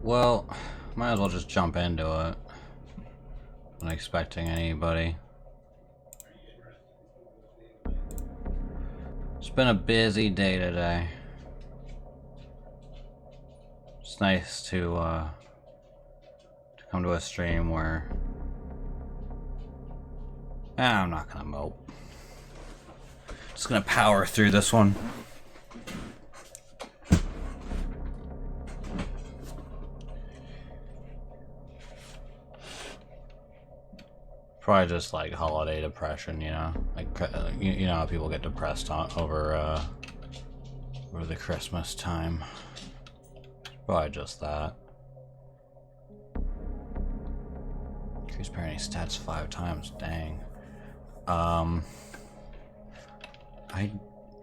Well, might as well just jump into it. Not expecting anybody. It's been a busy day today. It's nice to come to a stream where I'm not gonna mope. Just gonna power through this one. Probably just like holiday depression, you know, like you know how people get depressed over the Christmas time. Probably just that. Increase parity stats 5 times. Dang. I'm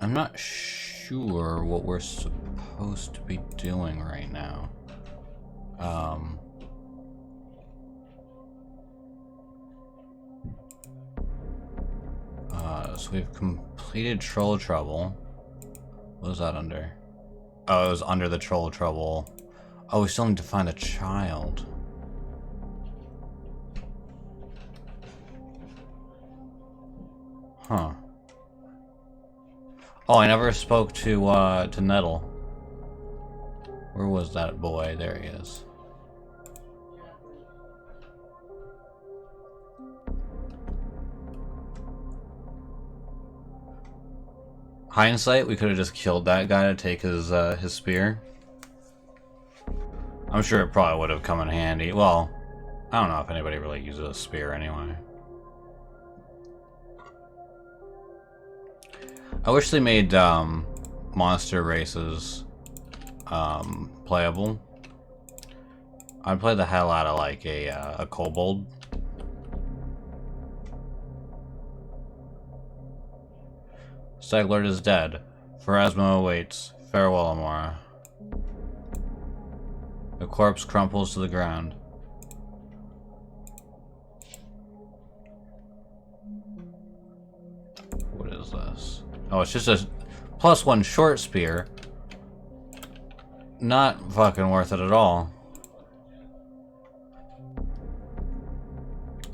not sure what we're supposed to be doing right now. So we've completed Troll Trouble. What was that under? Oh, it was under the Troll Trouble. Oh, we still need to find a child. Huh. Oh, I never spoke to Nettle. Where was that boy? There he is. Hindsight, we could have just killed that guy to take his spear. I'm sure it probably would have come in handy. Well, I don't know if anybody really uses a spear anyway. I wish they made monster races playable. I'd play the hell out of like a kobold. Staglord is dead. Pharasma awaits. Farewell, Amora. The corpse crumples to the ground. What is this? Oh, it's just a +1 short spear. Not fucking worth it at all.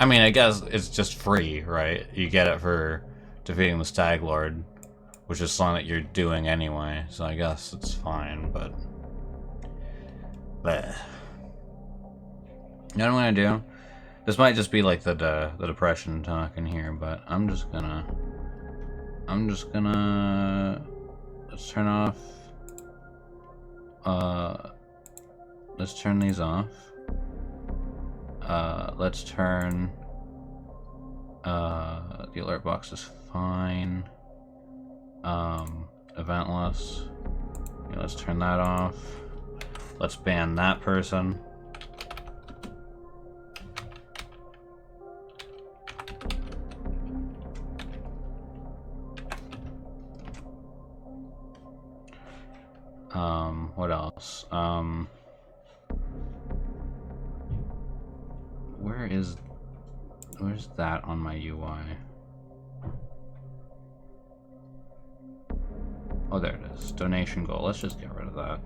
I mean, I guess it's just free, right? You get it for defeating the Staglord, which is something that you're doing anyway, so I guess it's fine, but... You know what I'm gonna do? This might just be like the depression talking here, but I'm just gonna... Let's turn off... Let's turn these off. Let's turn... the alert box is fine. Eventless. Yeah, let's turn that off. Let's ban that person. What else? Where's that on my UI? Oh, there it is. Donation goal. Let's just get rid of that.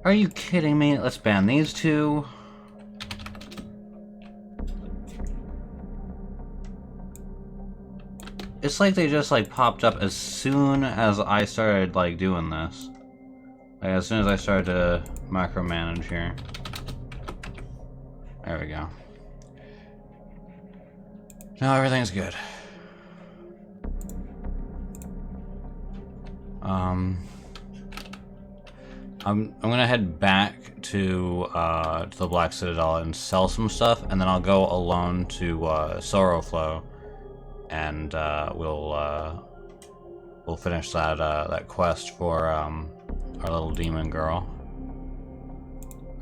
Are you kidding me? Let's ban these two. It's like they just like popped up as soon as I started like doing this. Like as soon as I started to micromanage here. There we go. Now everything's good. I'm gonna head back to the Black Citadel and sell some stuff, and then I'll go alone to Sorrowflow, and we'll finish that quest for our little demon girl,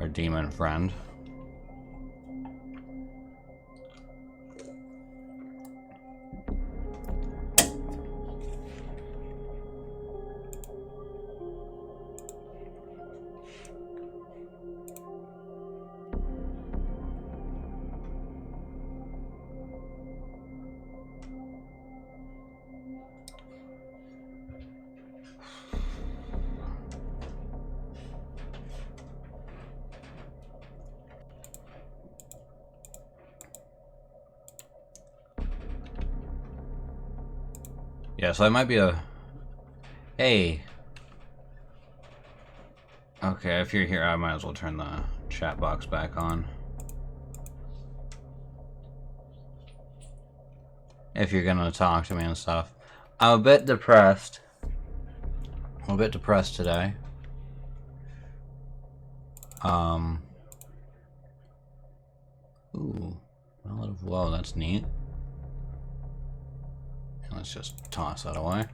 our demon friend. Yeah, so I might be a... Hey! Okay, if you're here, I might as well turn the chat box back on. If you're gonna talk to me and stuff. I'm a bit depressed. I'm a bit depressed today. Ooh. Whoa, that's neat. Let's just toss that away.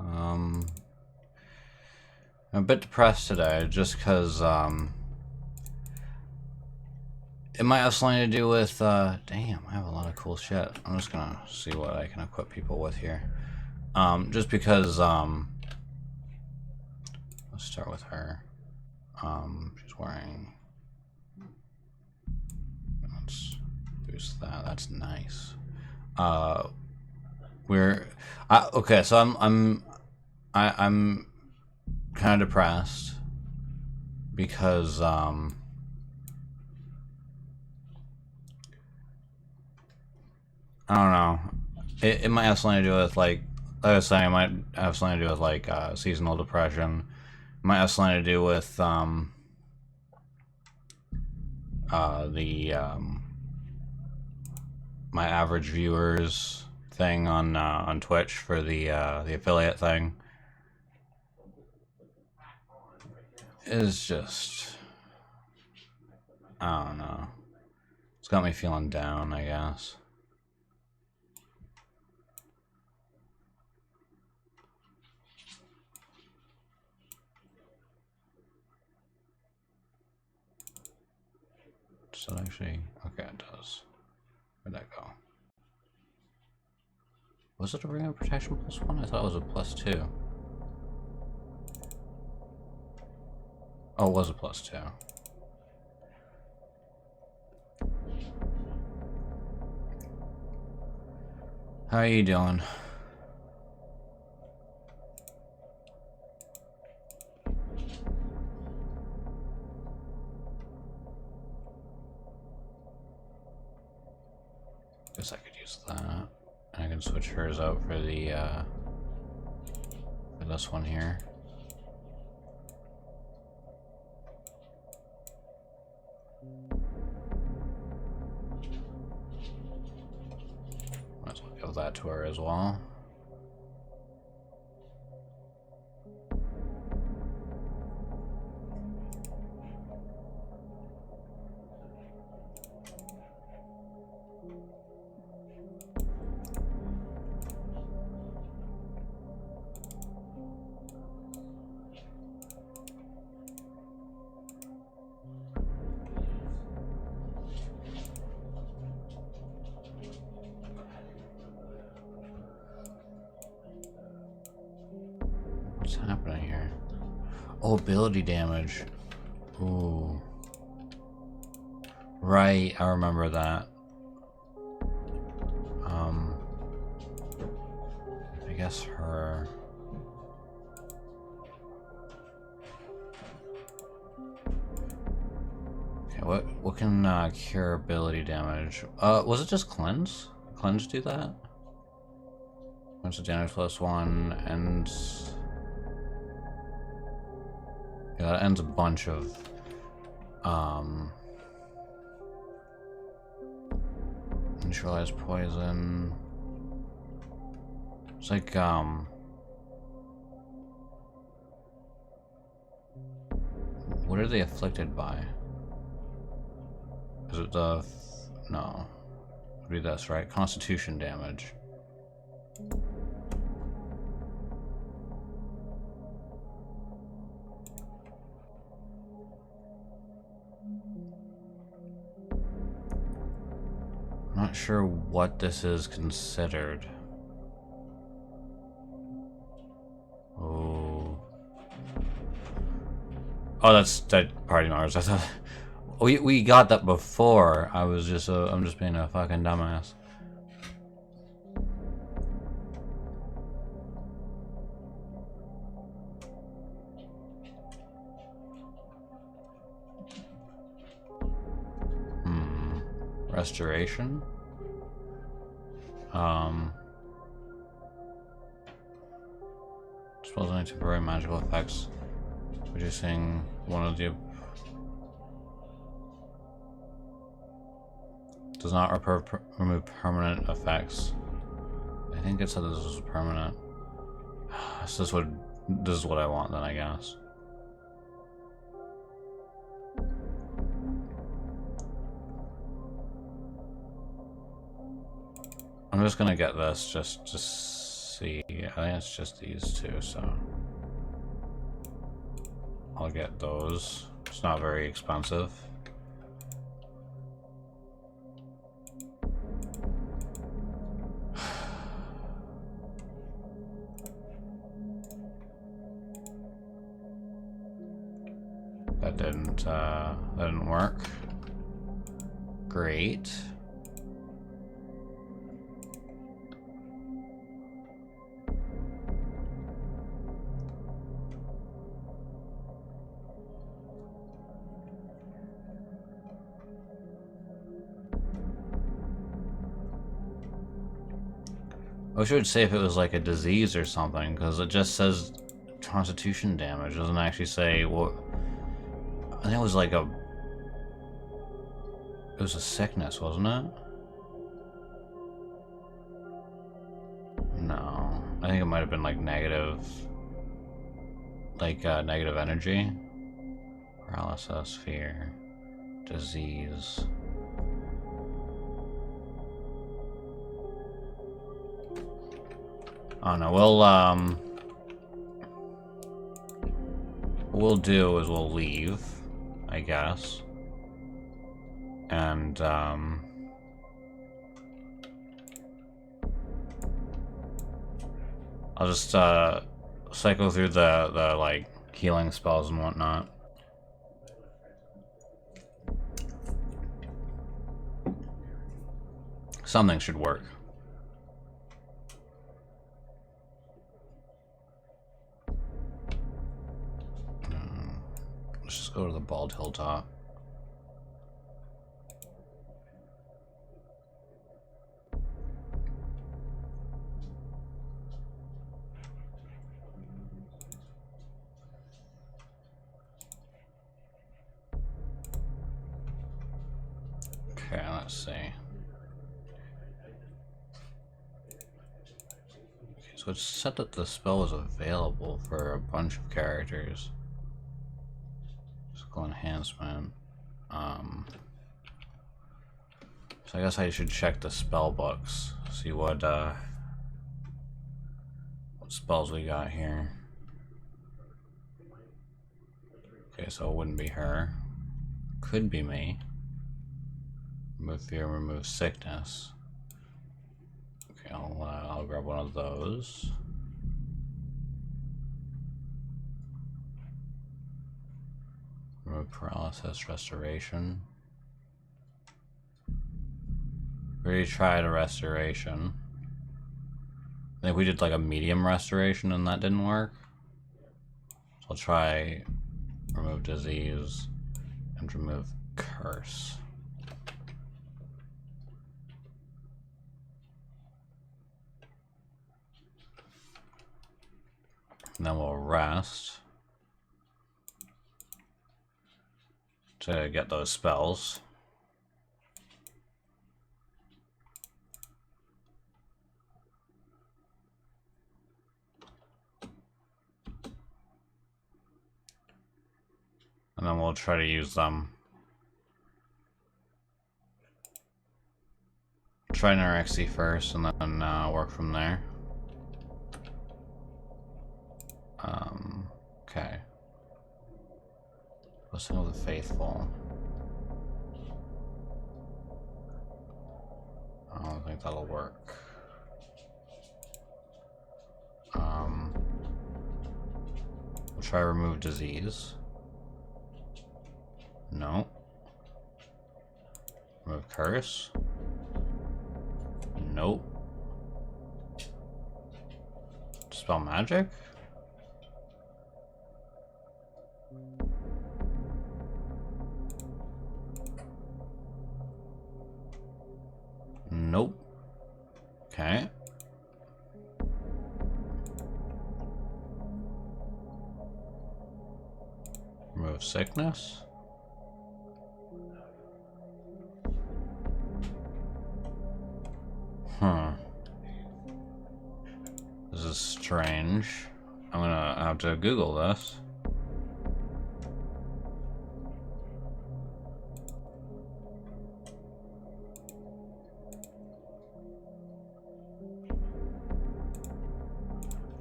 I'm a bit depressed today just because, it might have something to do with, damn, I have a lot of cool shit. I'm just gonna see what I can equip people with here. Just because, let's start with her. She's wearing, let's boost that, that's nice. Okay, so I'm kind of depressed because, I don't know. It might have something to do with, like I was saying, it might have something to do with, like, seasonal depression. It might have something to do with, my average viewers thing on Twitch for the affiliate thing. Is just, I don't know. It's got me feeling down, I guess. Does that actually? Okay, it does. Where'd that go? Was it a ring of protection +1? I thought it was a +2. Oh, it was a +2. How are you doing? Guess I could use that. And I can switch hers out for the for this one here. Might as well give that to her as well. What's happening here? Oh, ability damage. Ooh. Right, I remember that. I guess her... Okay, what can cure ability damage? Was it just cleanse? Cleanse do that? Once the damage +1 ends... Yeah, that ends a bunch of, neutralize poison. It's like, what are they afflicted by? Is it the... no. It would be this, right? Constitution damage. I'm not sure what this is considered. Oh. Oh, that's that party Mars. I thought we got that before. I'm just being a fucking dumbass. Restoration. Spells only temporary magical effects. Reducing one of the... Does not remove permanent effects. I think it said this was permanent. So this is what I want then, I guess. I'm just gonna get this just to see. I think it's just these two, so I'll get those. It's not very expensive. That didn't work. Great. I wish it would say if it was like a disease or something, because it just says constitution damage. It doesn't actually say what. I think it was like a. It was a sickness, wasn't it? No, I think it might have been like negative, negative energy, paralysis, fear, disease. Oh no, what we'll do is we'll leave, I guess. And I'll just cycle through the like healing spells and whatnot. Something should work. Let's just go to the bald hilltop. Okay, let's see. Okay, so it's said that the spell is available for a bunch of characters. Physical enhancement. So I guess I should check the spell books, see what spells we got here. Okay, so it wouldn't be her. Could be me. Remove fear, remove sickness. Okay, I'll grab one of those. Remove paralysis, restoration. We already tried a restoration. I think we did like a medium restoration and that didn't work. So I'll try remove disease and remove curse. And then we'll rest to get those spells. And then we'll try to use them. Try Neurexy first and then work from there. Okay. Blessing of the Faithful. I don't think that'll work. We'll try remove disease. No. Remove curse. Nope. Spell magic? Nope. Okay. of sickness? This is strange. I'm gonna have to Google this.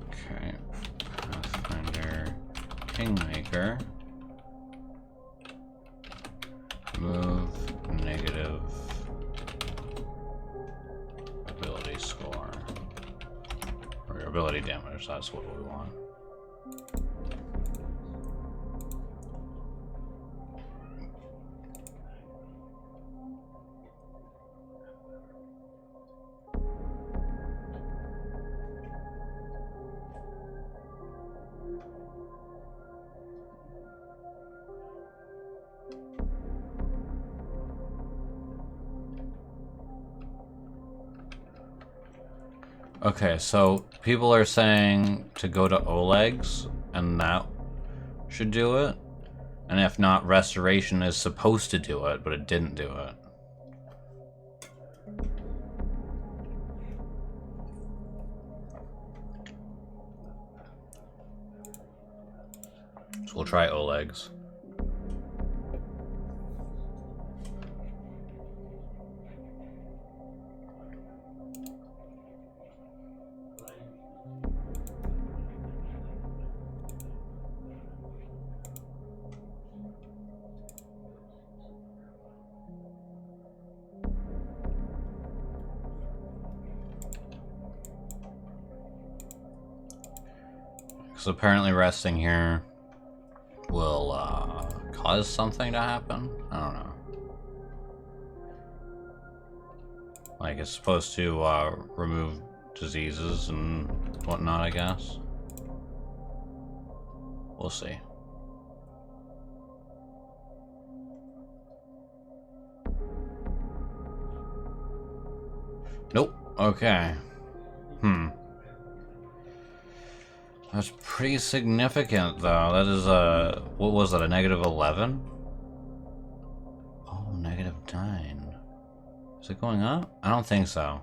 Okay. Pathfinder Kingmaker. Move negative ability score. Or ability damage, that's what we want. Okay, so people are saying to go to Oleg's, and that should do it. And if not, Restoration is supposed to do it, but it didn't do it. So we'll try Oleg's. So apparently resting here will cause something to happen? I don't know. Like it's supposed to remove diseases and whatnot, I guess. We'll see. Nope. Okay. That's pretty significant, though. That is what was that, a negative 11? Oh, negative 9. Is it going up? I don't think so.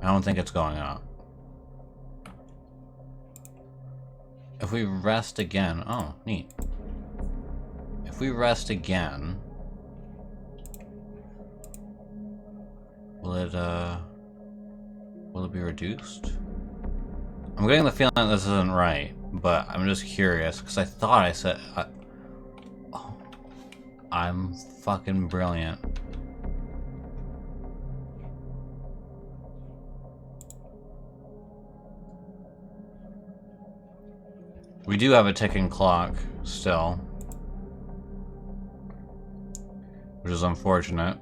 I don't think it's going up. If we rest again... Oh, neat. If we rest again... Will it be reduced? I'm getting the feeling that this isn't right, but I'm just curious, because I thought I said... Oh, I'm fucking brilliant. We do have a ticking clock, still. Which is unfortunate.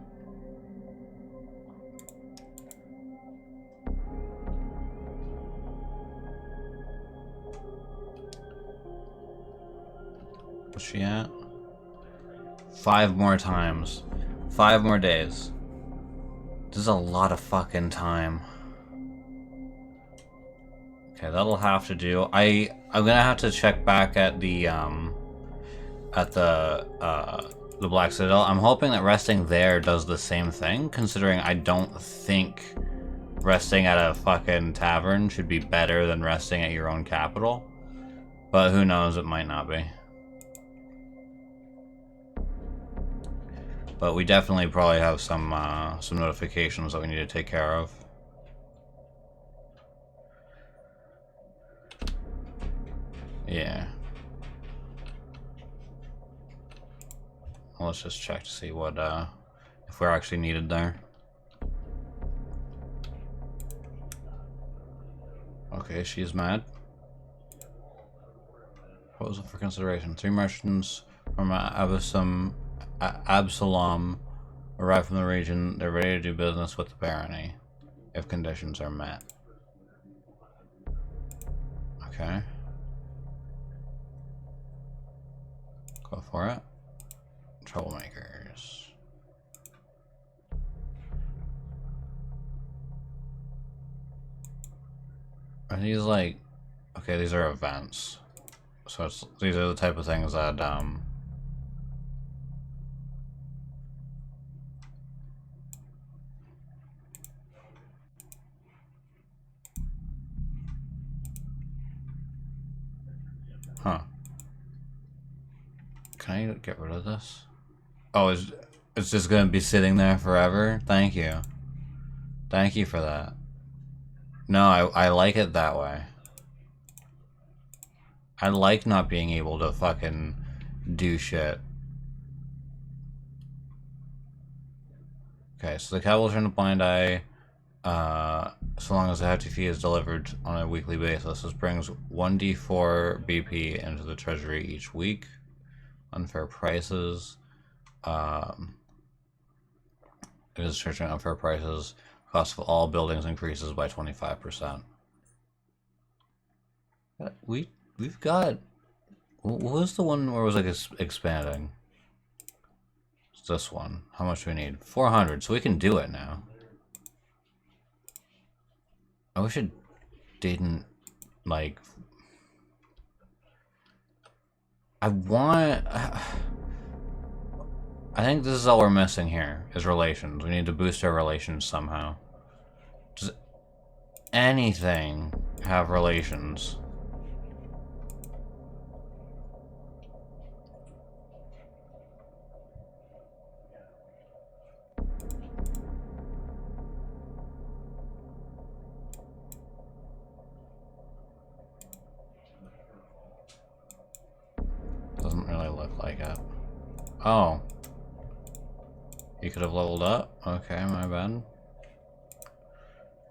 What's she at? 5 more times. 5 more days. This is a lot of fucking time. Okay, that'll have to do. I'm gonna have to check back at the Black Citadel. I'm hoping that resting there does the same thing, considering I don't think resting at a fucking tavern should be better than resting at your own capital. But who knows, it might not be. But we definitely probably have some notifications that we need to take care of. Yeah. Well, let's just check to see what if we're actually needed there. Okay, she's mad. Proposal for consideration. 3 merchants from Absalom arrived from the region. They're ready to do business with the barony if conditions are met. Okay. Go for it. Troublemakers. Are these like Okay, these are events. So these are the type of things that, huh. Can I get rid of this? Oh, it's just gonna be sitting there forever? Thank you. Thank you for that. No, I like it that way. I like not being able to fucking do shit. Okay, so the cat will turn a blind eye so long as the hefty fee is delivered on a weekly basis. This brings 1d4 BP into the treasury each week. Unfair prices. It is charging unfair prices. Cost of all buildings increases by 25%. We've got. What was the one where it was like expanding? It's this one. How much do we need? 400. So we can do it now. I wish it didn't like. I want. I think this is all we're missing here is relations. We need to boost our relations somehow. Does anything have relations? Doesn't really look like it. Oh. You could have leveled up? Okay, my bad.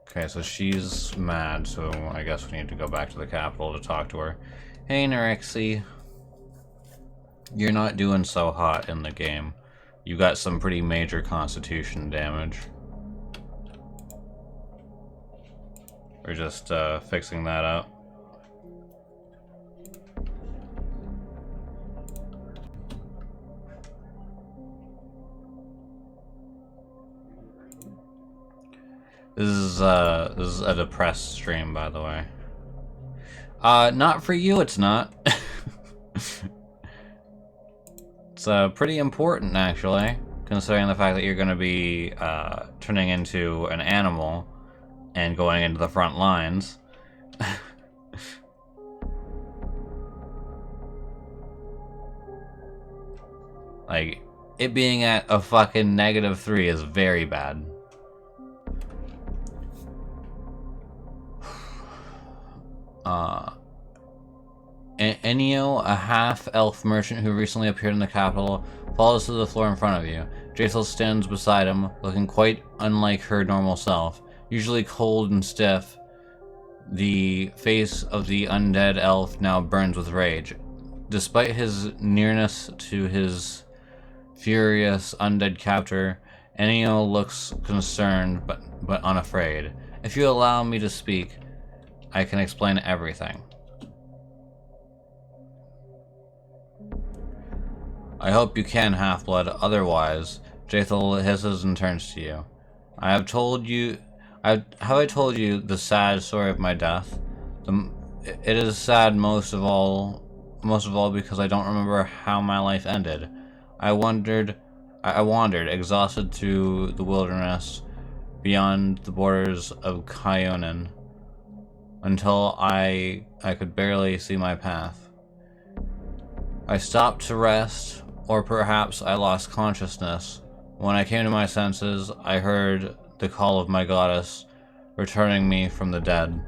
Okay, so she's mad, so I guess we need to go back to the capital to talk to her. Hey, Nerexy. You're not doing so hot in the game. You got some pretty major constitution damage. We're just fixing that up. This is a depressed stream, by the way. Not for you, it's not. It's pretty important, actually, considering the fact that you're going to be turning into an animal and going into the front lines. Like, it being at a fucking -3 is very bad. Enio, a half-elf merchant who recently appeared in the capital, falls to the floor in front of you. Jaethel stands beside him, looking quite unlike her normal self, usually cold and stiff. The face of the undead elf now burns with rage. Despite his nearness to his furious undead captor, Enio looks concerned but unafraid. If you allow me to speak, I can explain everything. I hope you can, Half-Blood, otherwise, Jaethel hisses and turns to you. Have I told you the sad story of my death? It is sad most of all because I don't remember how my life ended. I wandered exhausted through the wilderness beyond the borders of Kyonin until I could barely see my path. I stopped to rest, or perhaps I lost consciousness. When I came to my senses, I heard the call of my goddess, returning me from the dead.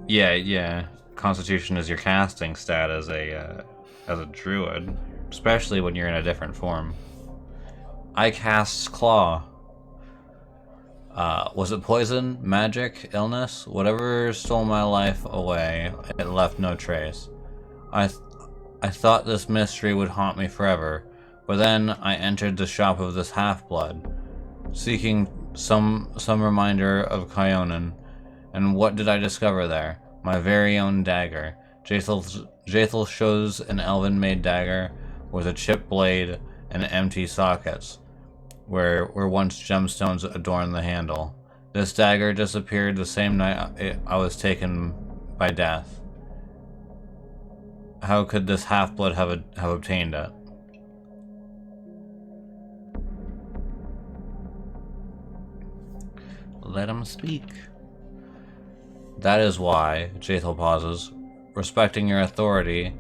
Yeah. Constitution is your casting stat as a druid, especially when you're in a different form. I cast Claw. Was it poison, magic, illness? Whatever stole my life away, it left no trace. I thought this mystery would haunt me forever, but then I entered the shop of this half-blood, seeking some reminder of Kyonin, and what did I discover there? My very own dagger. Jaethel shows an elven-made dagger with a chipped blade and empty sockets, where once gemstones adorned the handle. This dagger disappeared the same night I was taken by death. How could this half-blood have obtained it? Let him speak. That is why, Jaethal pauses, respecting your authority,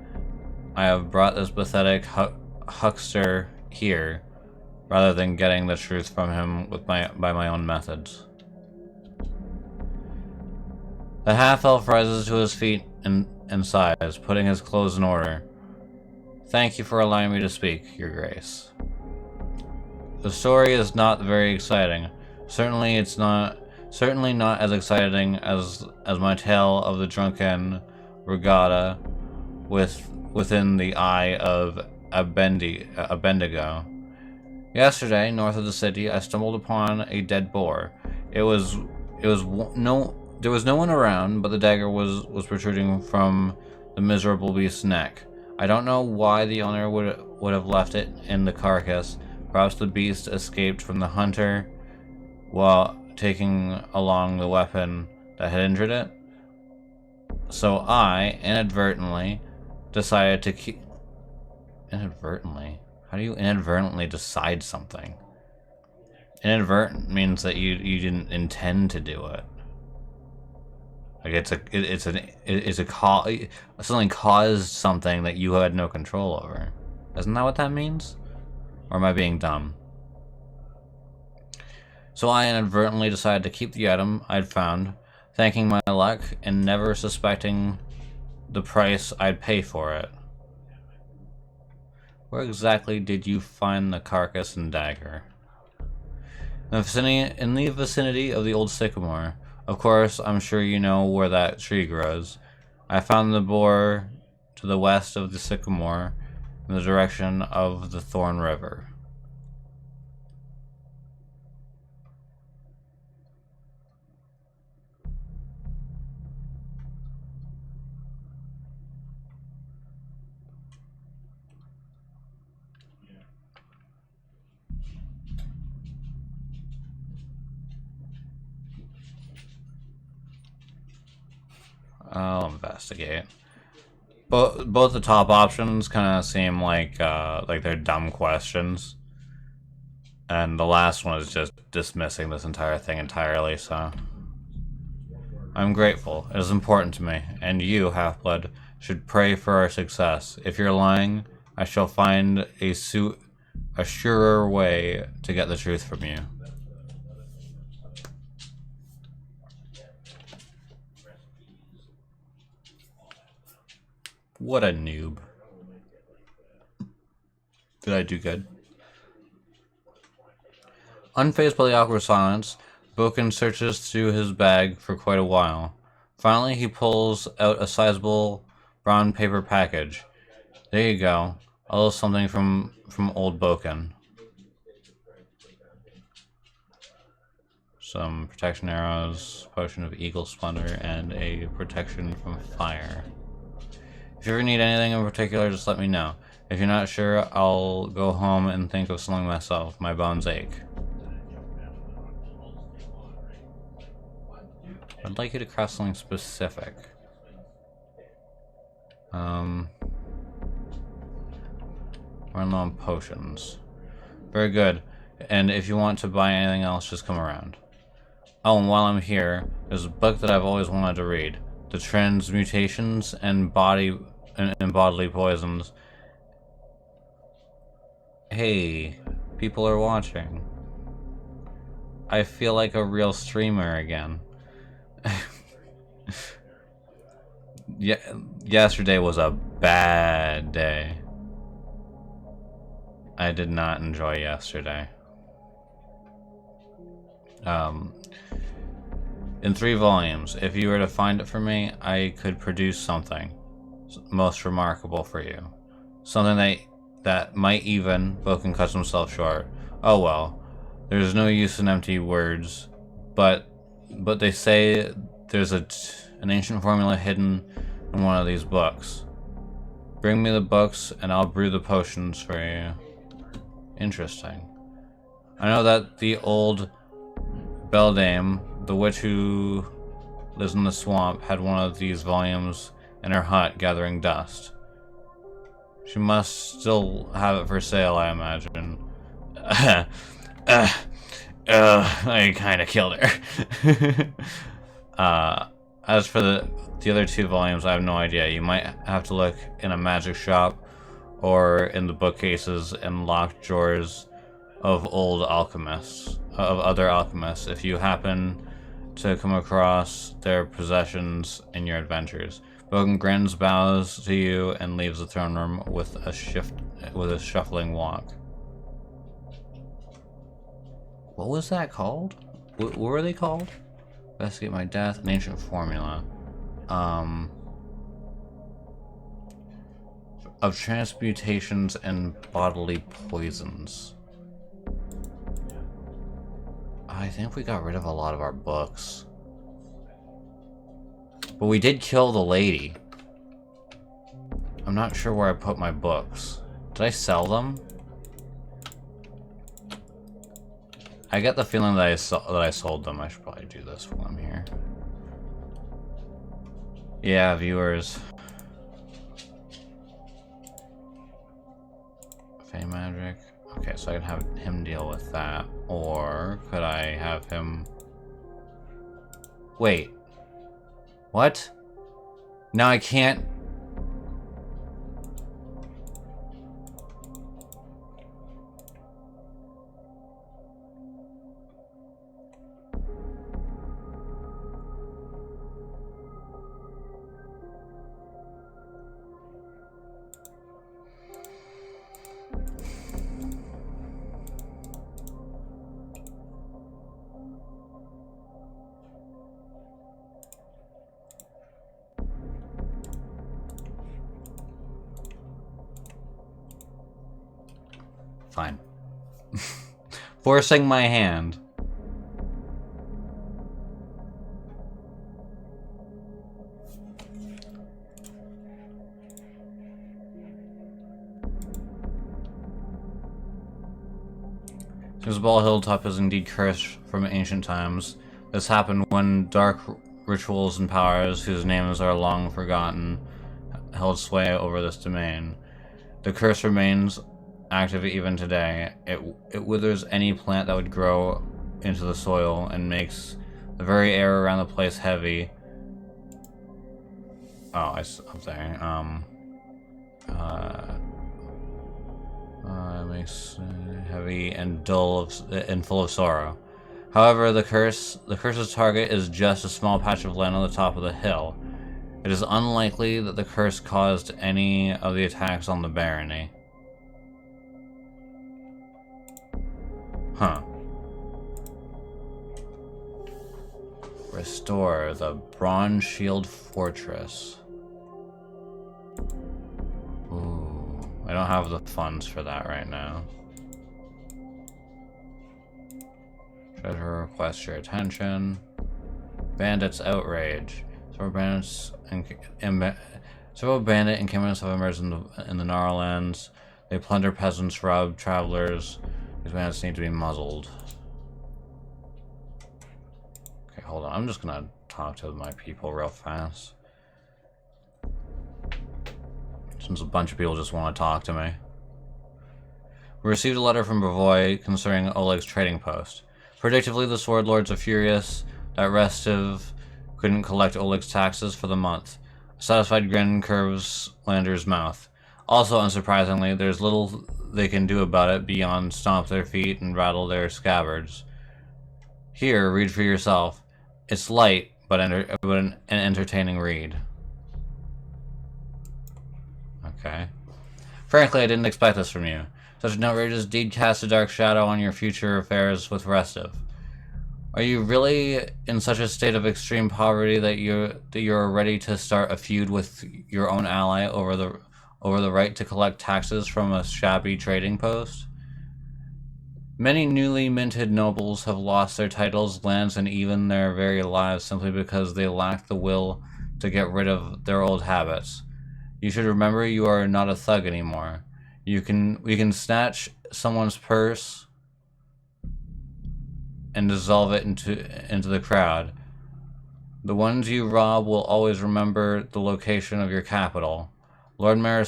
I have brought this pathetic huckster here, rather than getting the truth from him by my own methods. The half-elf rises to his feet and sighs, putting his clothes in order. Thank you for allowing me to speak, Your Grace. The story is not very exciting. Certainly not as exciting as my tale of the drunken regatta within the eye of Bendigo. Yesterday, north of the city, I stumbled upon a dead boar. There was no one around, but the dagger was protruding from the miserable beast's neck. I don't know why the owner would have left it in the carcass. Perhaps the beast escaped from the hunter while taking along the weapon that had injured it. So I, inadvertently, decided to keep... Inadvertently? How do you inadvertently decide something? Inadvertent means that you didn't intend to do it. Like something caused something that you had no control over. Isn't that what that means? Or am I being dumb? So I inadvertently decided to keep the item I'd found, thanking my luck and never suspecting the price I'd pay for it. Where exactly did you find the carcass and dagger? In the vicinity of the old sycamore. Of course, I'm sure you know where that tree grows. I found the boar to the west of the sycamore, in the direction of the Thorn River. I'll investigate. Both the top options kind of seem like they're dumb questions, and the last one is just dismissing this entire thing entirely. So I'm grateful. It is important to me, and you, Half-Blood, should pray for our success. If you're lying, I shall find a surer way to get the truth from you. What a noob. Did I do good? Unfazed by the awkward silence, Boken searches through his bag for quite a while. Finally, he pulls out a sizable brown paper package. There you go. A little something from old Boken. Some protection arrows, potion of eagle splendor, and a protection from fire. If you ever need anything in particular, just let me know. If you're not sure, I'll go home and think of something myself. My bones ache. I'd like you to craft something specific. We're low on potions. Very good. And if you want to buy anything else, just come around. Oh, and while I'm here, there's a book that I've always wanted to read. The Transmutations and Bodily Poisons. Hey, people are watching. I feel like a real streamer again. Yeah, yesterday was a bad day. I did not enjoy yesterday. In 3 volumes, if you were to find it for me, I could produce something most remarkable for you. Something that might even... Boken cuts himself short. Oh well, there's no use in empty words, but they say there's an ancient formula hidden in one of these books. Bring me the books and I'll brew the potions for you. Interesting. I know that the old Beldame, the witch who lives in the swamp, had one of these volumes in her hut gathering dust. She must still have it for sale, I imagine. I kinda killed her. As for the other 2 volumes, I have no idea. You might have to look in a magic shop or in the bookcases and locked drawers of other alchemists, if you happen to come across their possessions in your adventures. Bogengren's bows to you and leaves the throne room with a shuffling walk. What was that called? What were they called? Investigate my death. An ancient formula. Of transmutations and bodily poisons. I think we got rid of a lot of our books. But we did kill the lady. I'm not sure where I put my books. Did I sell them? I get the feeling that I sold them. I should probably do this while I'm here. Yeah, viewers. Fey magic. Okay, so I can have him deal with that. Or could I have him... Wait. What? Now I can't... Fine. Forcing my hand. Isabel Hilltop is indeed cursed from ancient times. This happened when dark rituals and powers, whose names are long forgotten, held sway over this domain. The curse remains active even today. It withers any plant that would grow into the soil and makes the very air around the place heavy. Oh, I'm sorry. It makes heavy and dull and full of sorrow. However, the curse's target is just a small patch of land on the top of the hill. It is unlikely that the curse caused any of the attacks on the barony. Huh. Restore the Bronze Shield Fortress. Ooh, I don't have the funds for that right now. Treasure requests your attention. Bandits outrage. Several bandit encampments have emerged in the Gnarlands. They plunder peasants, rob travelers. These bandits need to be muzzled. Okay, hold on. I'm just gonna talk to my people real fast. Since a bunch of people just want to talk to me. We received a letter from Bavoy concerning Oleg's trading post. Predictably, the Sword Lords are furious that Restiv couldn't collect Oleg's taxes for the month. A satisfied grin curves Lander's mouth. Also, unsurprisingly, there's little they can do about it beyond stomp their feet and rattle their scabbards. Here, read for yourself. It's light, but an entertaining read. Okay. Frankly, I didn't expect this from you. Such an outrageous deed casts a dark shadow on your future affairs with Restiv. Are you really in such a state of extreme poverty that you're ready to start a feud with your own ally over the right to collect taxes from a shabby trading post? Many newly minted nobles have lost their titles, lands, and even their very lives simply because they lack the will to get rid of their old habits. You should remember you are not a thug anymore. We can snatch someone's purse and dissolve it into the crowd. The ones you rob will always remember the location of your capital. Lord Mayor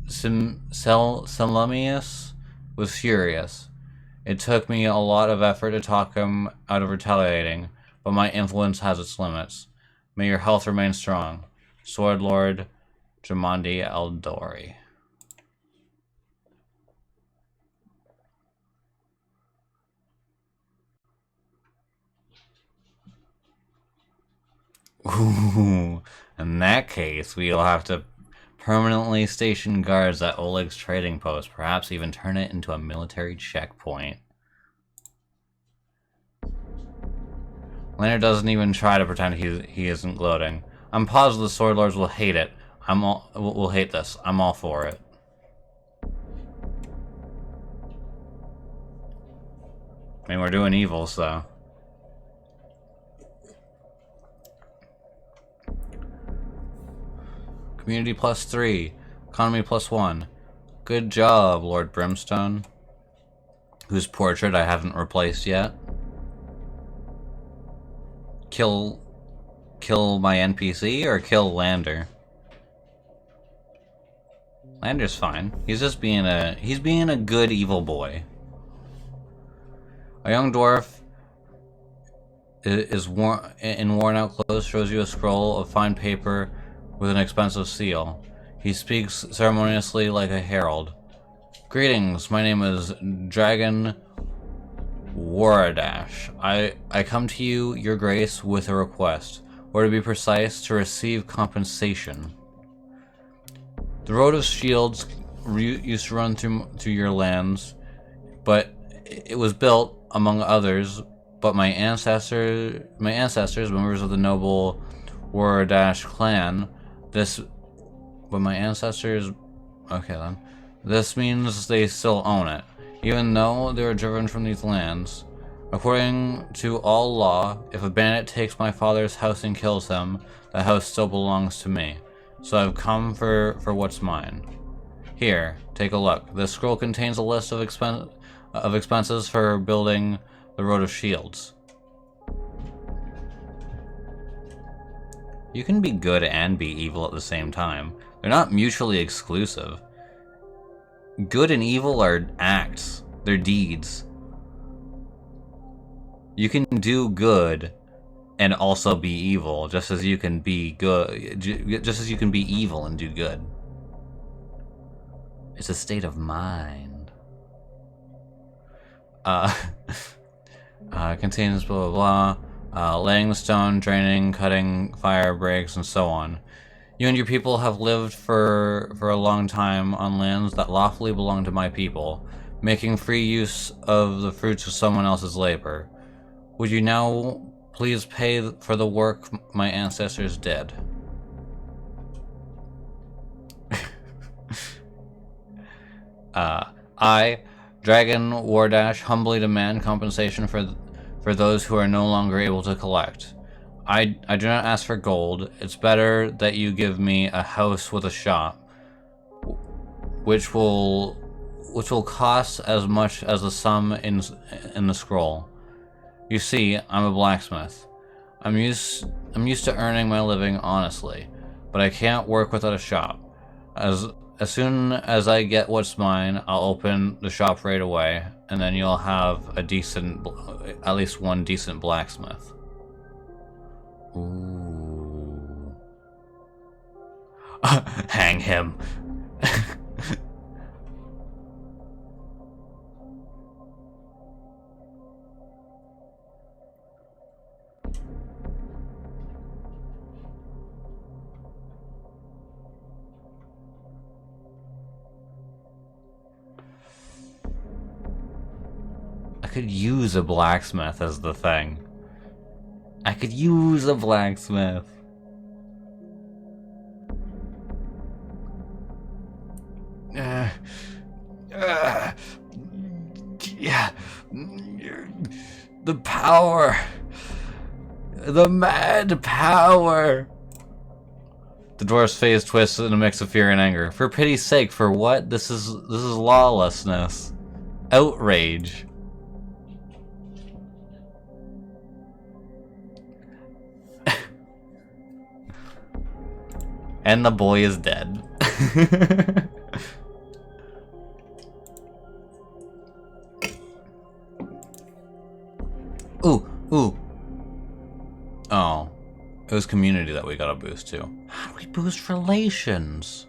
Selemius was furious. It took me a lot of effort to talk him out of retaliating, but my influence has its limits. May your health remain strong. Sword Lord Jamandi Eldori. Ooh, in that case, we'll have to permanently station guards at Oleg's trading post, perhaps even turn it into a military checkpoint. Lander doesn't even try to pretend he isn't gloating. I'm positive the Sword Lords will hate it. We'll hate this. I'm all for it. I mean, we're doing evil, so. Community +3. Economy +1. Good job, Lord Brimstone. Whose portrait I haven't replaced yet. Kill my NPC or kill Lander? Lander's fine. He's just being a good evil boy. A young dwarf is in worn out clothes shows you a scroll of fine paper with an expensive seal. He speaks ceremoniously like a herald. Greetings, my name is Dragon Waradash. I come to you, your grace, with a request, or to be precise, to receive compensation. The Road of Shields used to run through your lands, but it was built, among others, but my ancestors, members of the noble Waradash clan, okay then. This means they still own it, even though they were driven from these lands. According to all law, if a bandit takes my father's house and kills him, the house still belongs to me. So I've come for what's mine. Here, take a look. This scroll contains a list of expenses for building the Road of Shields. You can be good and be evil at the same time. They're not mutually exclusive. Good and evil are acts. They're deeds. You can do good and also be evil, just as you can be good, just as you can be evil and do good. It's a state of mind. Contains blah blah blah. Laying the stone, draining, cutting, fire breaks, and so on. You and your people have lived for a long time on lands that lawfully belong to my people, making free use of the fruits of someone else's labor. Would you now please pay for the work my ancestors did? I, Dragon Wardash, humbly demand compensation for those who are no longer able to collect. I do not ask for gold. It's better that you give me a house with a shop, which will cost as much as the sum in the scroll. You see, I'm a blacksmith. I'm used to earning my living honestly, but I can't work without a shop. As soon as I get what's mine, I'll open the shop right away, and then you'll have at least one decent blacksmith. Ooh. Hang him. I could use a blacksmith as the thing. I could use a blacksmith. Yeah. The power. The mad power. The dwarf's face twists in a mix of fear and anger. For pity's sake, for what? This is lawlessness. Outrage. And the boy is dead. Ooh, ooh. Oh. It was community that we got a boost to. How do we boost relations?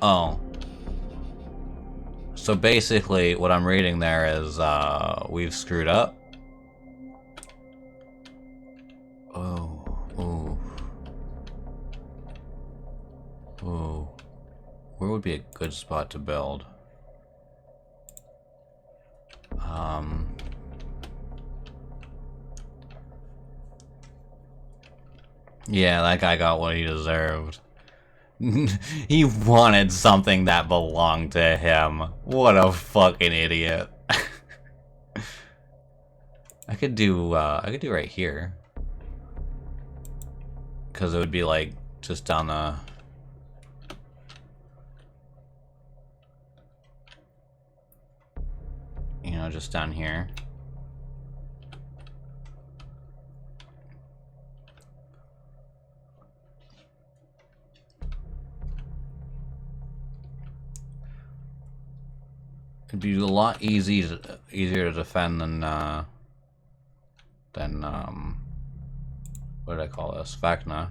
Oh. So basically, what I'm reading there is, we've screwed up. Oh. Ooh. Ooh. Where would be a good spot to build? Yeah, that guy got what he deserved. He wanted something that belonged to him. What a fucking idiot. I could do right here. Cause it would be like just down the just down here. It'd be a lot easier to defend than what did I call this? Vecna.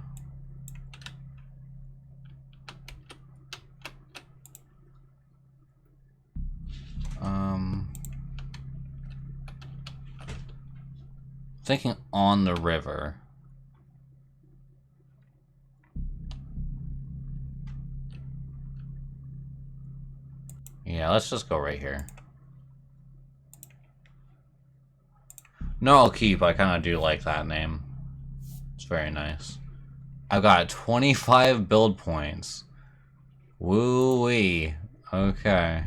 Thinking on the river. Yeah, let's just go right here. No, I'll keep. I kind of do like that name. It's very nice. I've got 25 build points. Woo-wee. Okay.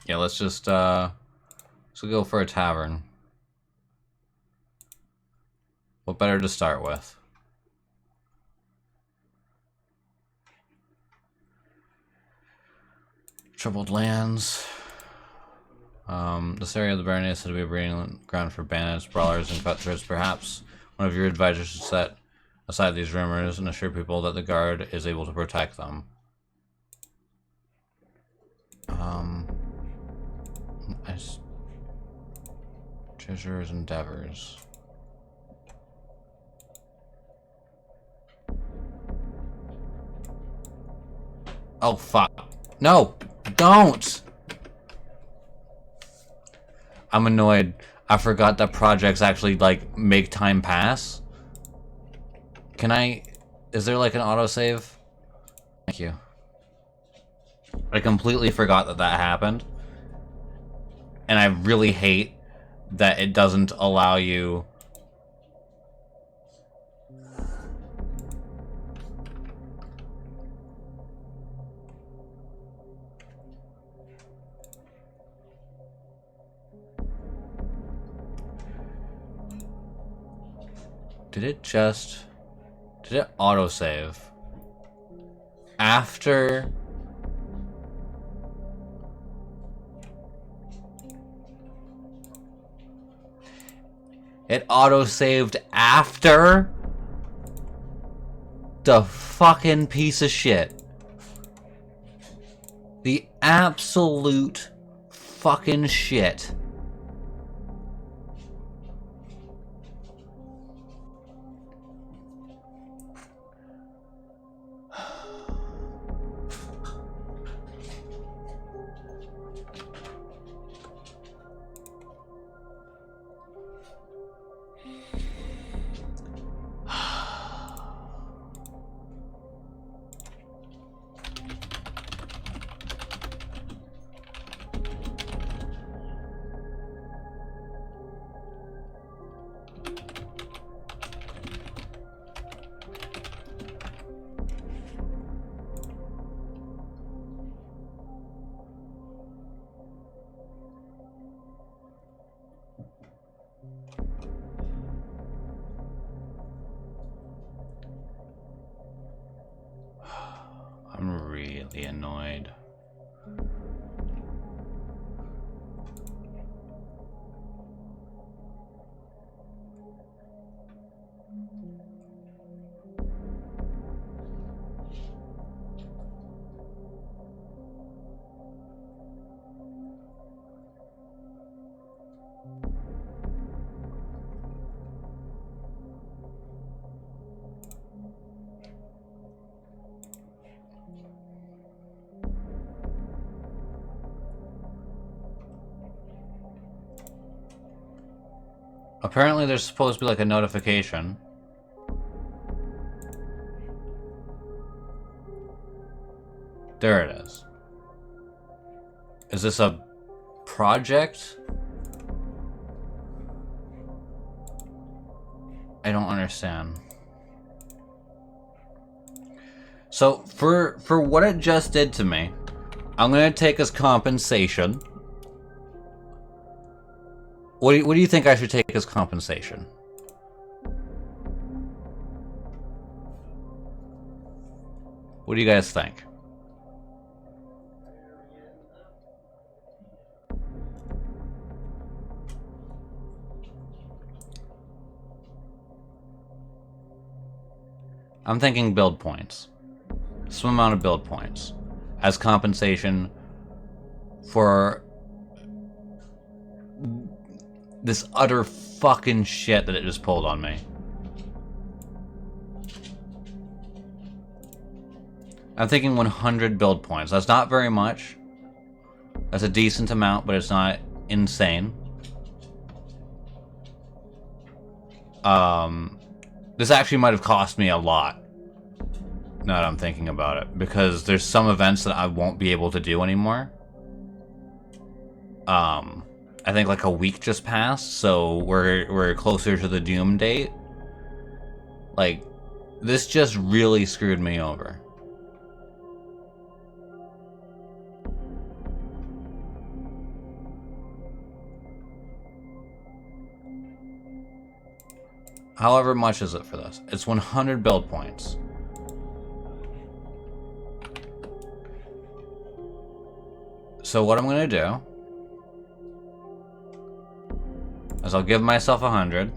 Yeah, let's just go for a tavern. What better to start with? Troubled lands. This area of the Barony is said to be a breeding ground for bandits, brawlers, and cutthroats. Perhaps one of your advisors should set aside these rumors and assure people that the guard is able to protect them. Treasurer's endeavors. Oh fuck! No, don't. I'm annoyed. I forgot that projects actually, like, make time pass. Can I... Is there, like, an autosave? Thank you. I completely forgot that that happened. And I really hate that it doesn't allow you... Did it autosave? After... It autosaved after? The fucking piece of shit. The absolute fucking shit. annoyed. Apparently there's supposed to be like a notification. There it is. Is this a project? I don't understand. So for what it just did to me, I'm gonna take as compensation. What do you think I should take as compensation? What do you guys think? I'm thinking build points. Some amount of build points as compensation for this utter fucking shit that it just pulled on me. I'm thinking 100 build points. That's not very much. That's a decent amount, but it's not insane. This actually might have cost me a lot. Now that I'm thinking about it, because there's some events that I won't be able to do anymore. I think like a week just passed, so we're closer to the doom date. Like, this just really screwed me over. However much is it for this? It's 100 build points. So what I'm gonna do is I'll give myself 100.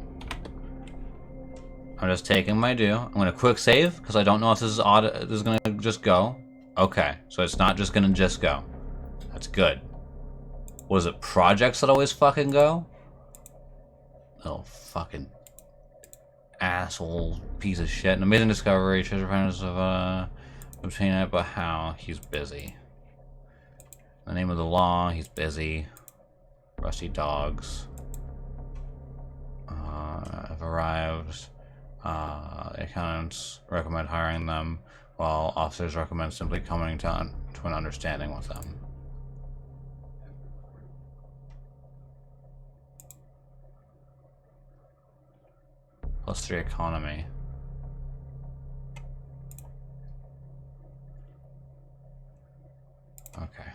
I'm just taking my due. I'm gonna quick save because I don't know if this is this is gonna just go. Okay, so it's not just gonna just go. That's good. Was it projects that always fucking go? Little fucking asshole piece of shit. An amazing discovery. Treasure finders of obtain it, but how? He's busy. The name of the law. He's busy. Rusty dogs. Have arrived. Accountants recommend hiring them, while officers recommend simply coming to an understanding with them. +3 economy. Okay.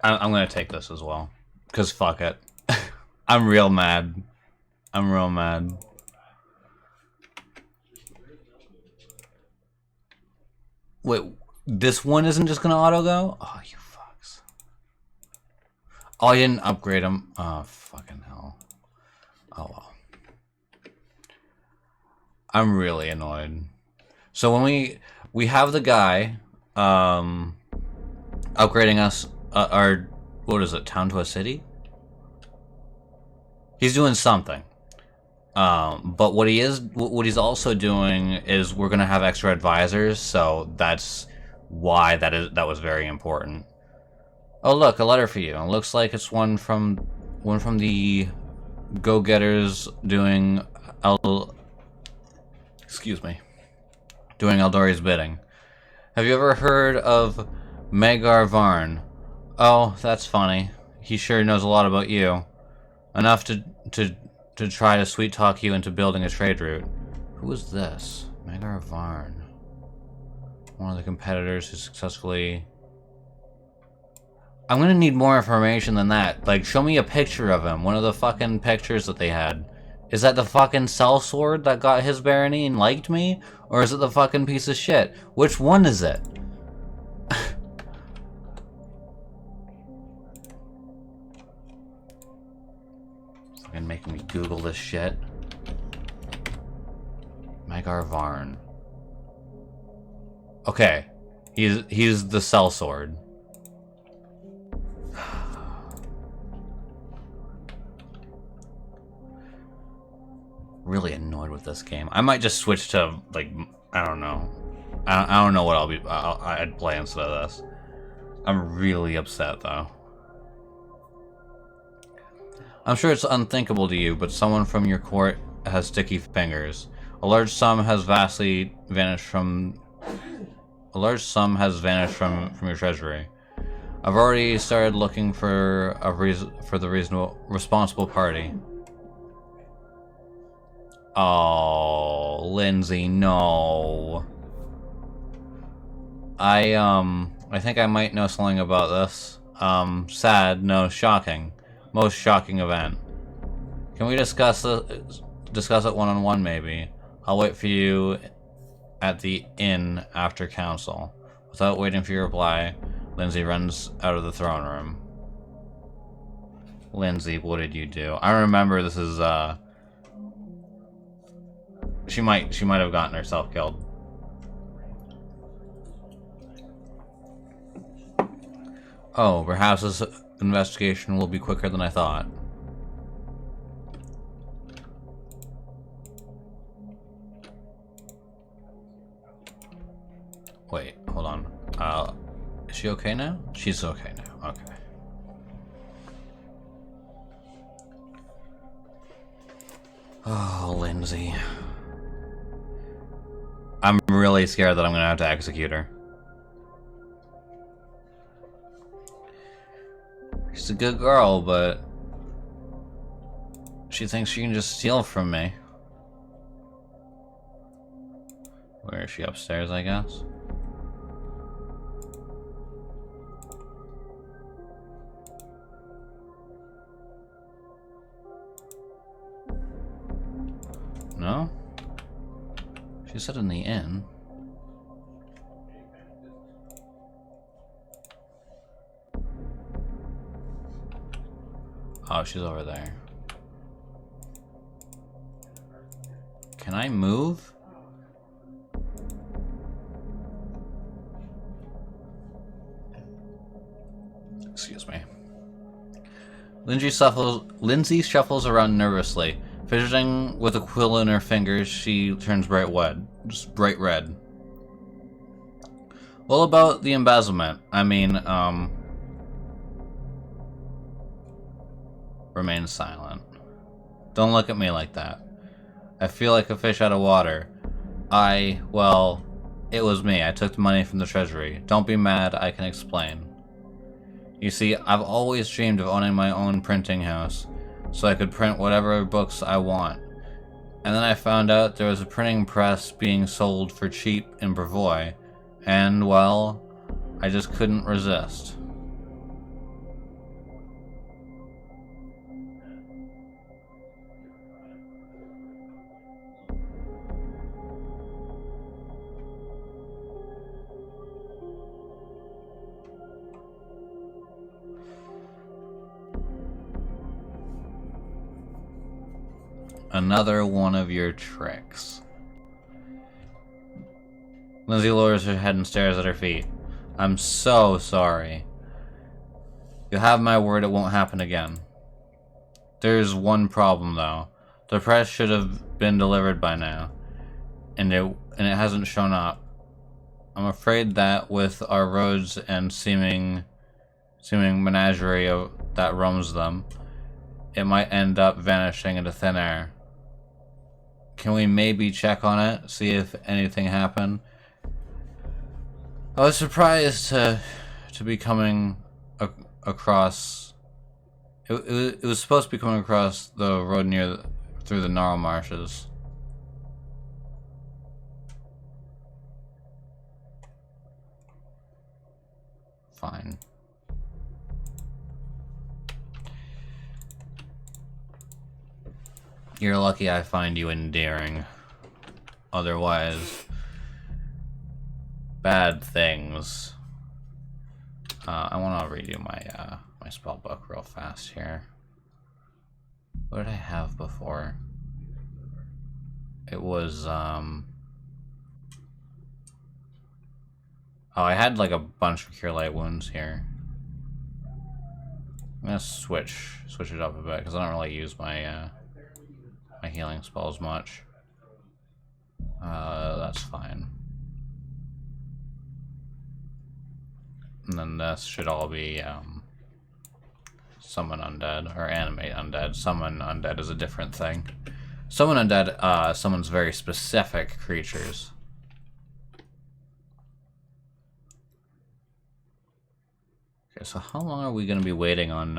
I'm gonna take this as well, because fuck it. I'm real mad. I'm real mad. Wait, this one isn't just gonna auto go? Oh, you fucks. Oh, I didn't upgrade him. Oh, fucking hell. Oh, well. I'm really annoyed. So when we have the guy, upgrading us our, what is it, town to a city? He's doing something. But what he's also doing is we're gonna have extra advisors, so that's why that was very important. Oh look, a letter for you. It looks like it's one from the go-getters doing doing Eldori's bidding. Have you ever heard of Magar Varn? Oh, that's funny. He sure knows a lot about you. Enough to try to sweet-talk you into building a trade route. Who is this? Magar Varn. One of the competitors who successfully... I'm gonna need more information than that. Like, show me a picture of him. One of the fucking pictures that they had. Is that the fucking sellsword that got his barony and liked me? Or is it the fucking piece of shit? Which one is it? Fucking making me Google this shit. Magar Varn. Okay. He's the sellsword. Really annoyed with this game. I might just switch to, like, I don't know. I don't know what I'd play instead of this. I'm really upset, though. I'm sure it's unthinkable to you, but someone from your court has sticky fingers. A large sum has vanished from your treasury. I've already started looking for the responsible party. Oh, Lindsay, no. I think I might know something about this. Sad, no, shocking. Most shocking event. Can we discuss it one-on-one, maybe? I'll wait for you at the inn after council. Without waiting for your reply, Lindsay runs out of the throne room. Lindsay, what did you do? I remember this is, She might have gotten herself killed. Oh, perhaps this investigation will be quicker than I thought. Wait, hold on. Is she okay now? She's okay now. Okay. Oh, Lindsay. I'm really scared that I'm gonna have to execute her. She's a good girl, but she thinks she can just steal from me. Where is she? Upstairs, I guess? No? She said in the inn. Oh, she's over there. Can I move? Excuse me. Lindsay shuffles around nervously. Fidgeting with a quill in her fingers, she turns bright red. Well, about the embezzlement, I mean, remain silent. Don't look at me like that. I feel like a fish out of water. Well, it was me. I took the money from the treasury. Don't be mad, I can explain. You see, I've always dreamed of owning my own printing house, so I could print whatever books I want. And then I found out there was a printing press being sold for cheap in Brevoy, and, well, I just couldn't resist. Another one of your tricks. Lindsay lowers her head and stares at her feet. I'm so sorry. You have my word it won't happen again. There's one problem, though. The press should have been delivered by now, and it hasn't shown up. I'm afraid that with our roads and seeming menagerie that roams them, it might end up vanishing into thin air. Can we maybe check on it, see if anything happened? I was surprised to be coming across. It was supposed to be coming across the road through the gnarl marshes. Fine. You're lucky I find you endearing. Otherwise, bad things. I want to redo my spell book real fast here. What did I have before? It was oh, I had like a bunch of cure light wounds here. I'm gonna switch it up a bit because I don't really use my my healing spells much. That's fine. And then this should all be summon undead or animate undead. Summon undead is a different thing. Summon undead summons very specific creatures. Okay, so how long are we going to be waiting on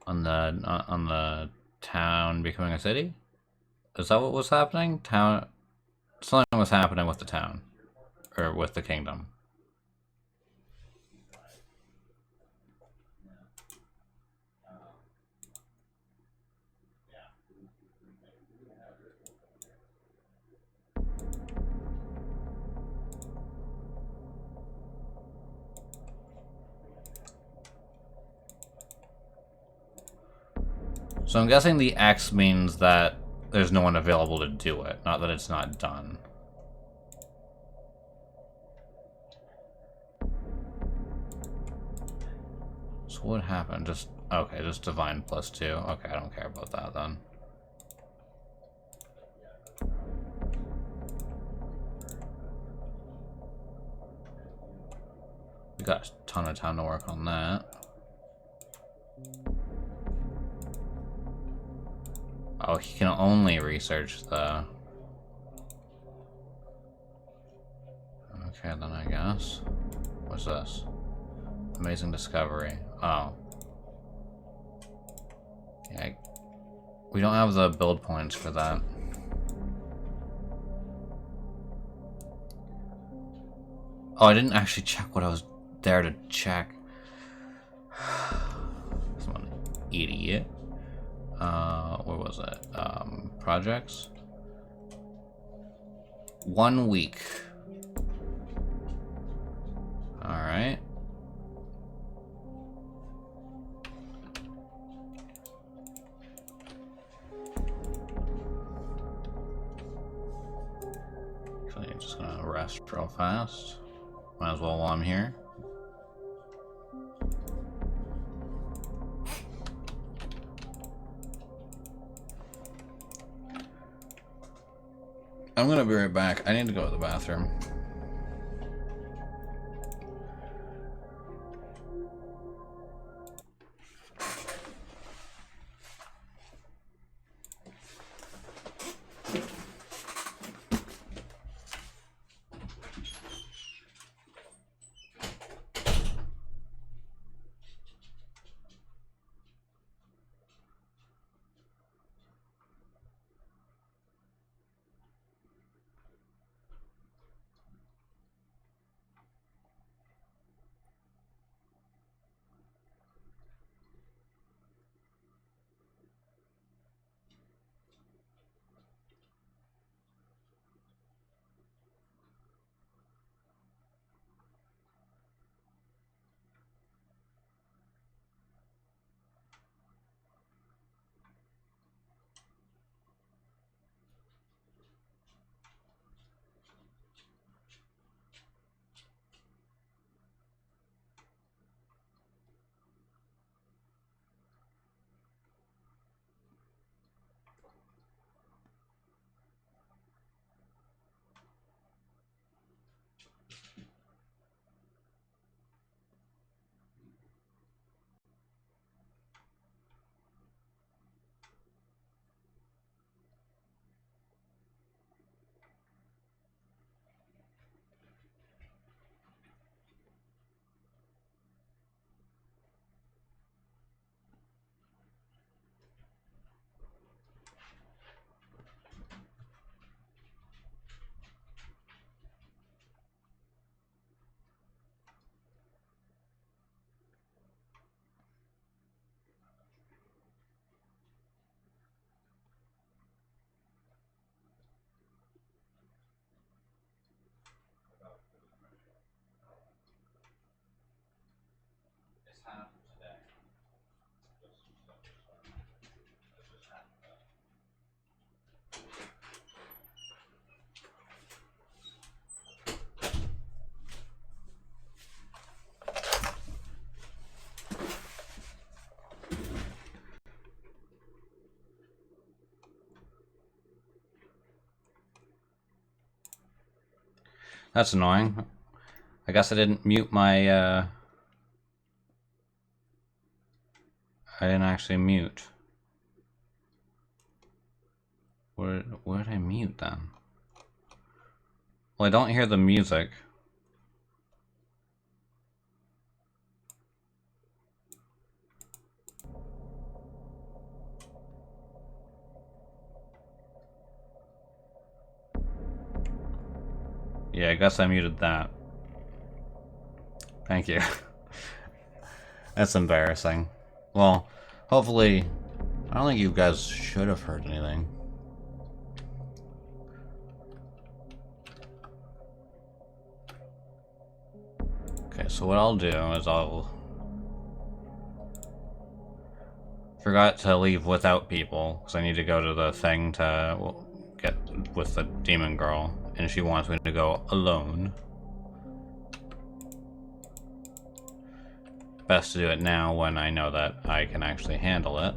the town becoming a city? Is that what was happening? Something was happening with the town, or with the kingdom. So I'm guessing the X means that there's no one available to do it, not that it's not done. So what happened? Okay, just divine +2. Okay, I don't care about that then. We got a ton of time to work on that. Oh, he can only research the... Okay, then I guess. What's this? Amazing discovery. Oh. Yeah, we don't have the build points for that. Oh, I didn't actually check what I was there to check. I'm an idiot. Where was it? Projects? 1 week. Alright. Actually, I'm just gonna rest real fast. Might as well while I'm here. I'm gonna be right back. I need to go to the bathroom. That's annoying. I guess I didn't mute my, I didn't actually mute. Where did I mute then? Well, I don't hear the music. Yeah, I guess I muted that. Thank you. That's embarrassing. Well, hopefully, I don't think you guys should have heard anything. Okay, so what I'll do is I'll... Forgot to leave without people, because I need to go to the thing to get with the demon girl, and she wants me to go alone. Best to do it now when I know that I can actually handle it.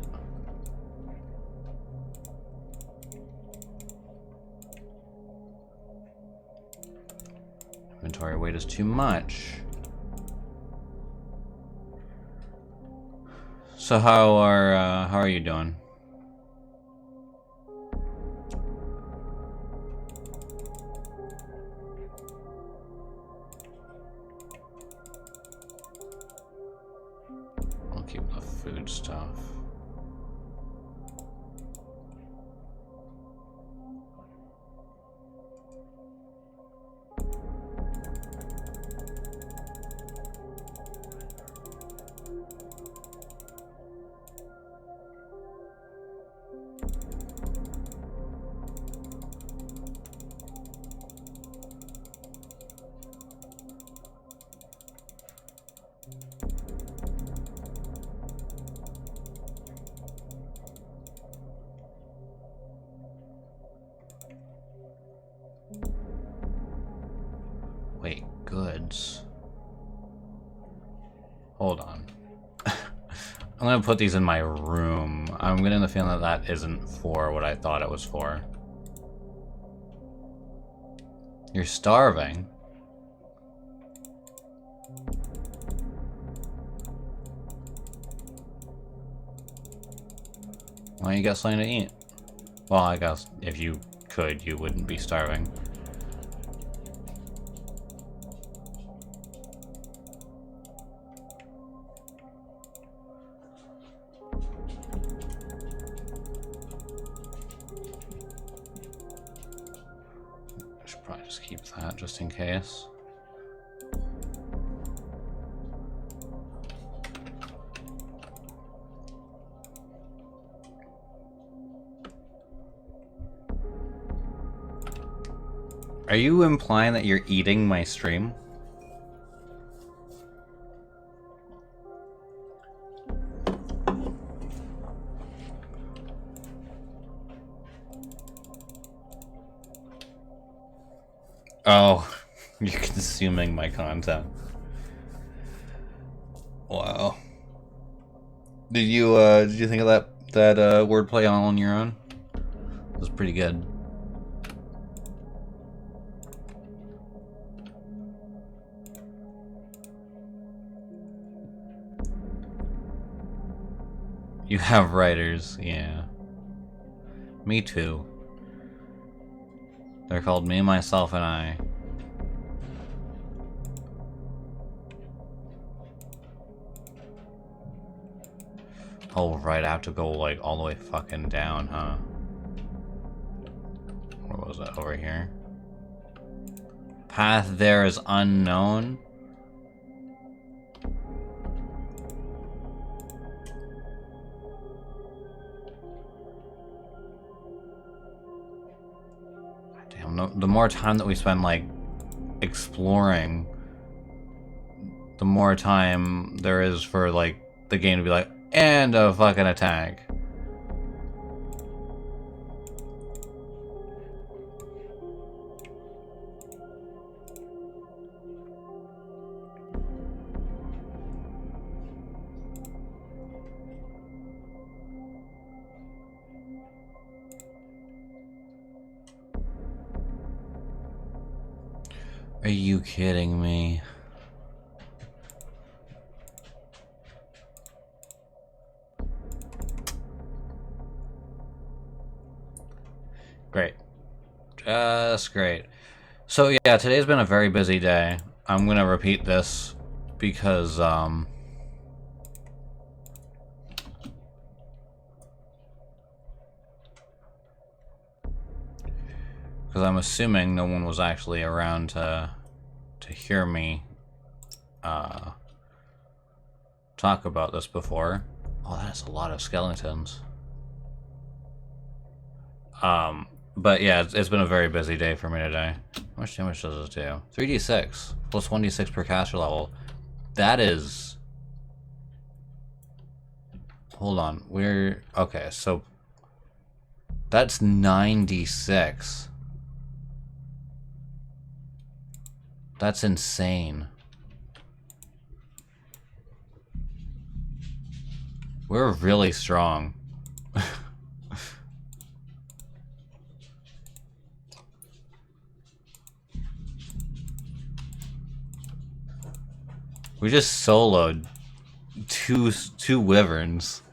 Inventory weight is too much. So how are you doing? I'll keep the food stuff. Wait, goods. Hold on. I'm gonna put these in my room. I'm getting the feeling that that isn't for what I thought it was for. You're starving? Why don't you get something to eat? Well, I guess if you could, you wouldn't be starving. I should probably just keep that just in case. Are you implying that you're eating my stream? Oh, you're consuming my content. Wow. Did you think of that wordplay all on your own? It was pretty good. You have writers, yeah. Me too. They're called Me, Myself, and I. Oh, right, I have to go, like, all the way fucking down, huh? Where was it? Over here? Path there is unknown? Damn, no, the more time that we spend, like, exploring, the more time there is for, like, the game to be like, and a fucking attack. Are you kidding me? Great. Just great. So yeah, today's been a very busy day. I'm gonna repeat this because I'm assuming no one was actually around to hear me talk about this before. Oh, that's a lot of skeletons. But yeah, it's been a very busy day for me today. How much damage does this do? 3d6 plus 1d6 per caster level. That is... Hold on, we're... Okay, so... That's 9d6. That's insane. We're really strong. We just soloed two wyverns.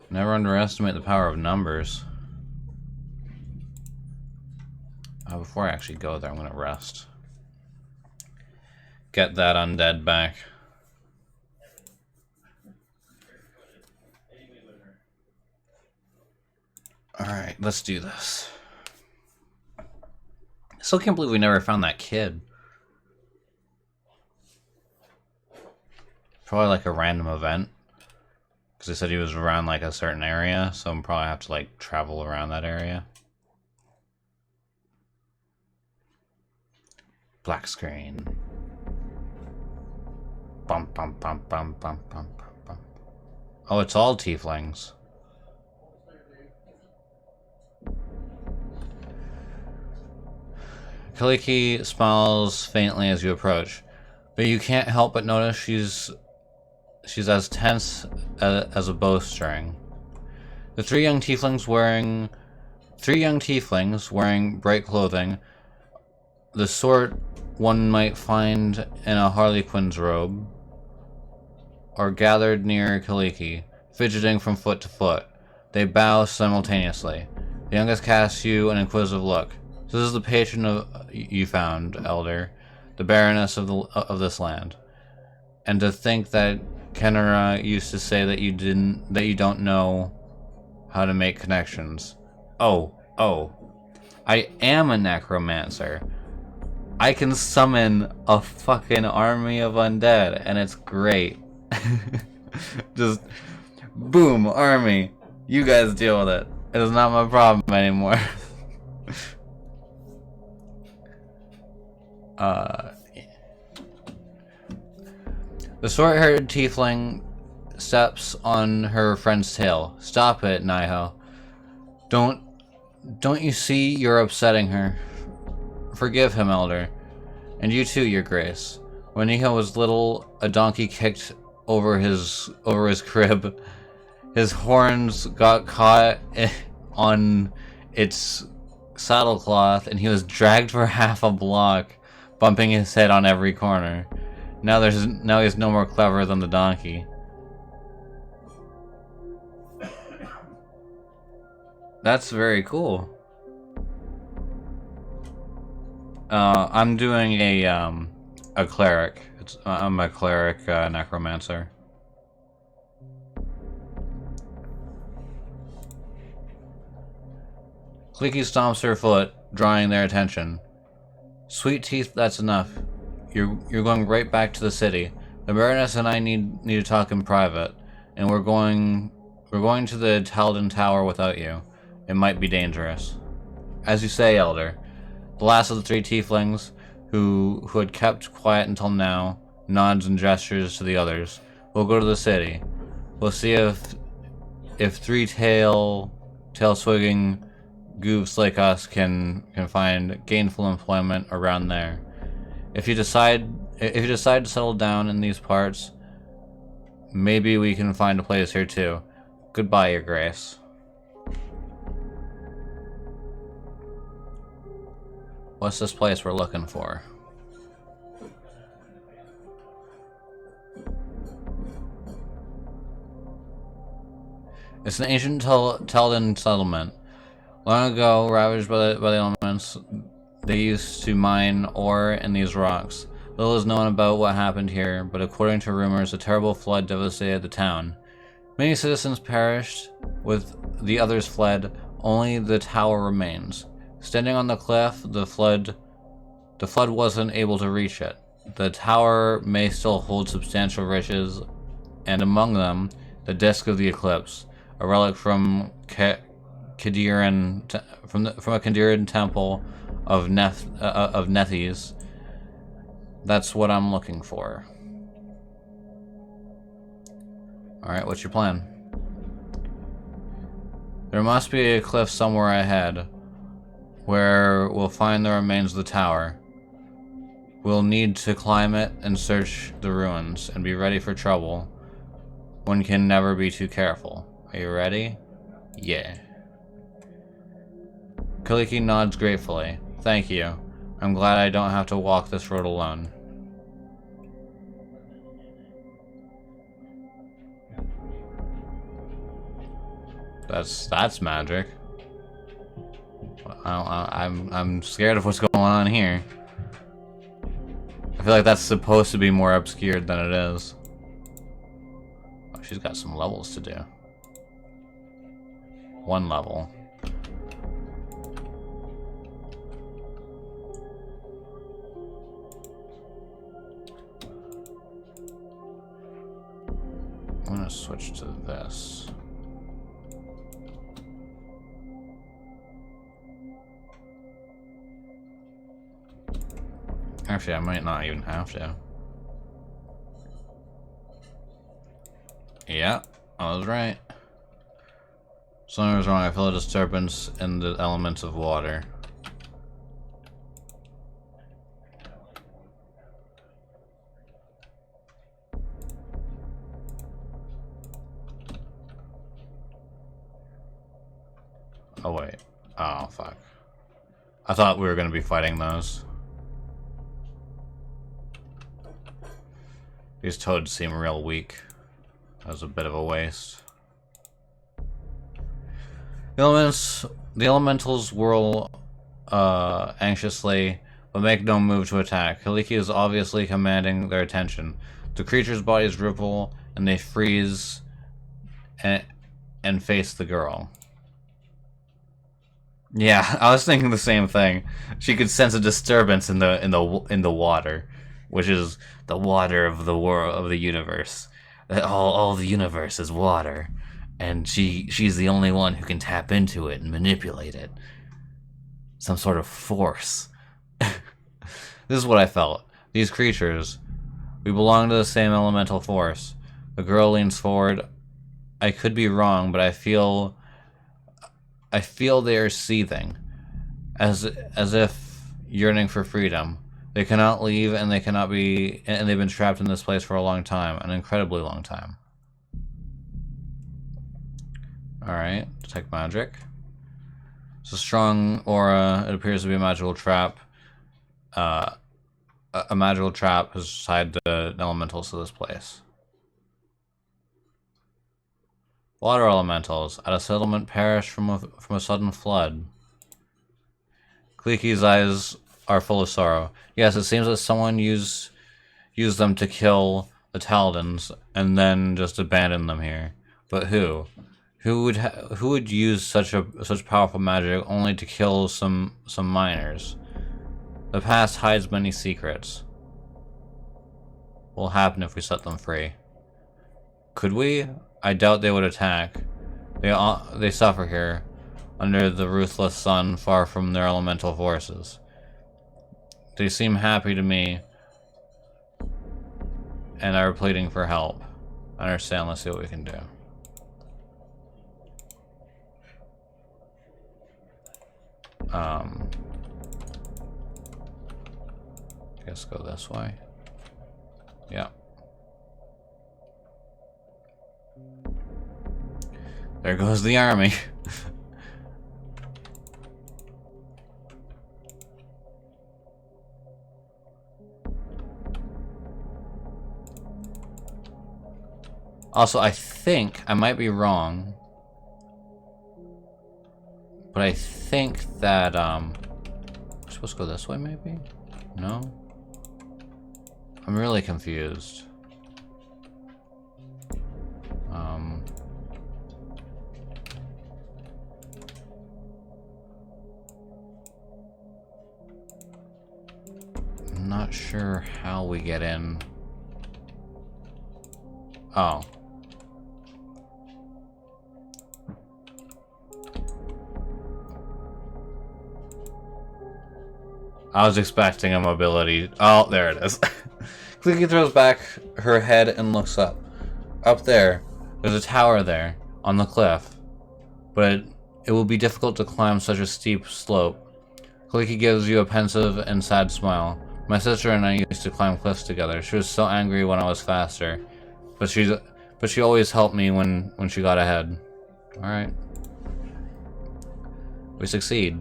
Never underestimate the power of numbers. Before I actually go there, I'm gonna rest. Get that undead back. Alright, let's do this. I still can't believe we never found that kid. Probably like a random event. Because they said he was around like a certain area, so I'm probably have to like travel around that area. Black screen. Bum bum bum bum bum bum bum. Oh, it's all tieflings. Kaliki smiles faintly as you approach, but you can't help but notice she's as tense as a bowstring. The three young tieflings wearing bright clothing, the sort one might find in a harlequin's robe, are gathered near Kaliki, fidgeting from foot to foot. They bow simultaneously. The youngest casts you an inquisitive look. This is the patron you found, Elder, the Baroness of this land. And to think that Kenora used to say that you don't know how to make connections. Oh, I am a necromancer. I can summon a fucking army of undead, and it's great. Just boom, army. You guys deal with it. It is not my problem anymore. The short-haired tiefling steps on her friend's tail. Stop it, Naiho. Don't you see you're upsetting her? Forgive him, Elder. And you too, Your Grace. When Naiho was little, a donkey kicked over his crib. His horns got caught on its saddlecloth, and he was dragged for half a block, bumping his head on every corner. Now he's no more clever than the donkey. That's very cool. I'm doing a cleric. I'm a cleric necromancer. Clicky stomps her foot, drawing their attention. Sweet teeth, that's enough. You're going right back to the city. The Baroness and I need to talk in private, and we're going We're going to the Talden Tower without you. It might be dangerous. As you say, Elder. The last of the three tieflings, who had kept quiet until now, nods and gestures to the others. We'll go to the city. We'll see if tail-swigging goofs like us can find gainful employment around there. If you decide to settle down in these parts, maybe we can find a place here too. Goodbye, Your Grace. What's this place we're looking for? It's an ancient Talden settlement. Long ago, ravaged by the elements, they used to mine ore in these rocks. Little is known about what happened here, but according to rumors, a terrible flood devastated the town. Many citizens perished, with the others fled. Only the tower remains. Standing on the cliff, the flood wasn't able to reach it. The tower may still hold substantial riches, and among them, the Disk of the Eclipse, a relic from Kadiran, from a Kadiran temple of Nethes. That's what I'm looking for. Alright, what's your plan? There must be a cliff somewhere ahead, where we'll find the remains of the tower. We'll need to climb it and search the ruins, and be ready for trouble. One can never be too careful. Are you ready? Yeah. Kaliki nods gratefully. Thank you. I'm glad I don't have to walk this road alone. That's magic. I'm scared of what's going on here. I feel like that's supposed to be more obscured than it is. Oh, she's got some levels to do. 1 level. I'm gonna switch to this. Actually, I might not even have to. Yeah, I was right. Something was wrong. I feel a disturbance in the elements of water. Oh wait. Oh fuck. I thought we were gonna be fighting those. These toads seem real weak. That was a bit of a waste. The elementals whirl anxiously, but make no move to attack. Kaliki is obviously commanding their attention. The creature's bodies ripple, and they freeze and face the girl. Yeah, I was thinking the same thing. She could sense a disturbance in the water, which is the water of the world of the universe. All the universe is water, and she's the only one who can tap into it and manipulate it. Some sort of force. This is what I felt. These creatures, we belong to the same elemental force. The girl leans forward. I could be wrong, but I feel they are seething, as if yearning for freedom. They cannot leave, and they've been trapped in this place for a long time, an incredibly long time. Alright, detect magic. It's a strong aura. It appears to be a magical trap. A magical trap has tied the elementals to this place. Water elementals at a settlement perished from a sudden flood. Kliki's eyes are full of sorrow. Yes, it seems that someone used them to kill the Taldans and then just abandon them here. But who? Who would use such powerful magic only to kill some miners? The past hides many secrets. What will happen if we set them free? Could we? I doubt they would attack. They suffer here, under the ruthless sun, far from their elemental forces. They seem happy to me, and are pleading for help. I understand, let's see what we can do. Guess go this way. Yeah. There goes the army. Also, I think, I might be wrong, but I think that, we're supposed to go this way, maybe? No? I'm really confused. I'm not sure how we get in. Oh. I was expecting a mobility. Oh, there it is. Clicky throws back her head and looks up. Up there, there's a tower there, on the cliff. But it will be difficult to climb such a steep slope. Clicky gives you a pensive and sad smile. My sister and I used to climb cliffs together. She was so angry when I was faster. But she always helped me when she got ahead. Alright. We succeed.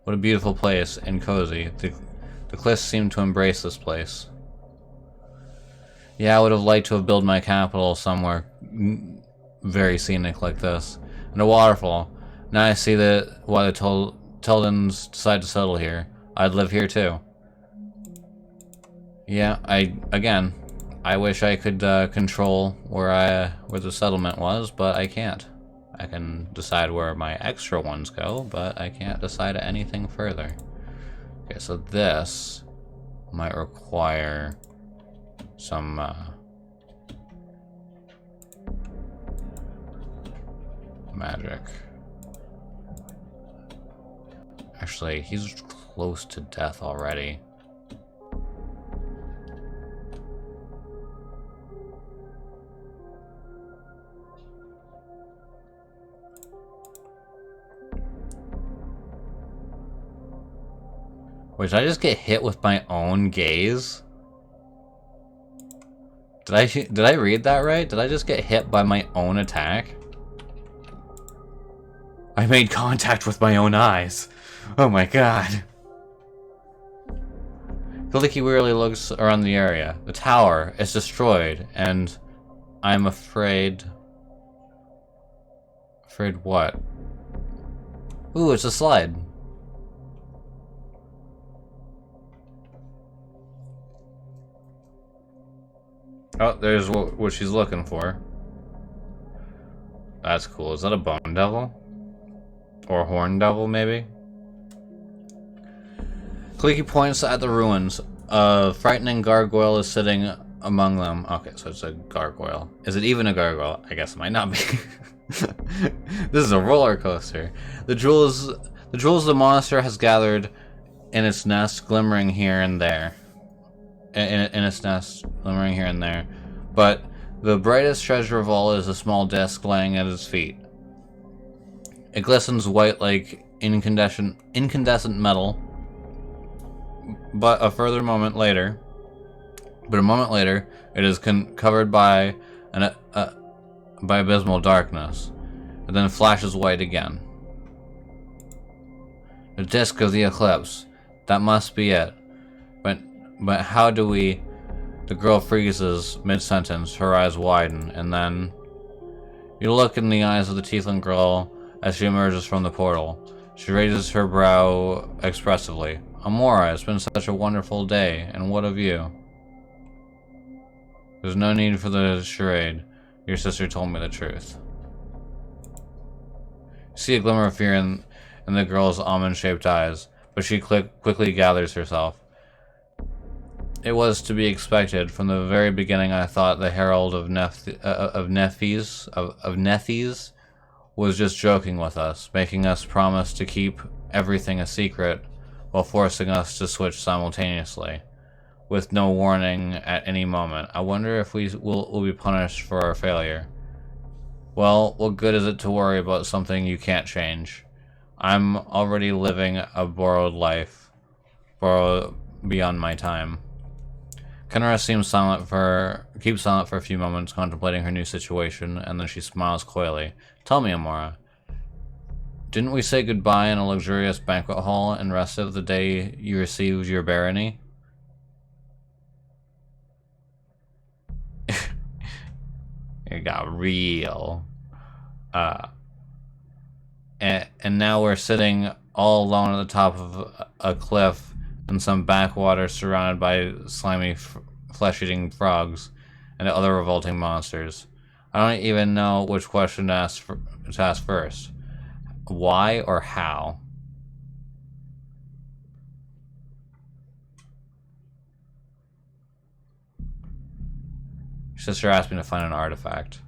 What a beautiful place, and cozy. The cliffs seem to embrace this place. Yeah, I would have liked to have built my capital somewhere very scenic like this. And a waterfall. Now I see that why the Teldens decide to settle here. I'd live here too. Yeah, I wish I could control where the settlement was, but I can't. I can decide where my extra ones go, but I can't decide anything further. Okay, so this might require some magic. Actually, he's close to death already. Wait, did I just get hit with my own gaze? Did I read that right? Did I just get hit by my own attack? I made contact with my own eyes. Oh my god. Kaliki wearily looks around the area. The tower is destroyed, and I'm afraid... Afraid what? Ooh, it's a slide. Oh, there's what she's looking for. That's cool. Is that a bone devil? Or a horn devil, maybe? Clicky points at the ruins. A frightening gargoyle is sitting among them. Okay, so it's a gargoyle. Is it even a gargoyle? I guess it might not be. This is a roller coaster. The jewels the monster has gathered in its nest, glimmering here and there. In its nest, glimmering here and there. But the brightest treasure of all is a small disc lying at its feet. It glistens white like incandescent metal. But a moment later, it is covered by by abysmal darkness. It then flashes white again. The disc of the eclipse. That must be it. But how do we... The girl freezes mid-sentence, her eyes widen, and then... You look in the eyes of the tiefling girl as she emerges from the portal. She raises her brow expressively. Amora, it's been such a wonderful day, and what of you? There's no need for the charade. Your sister told me the truth. You see a glimmer of fear in the girl's almond-shaped eyes, but she quickly gathers herself. It was to be expected. From the very beginning, I thought the Herald of Nethes was just joking with us, making us promise to keep everything a secret, while forcing us to switch simultaneously, with no warning at any moment. I wonder if we'll be punished for our failure. Well, what good is it to worry about something you can't change? I'm already living a borrowed life, beyond my time. Kenra keeps silent for a few moments, contemplating her new situation, and then she smiles coyly. Tell me, Amora, didn't we say goodbye in a luxurious banquet hall and rested the day you received your barony? It got real. And now we're sitting all alone at the top of a cliff in some backwater surrounded by slimy, flesh-eating frogs and other revolting monsters. I don't even know which question to ask first. Why or how? Your sister asked me to find an artifact.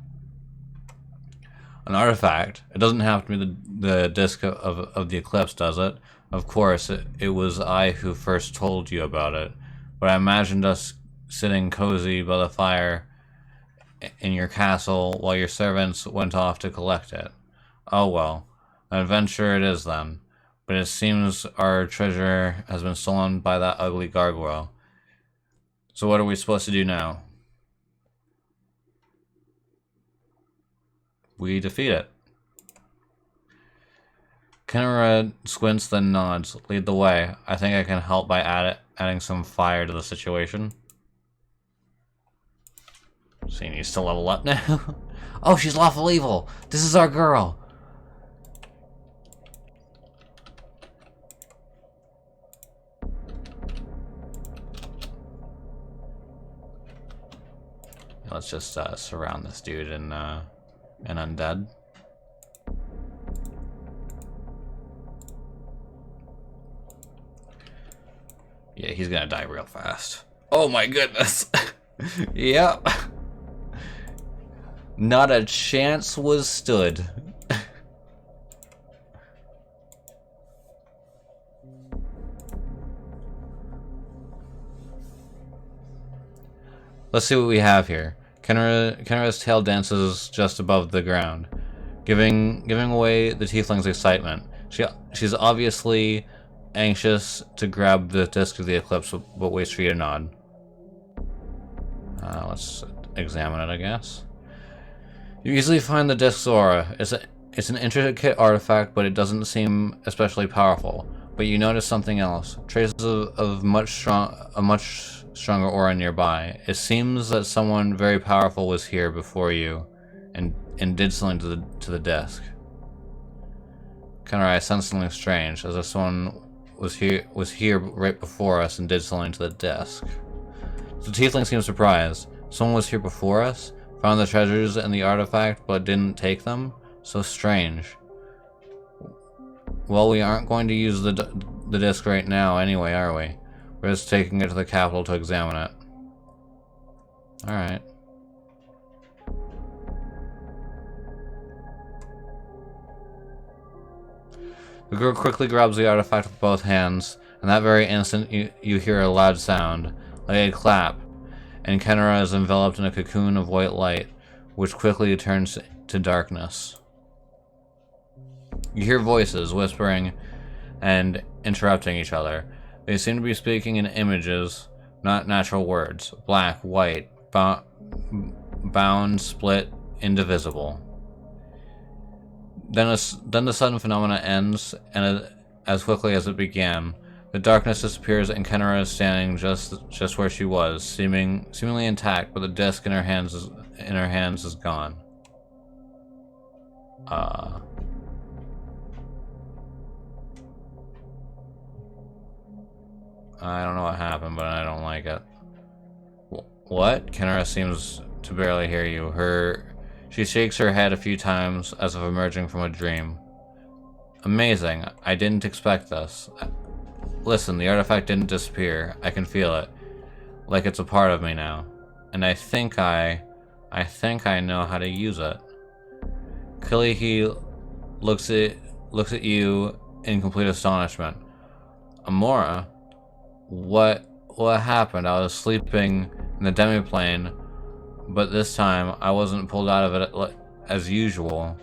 An artifact? It doesn't have to be the disc of the eclipse, does it? Of course, it was I who first told you about it, but I imagined us sitting cozy by the fire in your castle while your servants went off to collect it. Oh well, an adventure it is then, but it seems our treasure has been stolen by that ugly gargoyle. So what are we supposed to do now? We defeat it. Kenra squints, then nods. Lead the way. I think I can help by adding some fire to the situation. She needs to level up now. Oh, she's lawful evil. This is our girl. Let's just surround this dude and undead. Yeah, he's gonna die real fast. Oh my goodness. Yep. Not a chance was stood. Let's see what we have here. Kenra's tail dances just above the ground, giving away the tiefling's excitement. She's obviously anxious to grab the disc of the eclipse, but waits for you to nod. Let's examine it, I guess. You easily find the disc's aura. It's an intricate artifact, but it doesn't seem especially powerful. But you notice something else. Traces of a much stronger aura nearby. It seems that someone very powerful was here before you, and did something to the disc. Kenra, I sense something strange, as if someone was here right before us and did something to the disc. The tiefling seems surprised. Someone was here before us, found the treasures and the artifact, but didn't take them? So strange. Well, we aren't going to use the disc right now anyway, are we? We're just taking it to the capital to examine it. Alright. The girl quickly grabs the artifact with both hands, and that very instant you hear a loud sound, like a clap, and Kenra is enveloped in a cocoon of white light, which quickly turns to darkness. You hear voices whispering and interrupting each other. They seem to be speaking in images, not natural words. Black, white, bound, split, indivisible. Then the sudden phenomena ends, and as quickly as it began, the darkness disappears, and Kenra is standing just where she was, seemingly intact, but the disc in her hands is gone. I don't know what happened, but I don't like it. What? Kenra seems to barely hear you. She shakes her head a few times as if emerging from a dream. Amazing. I didn't expect this. Listen, the artifact didn't disappear. I can feel it. like it's a part of me now. And I think I know how to use it. Kaliki looks at you in complete astonishment. Amora, what happened? I was sleeping in the demiplane, but this time I wasn't pulled out of it as usual.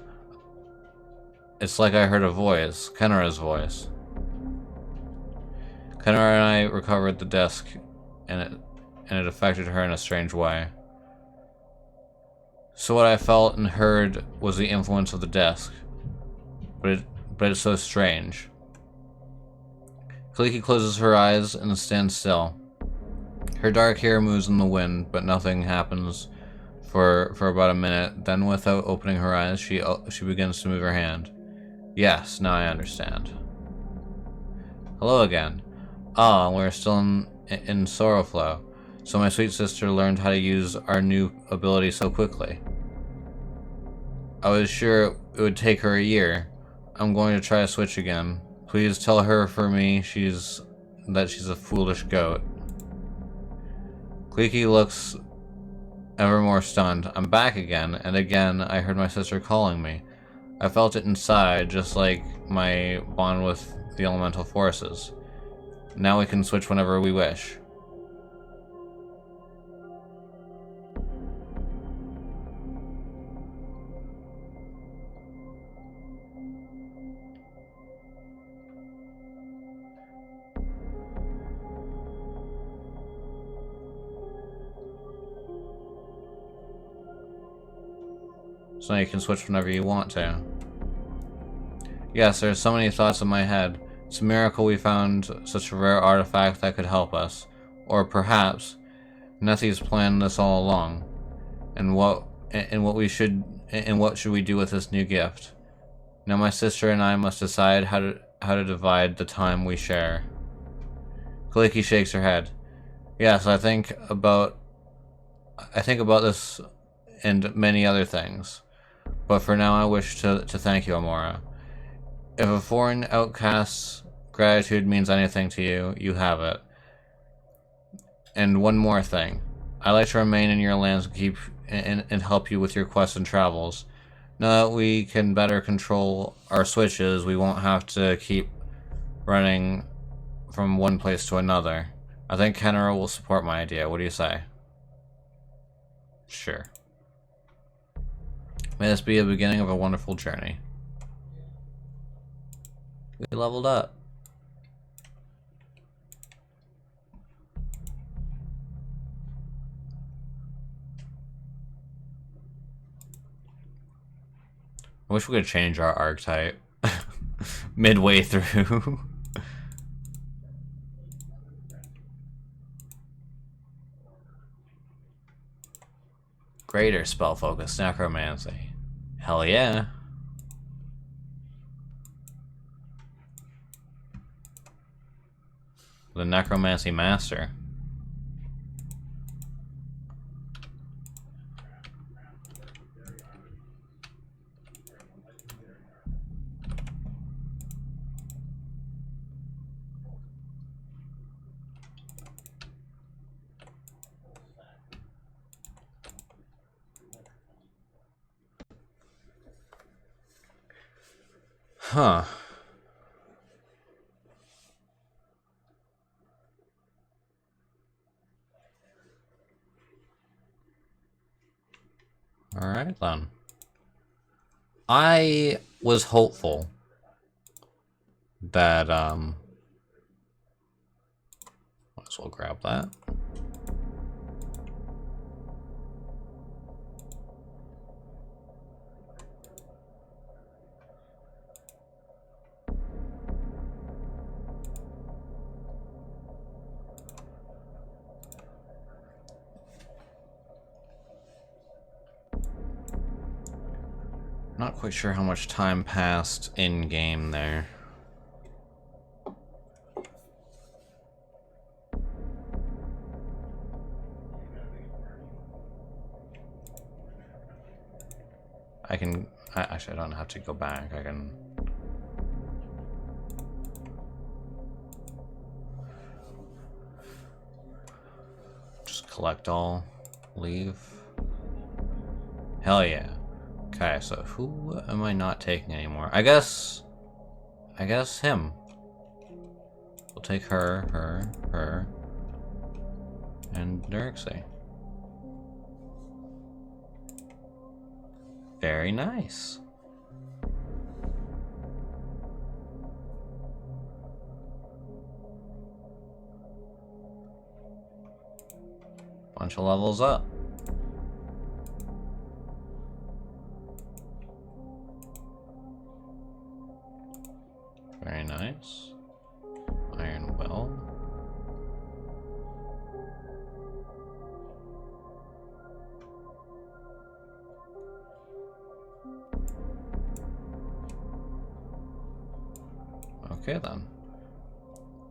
It's like I heard a voice, Kenra's voice. Kenra and I recovered the desk, and it affected her in a strange way. So what I felt and heard was the influence of the desk, but it's so strange. Kaliki closes her eyes and stands still. Her dark hair moves in the wind, but nothing happens for about a minute. Then, without opening her eyes, she begins to move her hand. Yes, now I understand. Hello again. Ah, we're still in Sorrowflow. So my sweet sister learned how to use our new ability so quickly. I was sure it would take her a year. I'm going to try a switch again. Please tell her for me that she's a foolish goat. Kaliki looks ever more stunned. I'm back again, and again I heard my sister calling me. I felt it inside, just like my bond with the elemental forces. Now we can switch whenever we wish. So now you can switch whenever you want to. Yes, there's so many thoughts in my head. It's a miracle we found such a rare artifact that could help us. Or perhaps Nethi's planned this all along. And what should we do with this new gift? Now my sister and I must decide how to divide the time we share. Kaliki shakes her head. Yes, I think about this and many other things. But for now I wish to thank you, Amora. If a foreign outcast's gratitude means anything to you, you have it. And one more thing. I like to remain in your lands and help you with your quests and travels. Now that we can better control our switches, we won't have to keep running from one place to another. I think Kenra will support my idea. What do you say? Sure. May this be a beginning of a wonderful journey. We leveled up. I wish we could change our archetype midway through. Greater spell focus, necromancy. Hell yeah. The necromancy master. Huh. Alright then. I was hopeful that, might as well grab that. Not quite sure how much time passed in game there. Actually, I don't have to go back. I can. just collect all, leave. Hell yeah. Okay, so who am I not taking anymore? I guess him. We'll take her, and Dirksey. Very nice. Bunch of levels up. Very nice. Iron well. Okay then.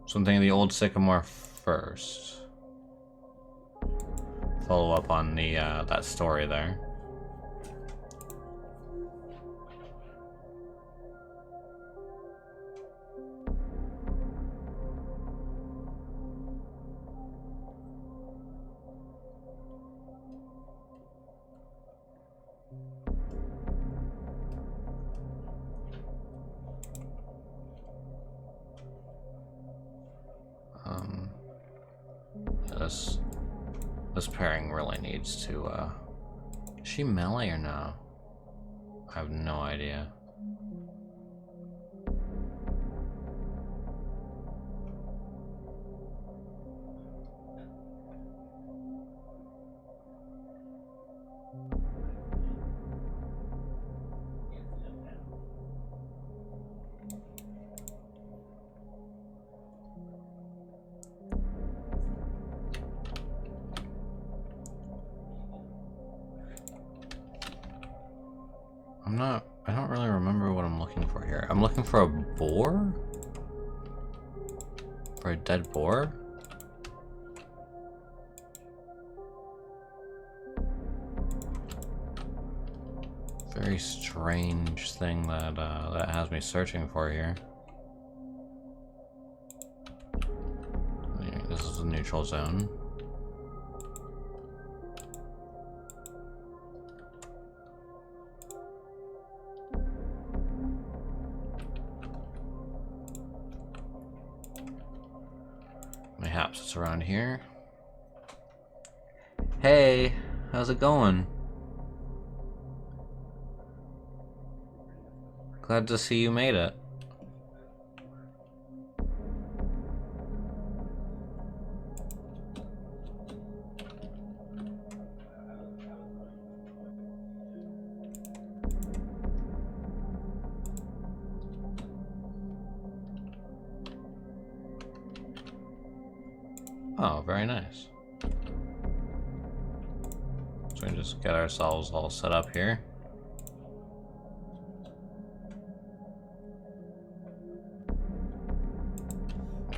Something in the old sycamore first. Follow up on the that story there. This pairing really needs to, is she melee or no? I have no idea. I don't really remember what I'm looking for here. I'm looking for a boar? For a dead boar? Very strange thing that that has me searching for here. Anyway, this is a neutral zone. Mayhaps it's around here. Hey, how's it going? Glad to see you made it. Oh, very nice. So we just get ourselves all set up here.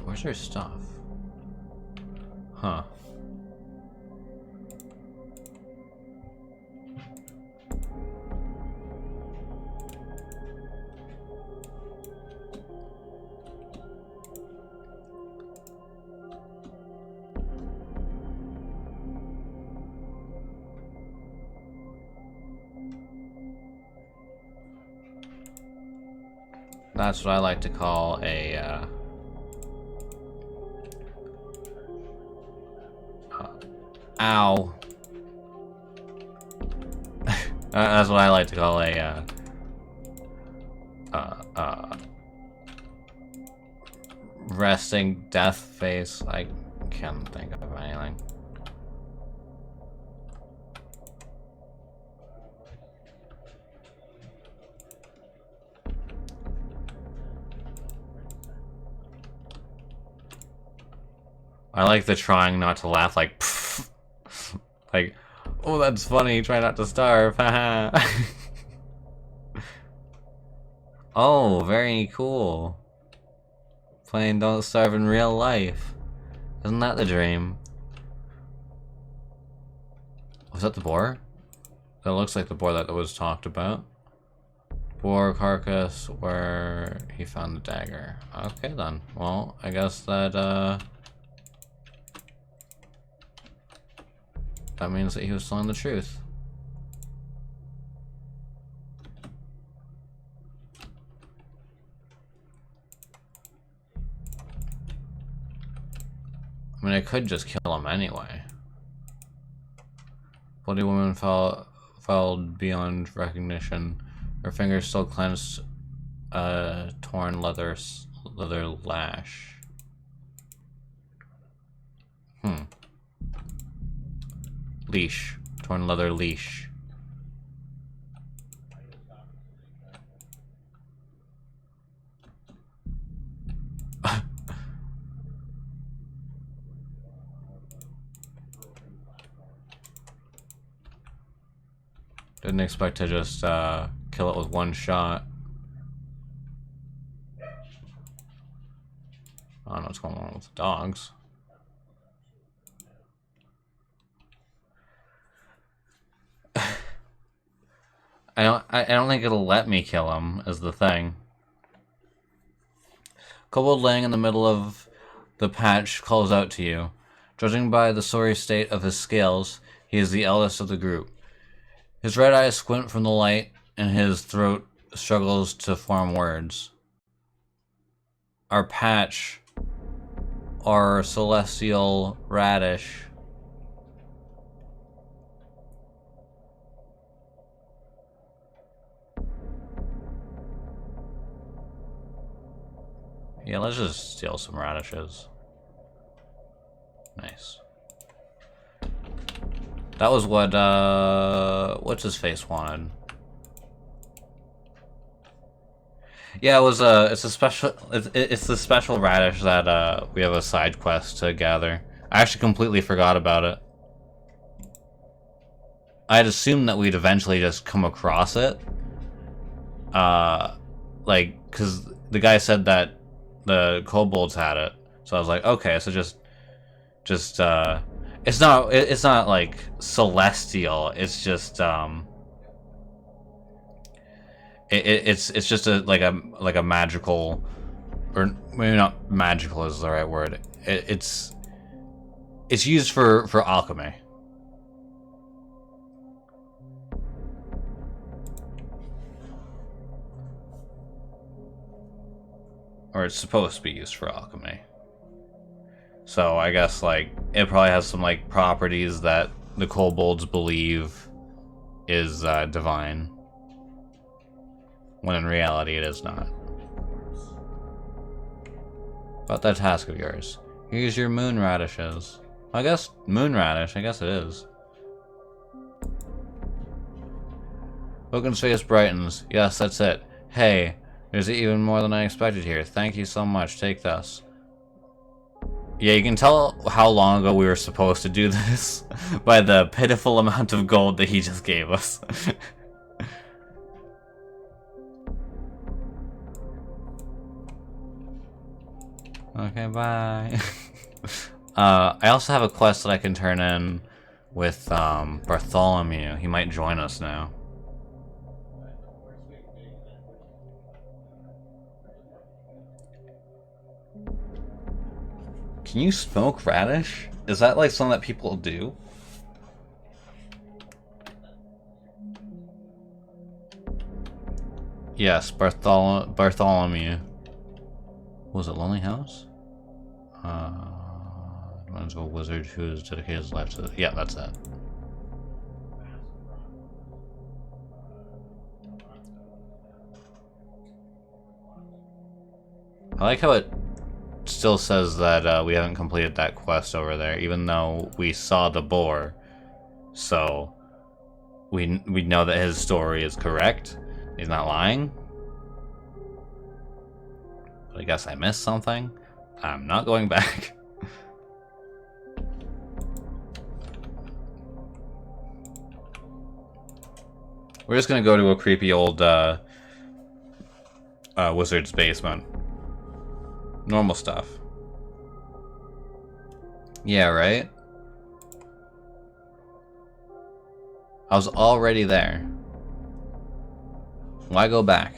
Where's your stuff? Huh. That's what I like to call a, ow. That's what I like to call a, resting death face. I can't think of anything. I like the trying not to laugh, like, pfft. Like, oh, that's funny, try not to starve, haha. Oh, very cool. Playing Don't Starve in real life. Isn't that the dream? Was that the boar? That looks like the boar that was talked about. Boar carcass where he found the dagger. Okay then. Well, I guess that, that means that he was telling the truth. I mean, I could just kill him anyway. Bloody woman fell beyond recognition. Her fingers still clenched a torn leather lash. Leash. Torn leather leash. Didn't expect to just kill it with one shot. I don't know what's going on with the dogs. I don't think it'll let me kill him, is the thing. Kobold laying in the middle of the patch calls out to you. Judging by the sorry state of his scales, he is the eldest of the group. His red eyes squint from the light, and his throat struggles to form words. Our patch, our celestial radish. Yeah, let's just steal some radishes. Nice. That was what, what's his face wanted. Yeah, it was, it's the special radish that, we have a side quest to gather. I actually completely forgot about it. I'd assumed that we'd eventually just come across it. Like, cause the guy said that the kobolds had it. So I was like, okay, so just, it's not like celestial, it's just, it's just like a magical, or maybe not magical is the right word. It's used for alchemy. Or it's supposed to be used for alchemy. So I guess like it probably has some like properties that the kobolds believe is divine, when in reality it is not. About that task of yours. Here's your moon radishes. I guess moon radish, I guess it is. Logan's face brightens. Yes, that's it. Hey, there's even more than I expected here. Thank you so much. Take this. Yeah, you can tell how long ago we were supposed to do this by the pitiful amount of gold that he just gave us. Okay, bye. I also have a quest that I can turn in with Bartholomew. He might join us now. Can you smoke radish? Is that like something that people do? Yes, Bartholomew. Was it Lonely House? Reminds of a wizard who has dedicated his life to... Yeah, that's it. I like how it still says that we haven't completed that quest over there, even though we saw the boar. So we know that his story is correct. He's not lying. But I guess I missed something. I'm not going back. We're just gonna go to a creepy old wizard's basement. Normal stuff. Yeah, right? I was already there. Why go back?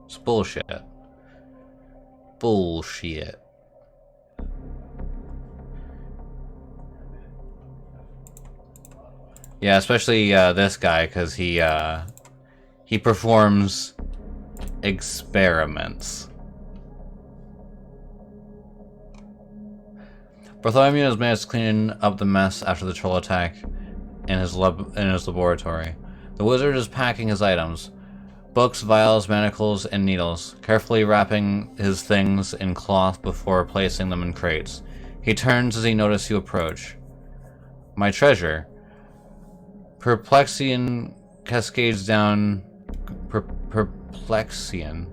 It's bullshit. Bullshit. Yeah, especially this guy, because he performs experiments. Bartholomew has managed to clean up the mess after the troll attack in his laboratory. The wizard is packing his items. Books, vials, manacles, and needles, carefully wrapping his things in cloth before placing them in crates. He turns as he notices you approach. My treasure. Perplexion cascades down... Perplexion?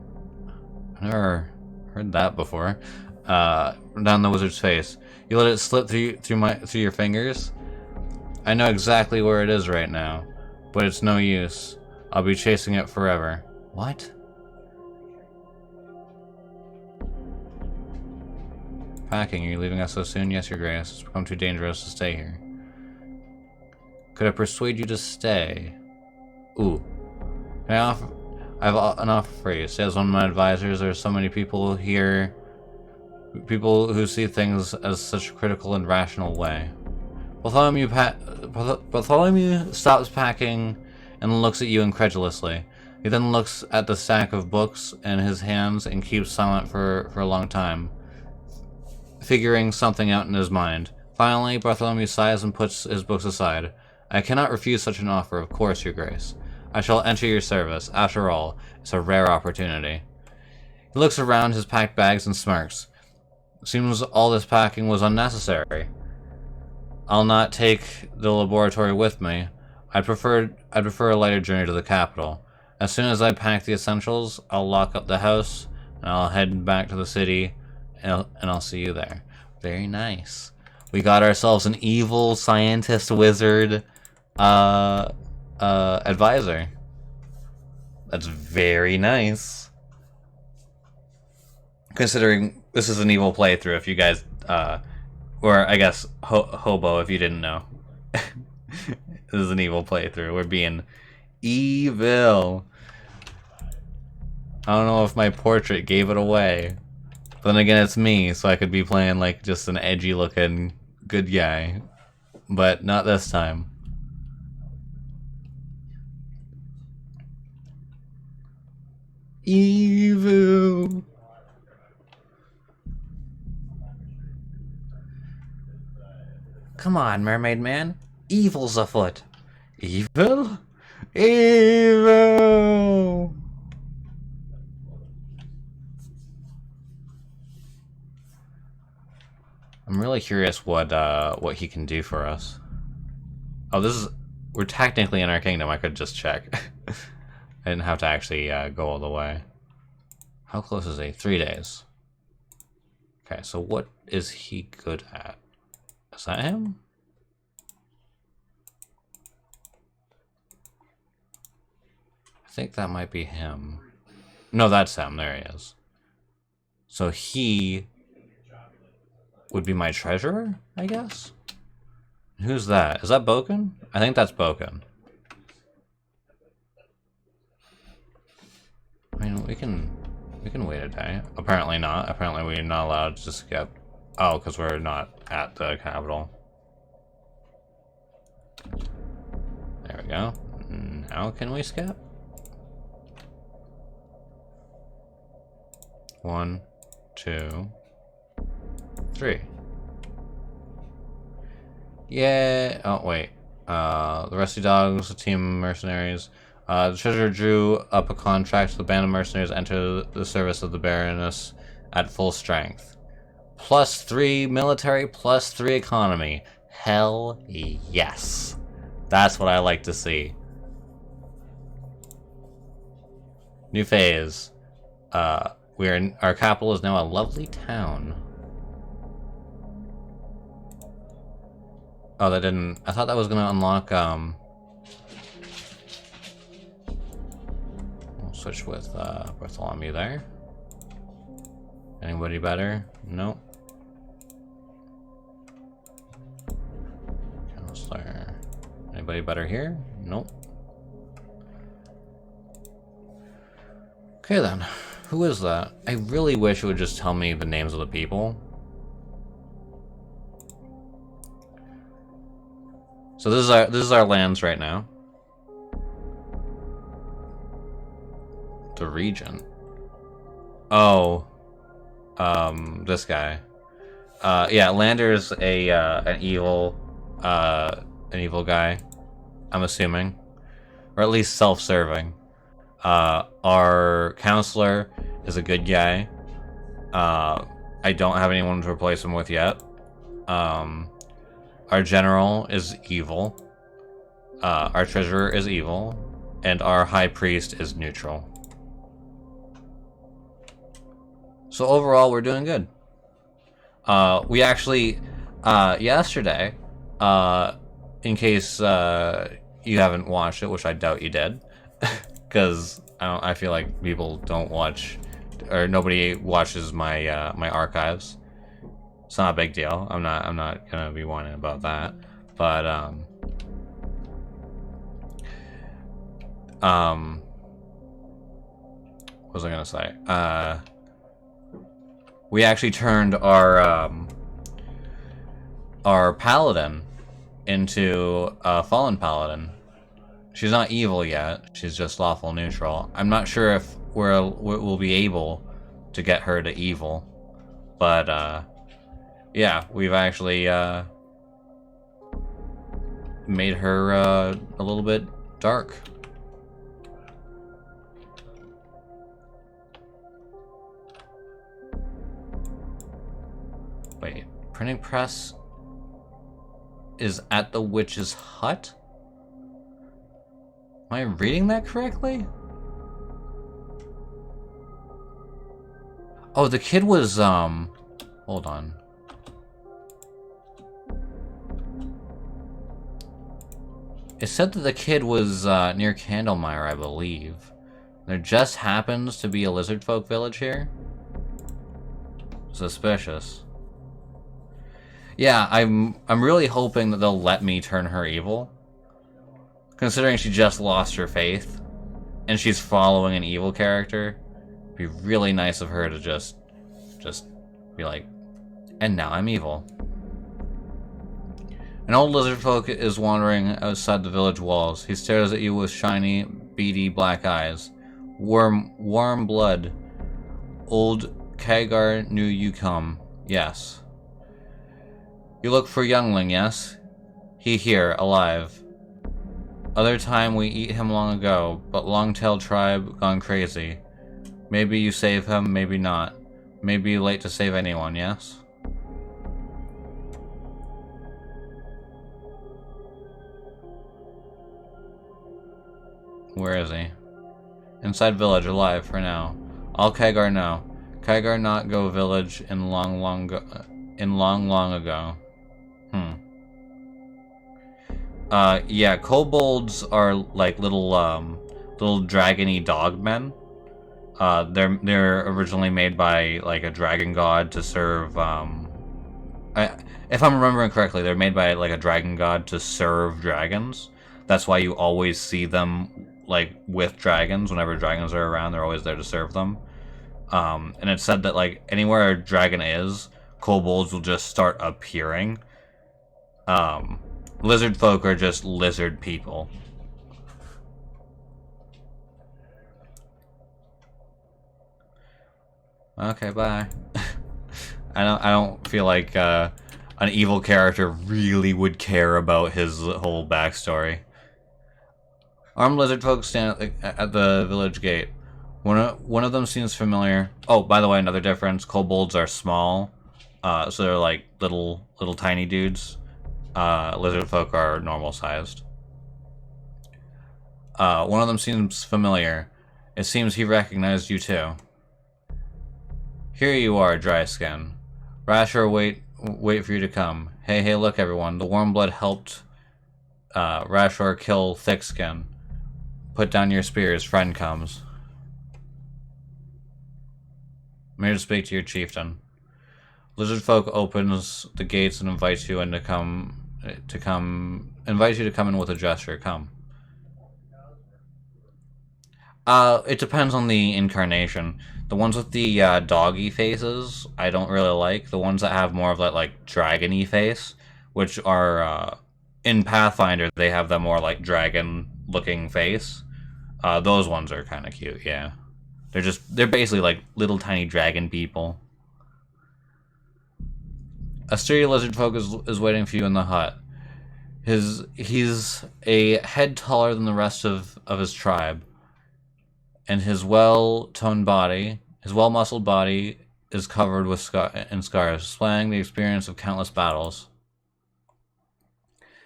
I've never heard that before. Down the wizard's face. You let it slip through your fingers? I know exactly where it is right now, but it's no use. I'll be chasing it forever. What? Packing, are you leaving us so soon? Yes, your grace. It's become too dangerous to stay here. Could I persuade you to stay? Ooh. Can I offer... I have an offer for you. Say as one of my advisors, there are so many people here... People who see things as such a critical and rational way. Bartholomew stops packing and looks at you incredulously. He then looks at the stack of books in his hands and keeps silent for a long time, figuring something out in his mind. Finally, Bartholomew sighs and puts his books aside. I cannot refuse such an offer, of course, your grace. I shall enter your service. After all, it's a rare opportunity. He looks around his packed bags and smirks. Seems all this packing was unnecessary. I'll not take the laboratory with me. I'd prefer a lighter journey to the capital. As soon as I pack the essentials, I'll lock up the house, and I'll head back to the city, and I'll see you there. Very nice. We got ourselves an evil scientist wizard advisor. That's very nice. Considering this is an evil playthrough, if you guys, or I guess hobo if you didn't know. This is an evil playthrough. We're being evil. I don't know if my portrait gave it away. But then again, it's me, so I could be playing like just an edgy looking good guy. But not this time. Evil. Come on, mermaid man. Evil's afoot. Evil? Evil! I'm really curious what he can do for us. Oh, this is... We're technically in our kingdom. I could just check. I didn't have to actually go all the way. How close is he? 3 days. Okay, so what is he good at? Is that him? I think that might be him. No, that's him. There he is. So he would be my treasurer, I guess? Who's that? Is that Boken? I think that's Boken. I mean, we can wait a day. Apparently not. Apparently we're not allowed to skip. Oh, because we're not at the capital. There we go. Now can we skip? 1, 2, 3. Yeah. Oh wait. The Rusty Dogs, a team of mercenaries. The treasurer drew up a contract. The band of mercenaries enter the service of the Baroness at full strength. +3 military, +3 economy. Hell yes. That's what I like to see. New phase. Our capital is now a lovely town. Oh, that didn't... I thought that was gonna unlock, We'll switch with, Bartholomew there. Anybody better? Nope. Counselor. Anybody better here? Nope. Okay then. Who is that? I really wish it would just tell me the names of the people. So this is our lands right now. The regent. Oh, this guy. Yeah, Lander's an evil guy. I'm assuming, or at least self-serving. Our counselor is a good guy. I don't have anyone to replace him with yet. Our general is evil. Our treasurer is evil, and our high priest is neutral. So overall, we're doing good. We actually, yesterday, in case you haven't watched it, which I doubt you did, because I feel like people don't watch, or nobody watches my my archives. It's not a big deal. I'm not gonna be whining about that, but what was I gonna say? We actually turned our paladin into a fallen paladin. She's not evil yet. She's just lawful neutral. I'm not sure if we'll be able to get her to evil, but yeah, we've actually made her a little bit dark. Wait, printing press is at the witch's hut? Am I reading that correctly? Oh, the kid was, hold on. It said that the kid was, near Candlemire, I believe. There just happens to be a lizard folk village here. Suspicious. Yeah, I'm really hoping that they'll let me turn her evil. Considering she just lost her faith, and she's following an evil character, it'd be really nice of her to just be like, and now I'm evil. An old lizard folk is wandering outside the village walls. He stares at you with shiny, beady black eyes. Warm blood. Old Kagar knew you come. Yes. You look for youngling, yes? He here, alive. Other time we eat him long ago, but long-tailed tribe gone crazy. Maybe you save him, maybe not. Maybe late to save anyone, yes? Where is he? Inside village, alive for now. All Kagar know. Kagar not go village in long ago. Yeah, kobolds are like little dragony dog men. They're originally made by like a dragon god to serve. If I'm remembering correctly, they're made by like a dragon god to serve dragons. That's why you always see them like with dragons. Whenever dragons are around, they're always there to serve them. And it's said that like anywhere a dragon is, kobolds will just start appearing. Lizard folk are just lizard people. Okay, bye. I don't feel like an evil character really would care about his whole backstory. Armed lizard folk stand at the village gate. One of them seems familiar. Oh, by the way, another difference: kobolds are small, so they're like little tiny dudes. Lizard folk are normal sized. One of them seems familiar. It seems he recognized you too. Here you are, dry skin. Rashor, wait for you to come. Hey, look everyone. The warm blood helped Rashor kill Thickskin. Put down your spears, friend comes. I'm here to speak to your chieftain. Lizard folk opens the gates and invites you in to come in with a gesture. Come. It depends on the incarnation. The ones with the doggy faces, I don't really like. The ones that have more of that like dragony face, which are in Pathfinder, they have the more like dragon-looking face. Those ones are kind of cute, yeah. They're basically like little tiny dragon people. A sturdy lizard folk is waiting for you in the hut. He's a head taller than the rest of his tribe, and his well-muscled body is covered with scars, displaying the experience of countless battles.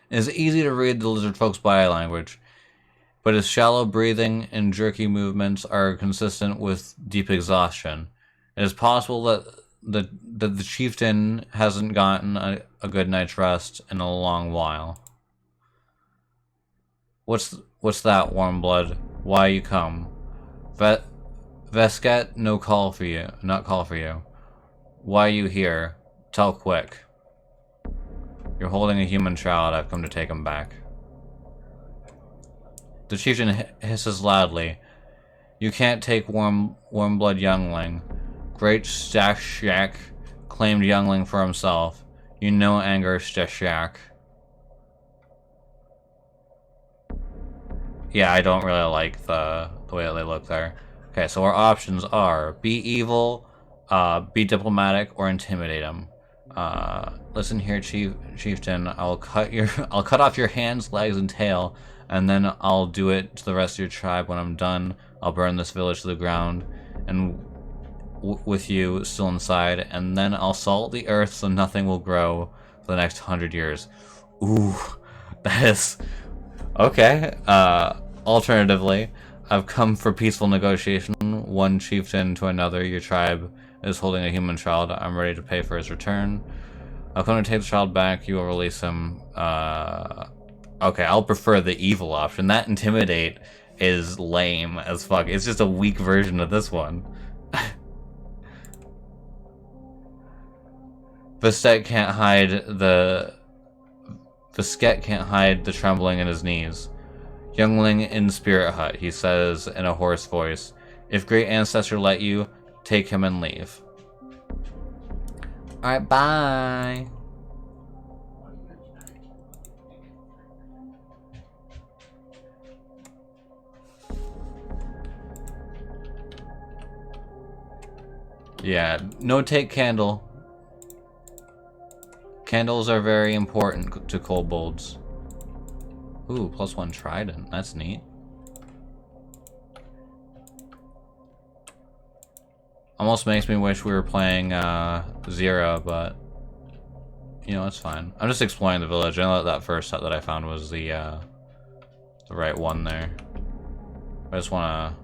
It is easy to read the lizard folk's body language, but his shallow breathing and jerky movements are consistent with deep exhaustion. It is possible that the chieftain hasn't gotten a good night's rest in a long while. What's that, warm blood? Why you come? Vesket, not call for you. Why you here? Tell quick. You're holding a human child. I've come to take him back. The chieftain hisses loudly. You can't take warm blood youngling. Great Stashak claimed youngling for himself. You know anger, Stashak. Yeah, I don't really like the way that they look there. Okay, so our options are be evil, be diplomatic, or intimidate him. Listen here, chieftain. I'll cut off your hands, legs, and tail, and then I'll do it to the rest of your tribe. When I'm done, I'll burn this village to the ground, and with you still inside, and then I'll salt the earth so nothing will grow for the next 100 years. Ooh, that is okay. Alternatively, I've come for peaceful negotiation, one chieftain to another. Your tribe is holding a human child. I'm ready to pay for his return. I'll come to take the child back. You will release him. Okay, I'll prefer the evil option. That intimidate is lame as fuck. It's just a weak version of this one. Visket can't hide the trembling in his knees. Youngling in Spirit Hut, he says in a hoarse voice. If Great Ancestor let you, take him and leave. Alright, bye! Yeah, no take candle. Candles are very important to kobolds. Ooh, +1 trident. That's neat. Almost makes me wish we were playing Zero, but you know, it's fine. I'm just exploring the village. I know that first hut that I found was the right one there. I just want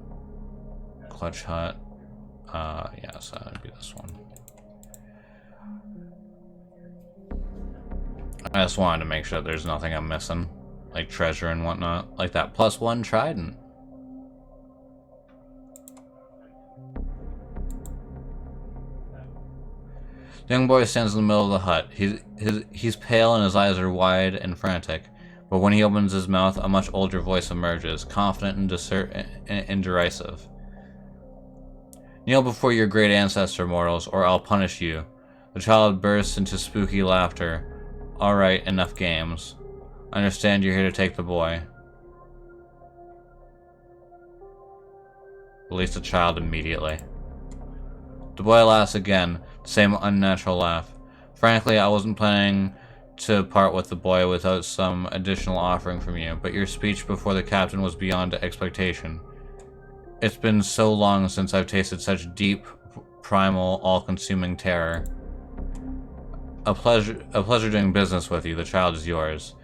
a clutch hut. Yeah, so that'd be this one. I just wanted to make sure there's nothing I'm missing. Like treasure and whatnot. Like that +1 trident. The young boy stands in the middle of the hut. He's pale and his eyes are wide and frantic. But when he opens his mouth, a much older voice emerges, confident and derisive. Kneel before your great ancestor, mortals, or I'll punish you. The child bursts into spooky laughter. Alright, enough games. I understand you're here to take the boy. Release the child immediately. The boy laughs again, the same unnatural laugh. Frankly, I wasn't planning to part with the boy without some additional offering from you, but your speech before the captain was beyond expectation. It's been so long since I've tasted such deep, primal, all-consuming terror. A pleasure doing business with you. The child is yours.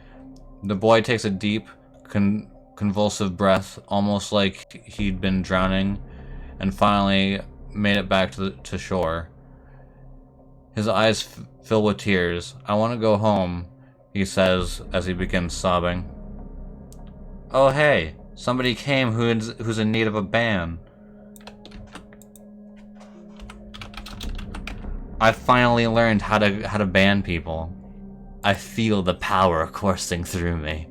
The boy takes a deep, convulsive breath, almost like he'd been drowning, and finally made it back to shore. His eyes fill with tears. I want to go home, he says as he begins sobbing. Oh hey, somebody came who's in need of a ban. I finally learned how to ban people. I feel the power coursing through me.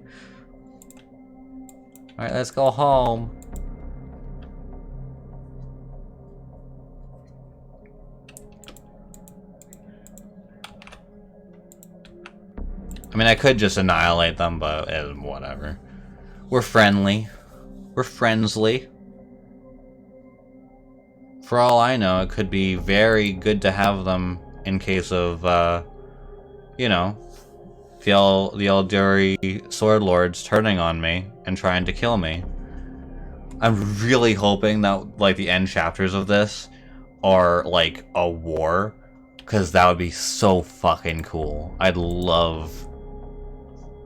Alright, let's go home. I mean, I could just annihilate them, but whatever. We're friendly. We're friendly. For all I know, it could be very good to have them in case of, you know, the Eldari Sword Lords turning on me and trying to kill me. I'm really hoping that, like, the end chapters of this are, like, a war, because that would be so fucking cool. I'd love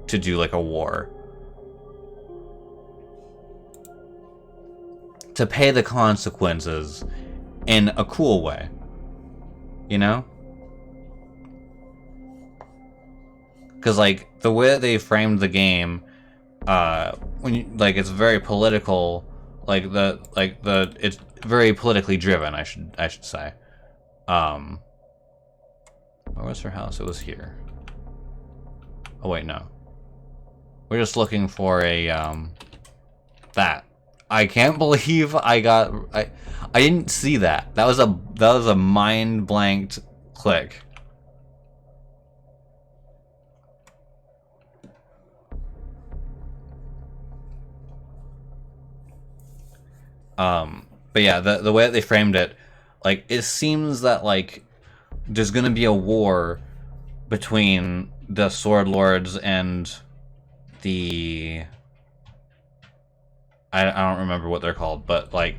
to do, like, a war. To pay the consequences in a cool way. You know? Because, like, the way that they framed the game, when you, like, it's very political, it's very politically driven, I should say. Where was her house? It was here. Oh, wait, no. We're just looking for a, that. I can't believe I didn't see that. That was a mind blanked click. But yeah, the way that they framed it, like, it seems that, like, there's gonna be a war between the Sword Lords and the... I don't remember what they're called, but, like,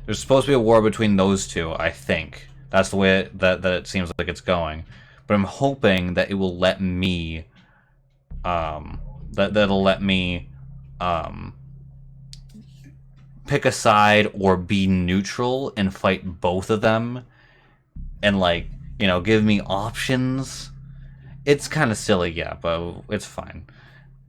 there's supposed to be a war between those two, I think. That's the way that it seems like it's going. But I'm hoping that it will let me, that'll let me, pick a side or be neutral and fight both of them. And, like, you know, give me options. It's kind of silly, yeah, but it's fine.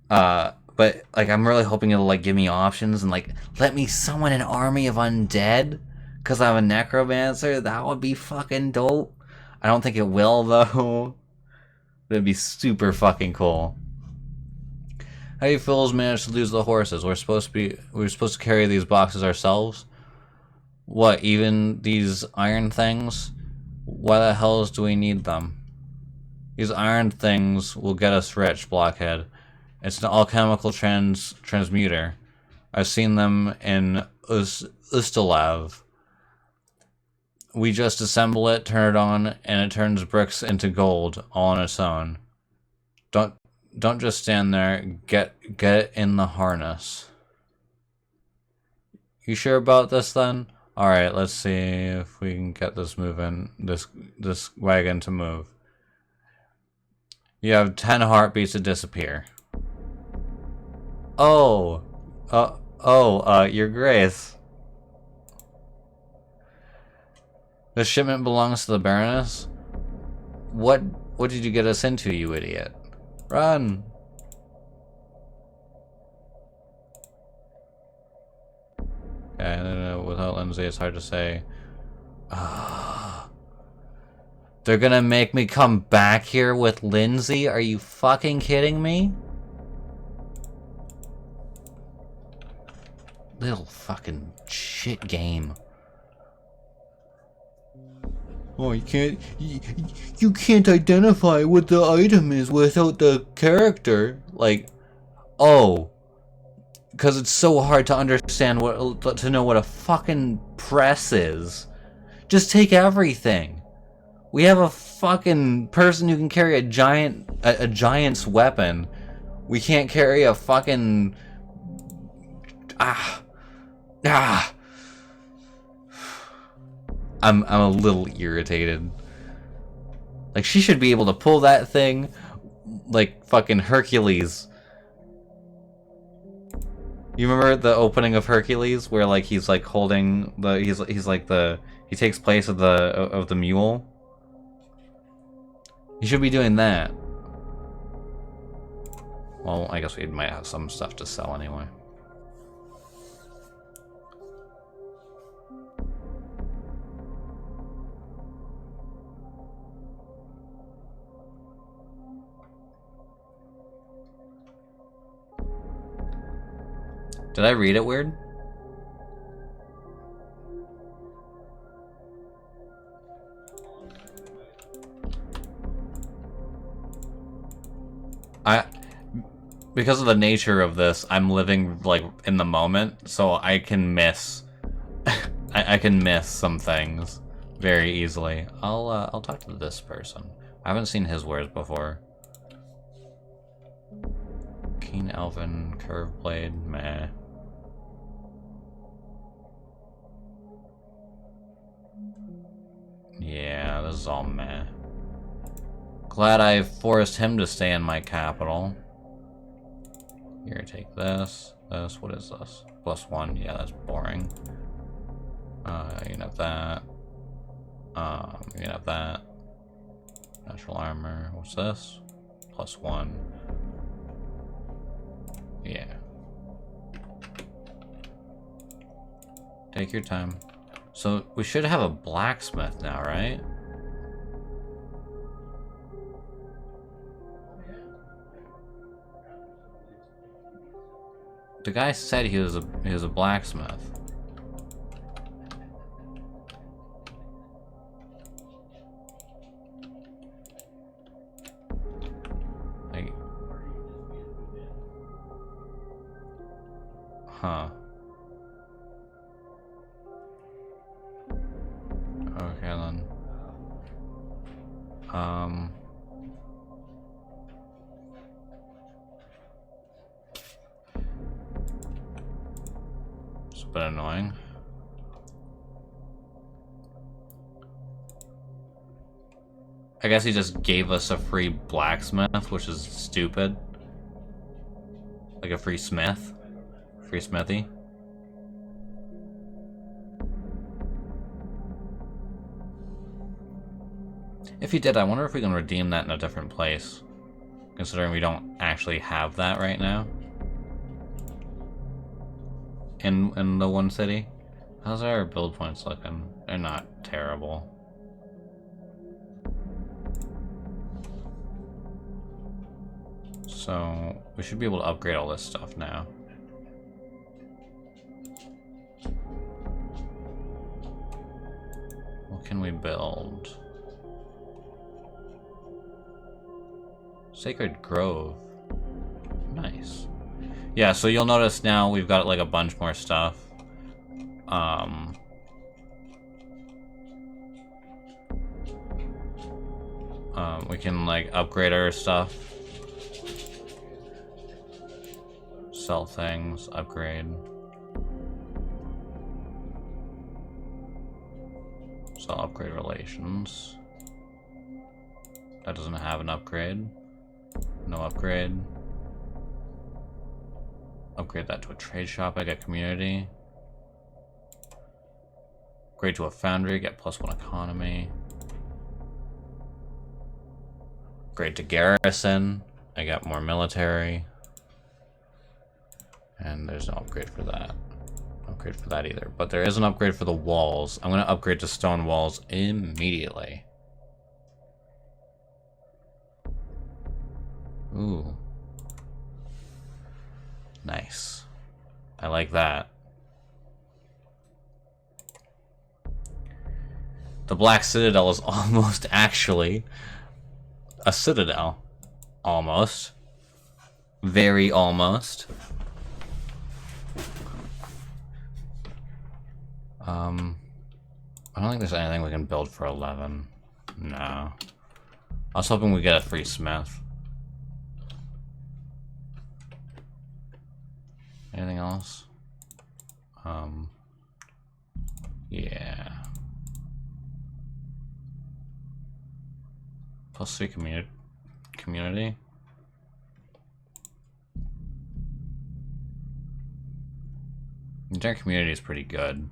But, like, I'm really hoping it'll, like, give me options and, like, let me summon an army of undead because I'm a necromancer. That would be fucking dope. I don't think it will, though. But it'd be super fucking cool. How do you fools manage to lose the horses? We're supposed to carry these boxes ourselves? What, even these iron things? Why the hells do we need them? These iron things will get us rich, Blockhead. It's an alchemical transmuter. I've seen them in Ustalav. We just assemble it, turn it on, and it turns bricks into gold all on its own. Don't just stand there. Get it in the harness. You sure about this then? Alright, let's see if we can get this moving. This wagon to move. You have 10 heartbeats to disappear. Oh, Your Grace. The shipment belongs to the Baroness? What did you get us into, you idiot? Run! Okay, without Lindsay, it's hard to say. They're gonna make me come back here with Lindsay? Are you fucking kidding me? Little fucking shit game. Oh, you can't identify what the item is without the character. Like, oh, because it's so hard to understand to know what a fucking press is. Just take everything. We have a fucking person who can carry a giant's weapon. We can't carry a fucking I'm a little irritated. Like, she should be able to pull that thing like fucking Hercules. You remember the opening of Hercules where, like, he's like holding the he takes place of the mule? He should be doing that. Well, I guess we might have some stuff to sell anyway. Did I read it weird? I because of the nature of this, I'm living like in the moment, so I can miss I can miss some things very easily. I'll talk to this person. I haven't seen his wares before. Keen Elven Curve Blade, meh. Yeah, this is all meh. Glad I forced him to stay in my capital. Here, take this. This, what is this? +1, yeah, that's boring. You can have that. You can have that. Natural armor, what's this? +1. Yeah. Take your time. So, we should have a blacksmith now, right? The guy said he was a blacksmith. Like, huh. Okay then. It's a bit annoying. I guess he just gave us a free blacksmith, which is stupid. Like a free smith. Free smithy. If he did, I wonder if we can redeem that in a different place. Considering we don't actually have that right now. In the one city. How's our build points looking? They're not terrible. So, we should be able to upgrade all this stuff now. What can we build? Sacred Grove. Nice. Yeah, so you'll notice now we've got like a bunch more stuff. We can like upgrade our stuff. Sell things, upgrade. Sell upgrade relations. That doesn't have an upgrade. No upgrade. Upgrade that to a trade shop, I get community. Upgrade to a foundry, get +1 economy. Upgrade to garrison, I got more military. And there's no upgrade for that. Upgrade for that either. But there is an upgrade for the walls. I'm gonna upgrade to stone walls immediately. Ooh. Nice. I like that. The Black Citadel is almost actually a citadel. Almost. Very almost. I don't think there's anything we can build for 11. No. I was hoping we get a free smith. Anything else? Yeah. +3 community. Entire community is pretty good.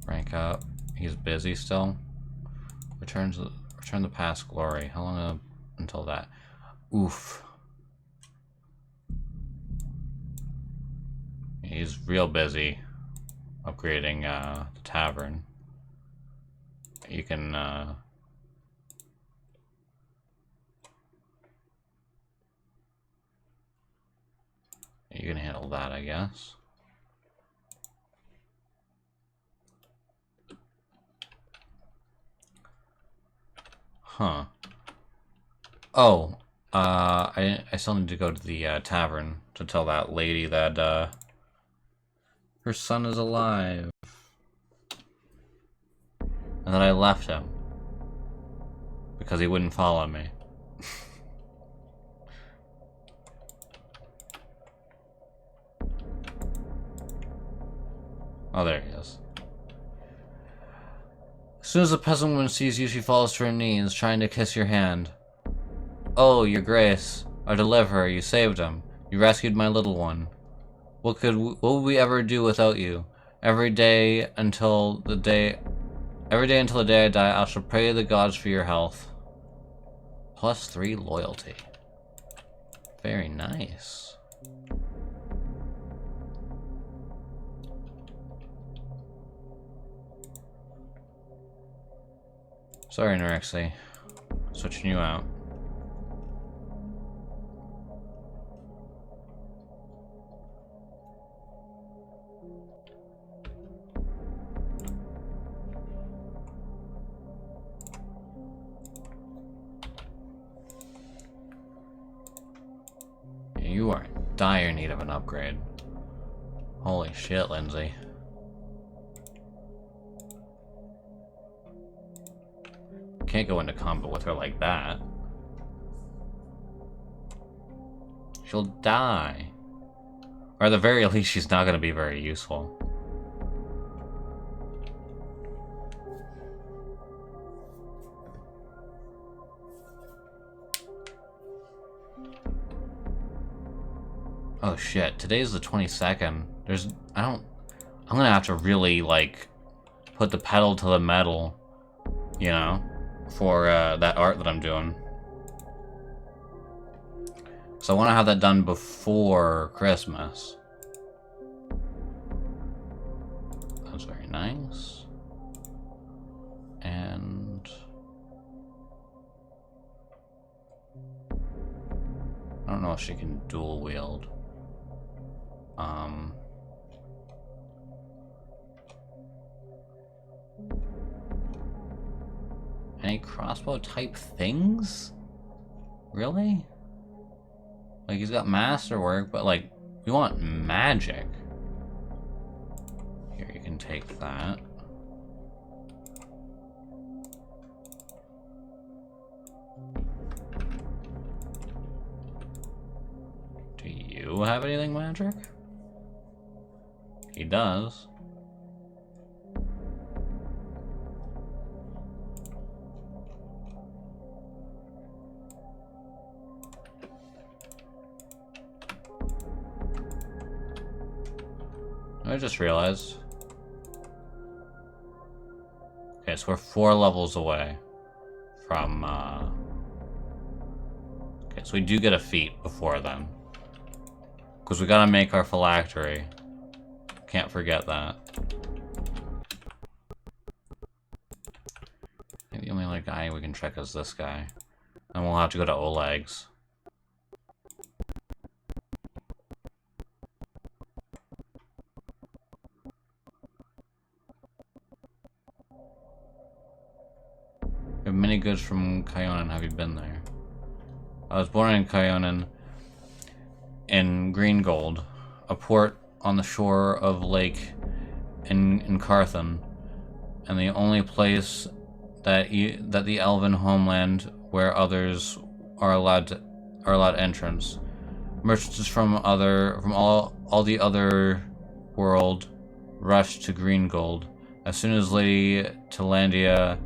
Rank up. He's busy still. Return the past glory. How long until that? Oof. He's real busy upgrading the tavern. You can handle that, I guess. Huh. Oh, I still need to go to the tavern to tell that lady that her son is alive. And then I left him because he wouldn't follow me. Oh, there he is. As soon as the peasant woman sees you, she falls to her knees, trying to kiss your hand. Oh, your grace, our deliverer, you saved him. You rescued my little one. What would we ever do without you? Every day until the day I die, I shall pray to the gods for your health. +3 loyalty. Very nice. Sorry, Norexy. Switching you out. You are in dire need of an upgrade. Holy shit, Lindsay. Can't go into combat with her like that. She'll die. Or at the very least, she's not going to be very useful. Oh shit, today's the 22nd. I'm gonna have to really, like, put the pedal to the metal, you know, for that art that I'm doing. So I want to have that done before Christmas. That's very nice. And I don't know if she can dual wield. Any crossbow type things? Really? Like, he's got masterwork, but like, we want magic. Here, you can take that. Do you have anything magic? He does. I just realized. Okay, so we're 4 levels away from, okay, so we do get a feat before then. Because we gotta make our phylactery. Can't forget that. I think the only other guy we can check is this guy. And we'll have to go to Oleg's. We have many goods from Kyonin. Have you been there? I was born in Kyonin in Greengold, a port on the shore of Lake in Carthan, and the only place that the elven homeland where others are allowed entrance. Merchants from all the other world rushed to Greengold. As soon as Lady Talandia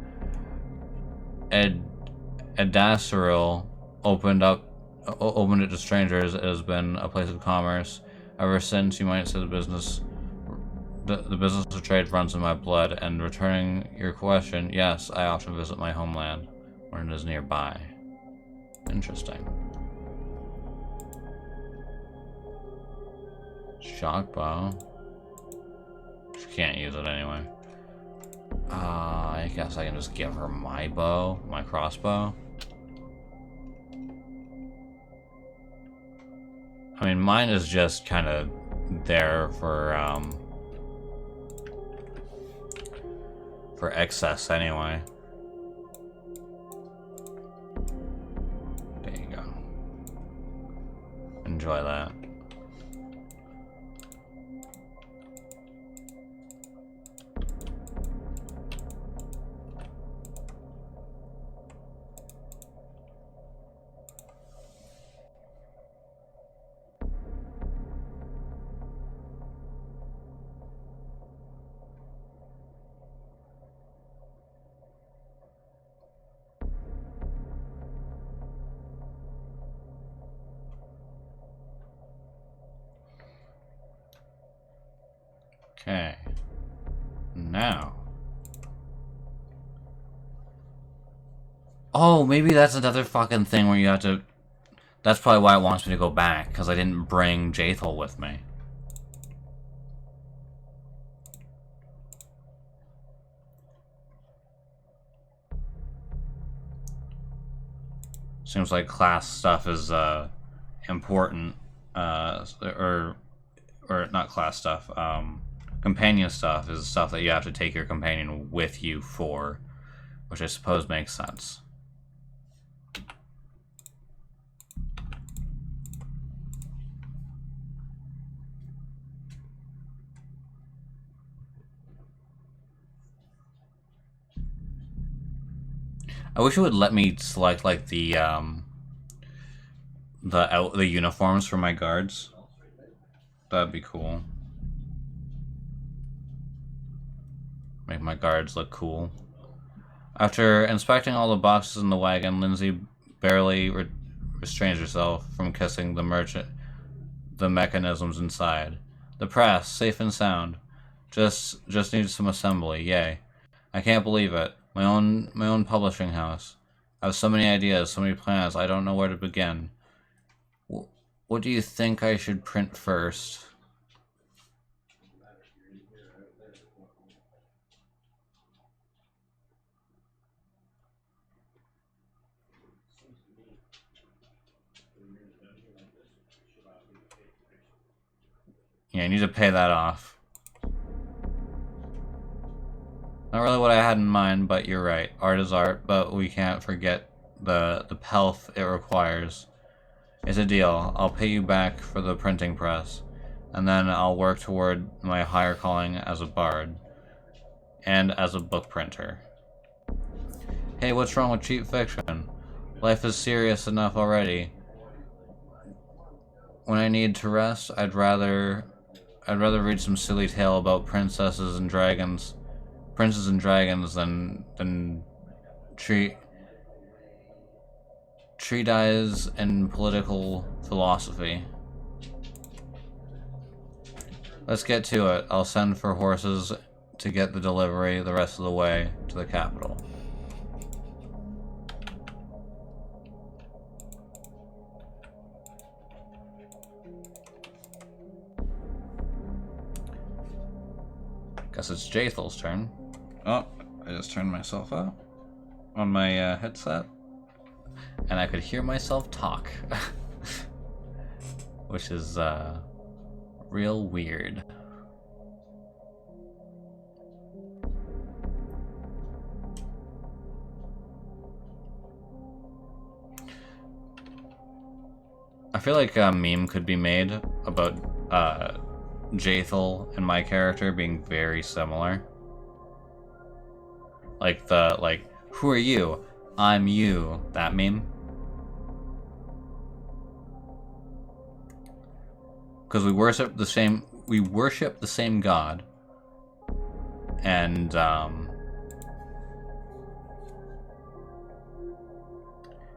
Edasaril opened it to strangers, it has been a place of commerce. Ever since, you might say the business of trade runs in my blood. And returning your question, yes, I often visit my homeland when it is nearby. Interesting. Shock bow. She can't use it anyway. I guess I can just give her my bow, my crossbow. I mean, mine is just kind of there for excess anyway. enjoy that. Okay. Now. Oh, maybe that's another fucking thing where you have to... That's probably why it wants me to go back, because I didn't bring Jathal with me. Seems like class stuff is important, or not class stuff, companion stuff is stuff that you have to take your companion with you for, which I suppose makes sense. I wish it would let me select like the uniforms for my guards. That'd be cool. Make my guards look cool. After inspecting all the boxes in the wagon, Lindsay barely restrains herself from kissing the mechanisms inside. The press, safe and sound. Just needs some assembly. Yay! I can't believe it. My own publishing house. I have so many ideas, so many plans. I don't know where to begin. What do you think I should print first? Yeah, I need to pay that off. Not really what I had in mind, but you're right. Art is art, but we can't forget the pelf it requires. It's a deal. I'll pay you back for the printing press, and then I'll work toward my higher calling as a bard, and as a book printer. Hey, what's wrong with cheap fiction? Life is serious enough already. When I need to rest, I'd rather read some silly tale about princesses and dragons than treatise in political philosophy. Let's get to it. I'll send for horses to get the delivery the rest of the way to the capital. Guess it's Jathal's turn. Oh, I just turned myself up on my headset, and I could hear myself talk, which is real weird. I feel like a meme could be made about Jathal and my character being very similar. Like, who are you? I'm you. That meme. Because we worship the same god. And,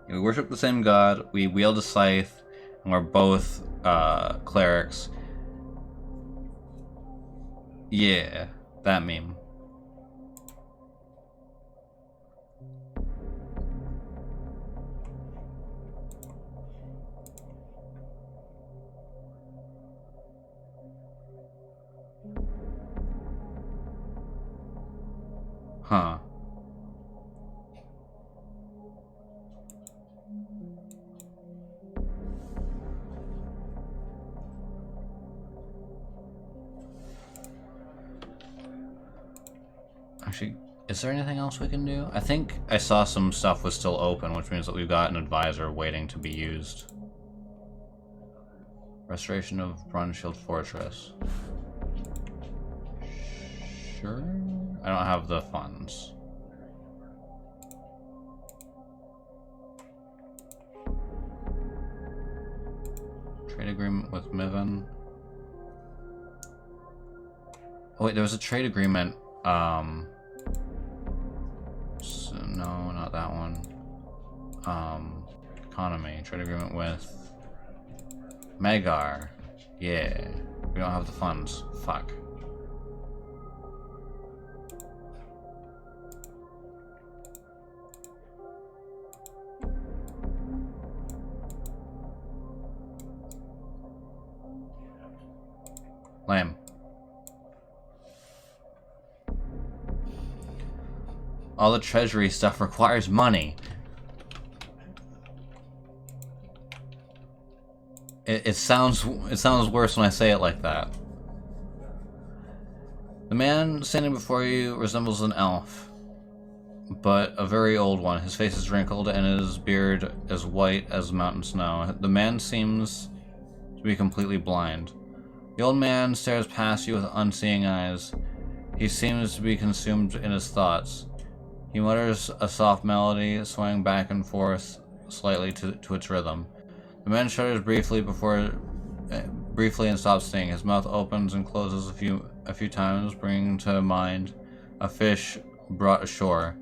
we worship the same god, we wield a scythe, and we're both, clerics. Yeah, that meme. Huh. Actually, is there anything else we can do? I think I saw some stuff was still open, which means that we've got an advisor waiting to be used. Restoration of Bronze Shield Fortress. Sure. I don't have the funds. Trade agreement with Miven. Oh wait, there was a trade agreement. So, no, not that one. Economy. Trade agreement with Magar. Yeah. We don't have the funds. Fuck. Lame. All the treasury stuff requires money. It sounds worse when I say it like that. The man standing before you resembles an elf, but a very old one. His face is wrinkled and his beard as white as mountain snow. The man seems to be completely blind. The old man stares past you with unseeing eyes. He seems to be consumed in his thoughts. He mutters a soft melody, swaying back and forth slightly to its rhythm. The man shudders briefly and stops singing. His mouth opens and closes a few times, bringing to mind a fish brought ashore.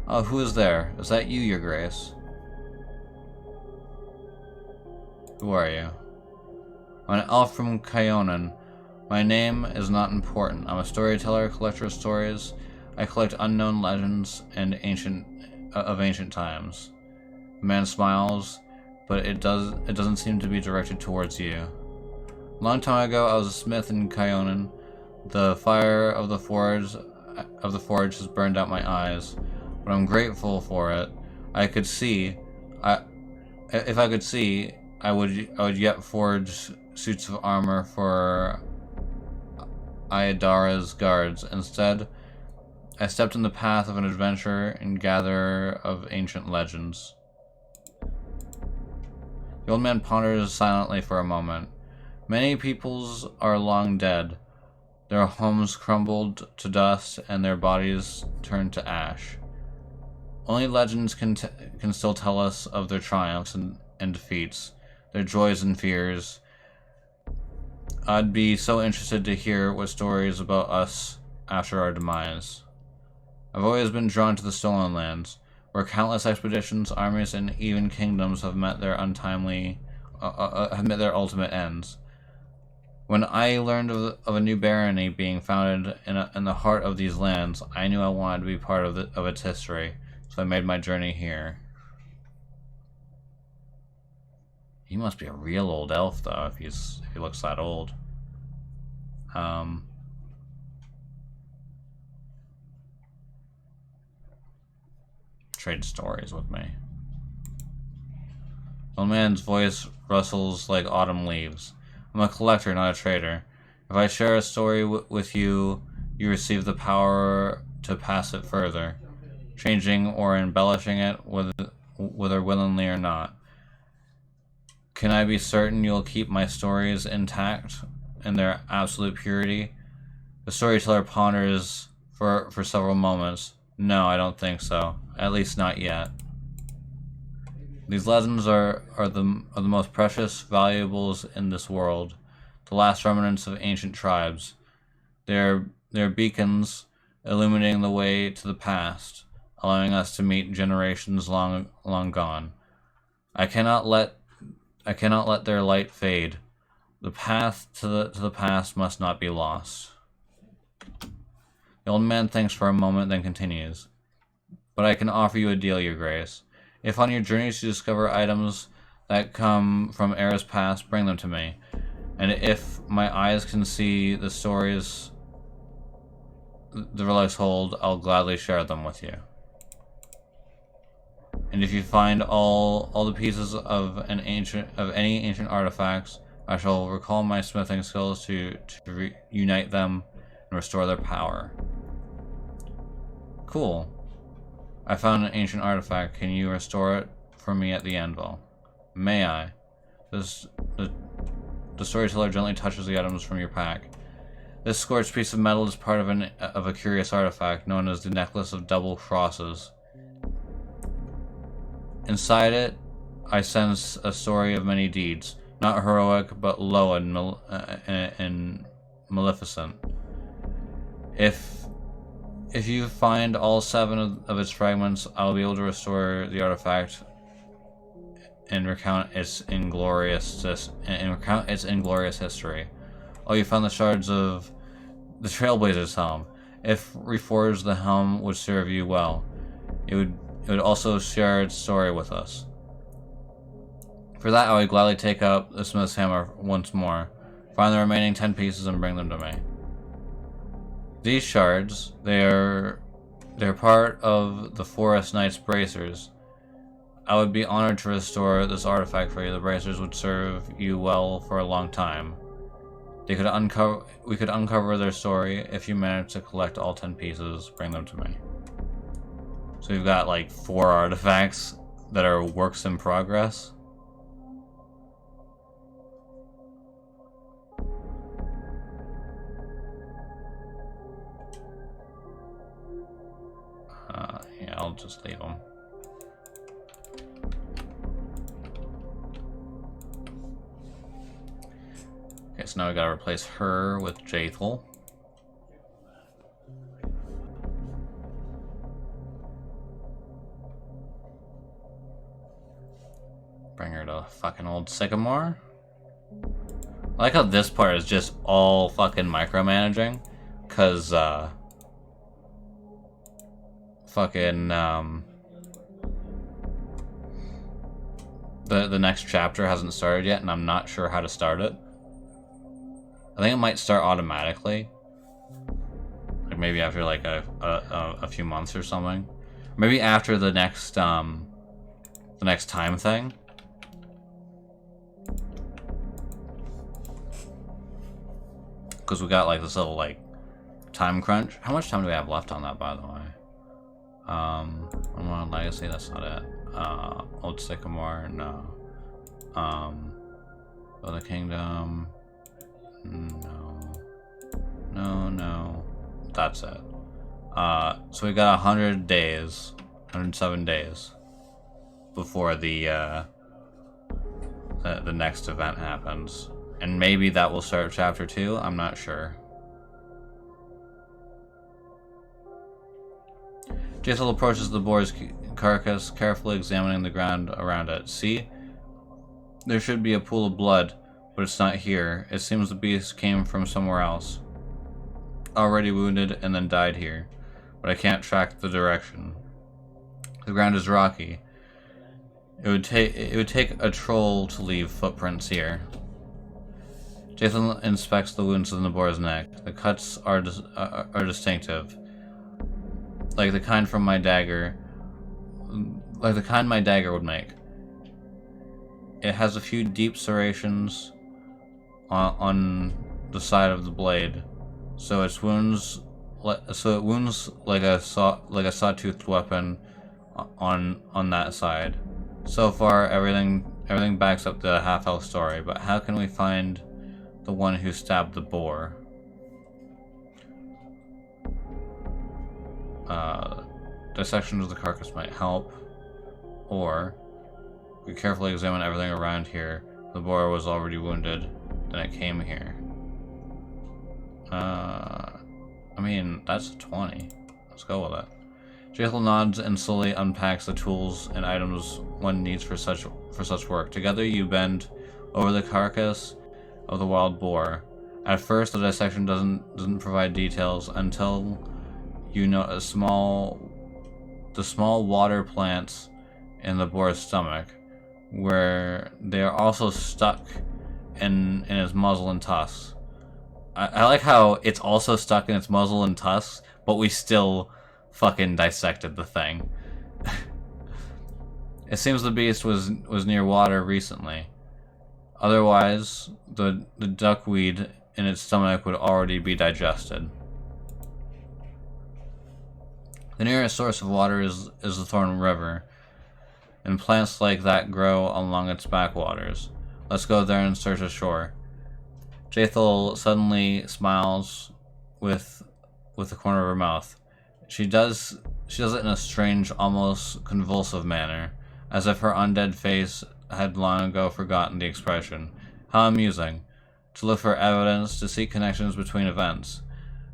Oh, who is there? Is that you, Your Grace? Who are you? I'm an elf from Kyonan. My name is not important. I'm a storyteller, collector of stories. I collect unknown legends and of ancient times. The man smiles, but it doesn't seem to be directed towards you. A long time ago, I was a smith in Kyonan. The fire of the forge has burned out my eyes, but I'm grateful for it. If I could see, I would yet forge suits of armor for Ayadara's guards. Instead, I stepped in the path of an adventurer and gatherer of ancient legends. The old man ponders silently for a moment. Many peoples are long dead. Their homes crumbled to dust and their bodies turned to ash. Only legends can still tell us of their triumphs and defeats, their joys and fears. I'd be so interested to hear what stories about us after our demise. I've always been drawn to the Stolen Lands, where countless expeditions, armies, and even kingdoms have met their ultimate ends. When I learned of a new barony being founded in the heart of these lands, I knew I wanted to be part of its history, so I made my journey here. He must be a real old elf, though, if he looks that old. Trade stories with me. The old man's voice rustles like autumn leaves. I'm a collector, not a trader. If I share a story with you, you receive the power to pass it further, changing or embellishing it, whether willingly or not. Can I be certain you'll keep my stories intact in their absolute purity? The storyteller ponders for several moments. No, I don't think so. At least not yet. These legends are the most precious valuables in this world, the last remnants of ancient tribes. They're beacons illuminating the way to the past, allowing us to meet generations long gone. I cannot let their light fade. The path to the past must not be lost. The old man thinks for a moment, then continues. But I can offer you a deal, Your Grace. If on your journeys you discover items that come from eras past, bring them to me. And if my eyes can see the stories the relics hold, I'll gladly share them with you. And if you find all the pieces of any ancient artifacts, I shall recall my smithing skills to reunite them and restore their power. Cool. I found an ancient artifact. Can you restore it for me at the anvil? May I? The storyteller gently touches the items from your pack. This scorched piece of metal is part of a curious artifact known as the Necklace of Double Crosses. Inside it, I sense a story of many deeds, not heroic, but low and maleficent. If you find all 7 of its fragments, I'll be able to restore the artifact and recount its inglorious history. Oh, you found the shards of the Trailblazer's helm. If reforged, the helm would serve you well. It would also share its story with us. For that, I would gladly take up the smith's hammer once more, find the remaining 10 pieces, and bring them to me. These shards, they're part of the Forest Knight's bracers. I would be honored to restore this artifact for you. The bracers would serve you well for a long time. We could uncover their story. If you manage to collect all 10 pieces, bring them to me. So we've got like 4 artifacts that are works in progress. Yeah, I'll just leave them. Okay, so now we gotta replace her with Jaethel. Bring her to fucking old Sycamore. I like how this part is just all fucking micromanaging, cause fucking the next chapter hasn't started yet, and I'm not sure how to start it. I think it might start automatically, like maybe after like a few months or something. Maybe after the next time thing. Because we got like this little like time crunch. How much time do we have left on that, by the way? Unwanted Legacy, that's not it. Old Sycamore, no. The Kingdom, no. That's it. So we got 100 days, 107 days before the next event happens. And maybe that will start chapter 2, I'm not sure. Jaethel approaches the boar's carcass, carefully examining the ground around it. See? There should be a pool of blood, but it's not here. It seems the beast came from somewhere else. Already wounded and then died here, but I can't track the direction. The ground is rocky. It would take a troll to leave footprints here. Jaethel inspects the wounds in the boar's neck. The cuts are distinctive, like the kind from my dagger, like the kind my dagger would make. It has a few deep serrations on the side of the blade, so it wounds like a sawtoothed weapon on that side. So far, everything backs up the half-elf story, but how can we find the one who stabbed the boar? Dissection of the carcass might help, or we carefully examine everything around here. The boar was already wounded, then it came here. I mean, that's a 20. Let's go with it. Jaethel nods and slowly unpacks the tools and items one needs for such work. Together you bend over the carcass of the wild boar. At first, the dissection doesn't provide details until you note the small water plants in the boar's stomach, where they are also stuck in its muzzle and tusks. I like how it's also stuck in its muzzle and tusks, but we still fucking dissected the thing. It seems the beast was near water recently. Otherwise, the duckweed in its stomach would already be digested. The nearest source of water is the Thorn River, and plants like that grow along its backwaters. Let's go there and search ashore. Jaethel suddenly smiles with the corner of her mouth. She does it in a strange, almost convulsive manner, as if her undead face had long ago forgotten the expression. How amusing. To look for evidence, to seek connections between events.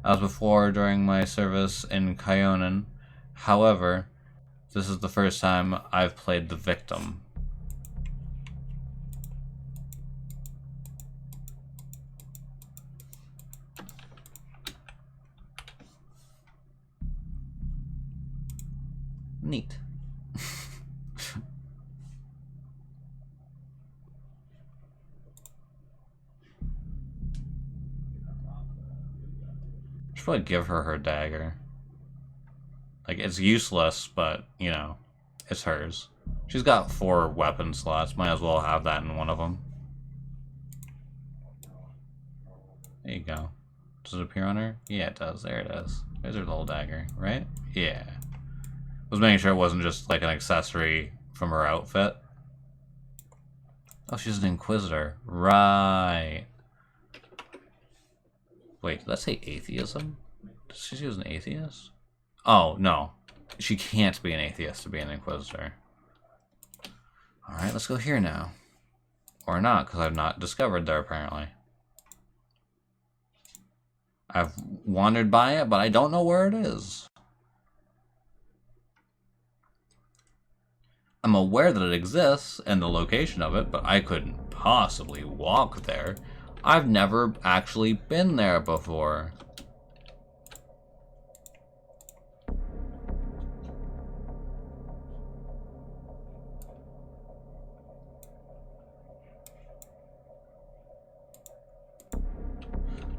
As before during my service in Kyonin. However, this is the first time I've played the victim. Neat. Should probably give her her dagger. Like, it's useless, but, you know, it's hers. She's got 4 weapon slots. Might as well have that in one of them. There you go. Does it appear on her? Yeah, it does. There it is. There's her little dagger, right? Yeah. I was making sure it wasn't just, like, an accessory from her outfit. Oh, she's an Inquisitor. Right. Wait, did that say atheism? Did she was an atheist? Oh, no. She can't be an atheist to be an Inquisitor. Alright, let's go here now. Or not, because I've not discovered there, apparently. I've wandered by it, but I don't know where it is. I'm aware that it exists and the location of it, but I couldn't possibly walk there. I've never actually been there before.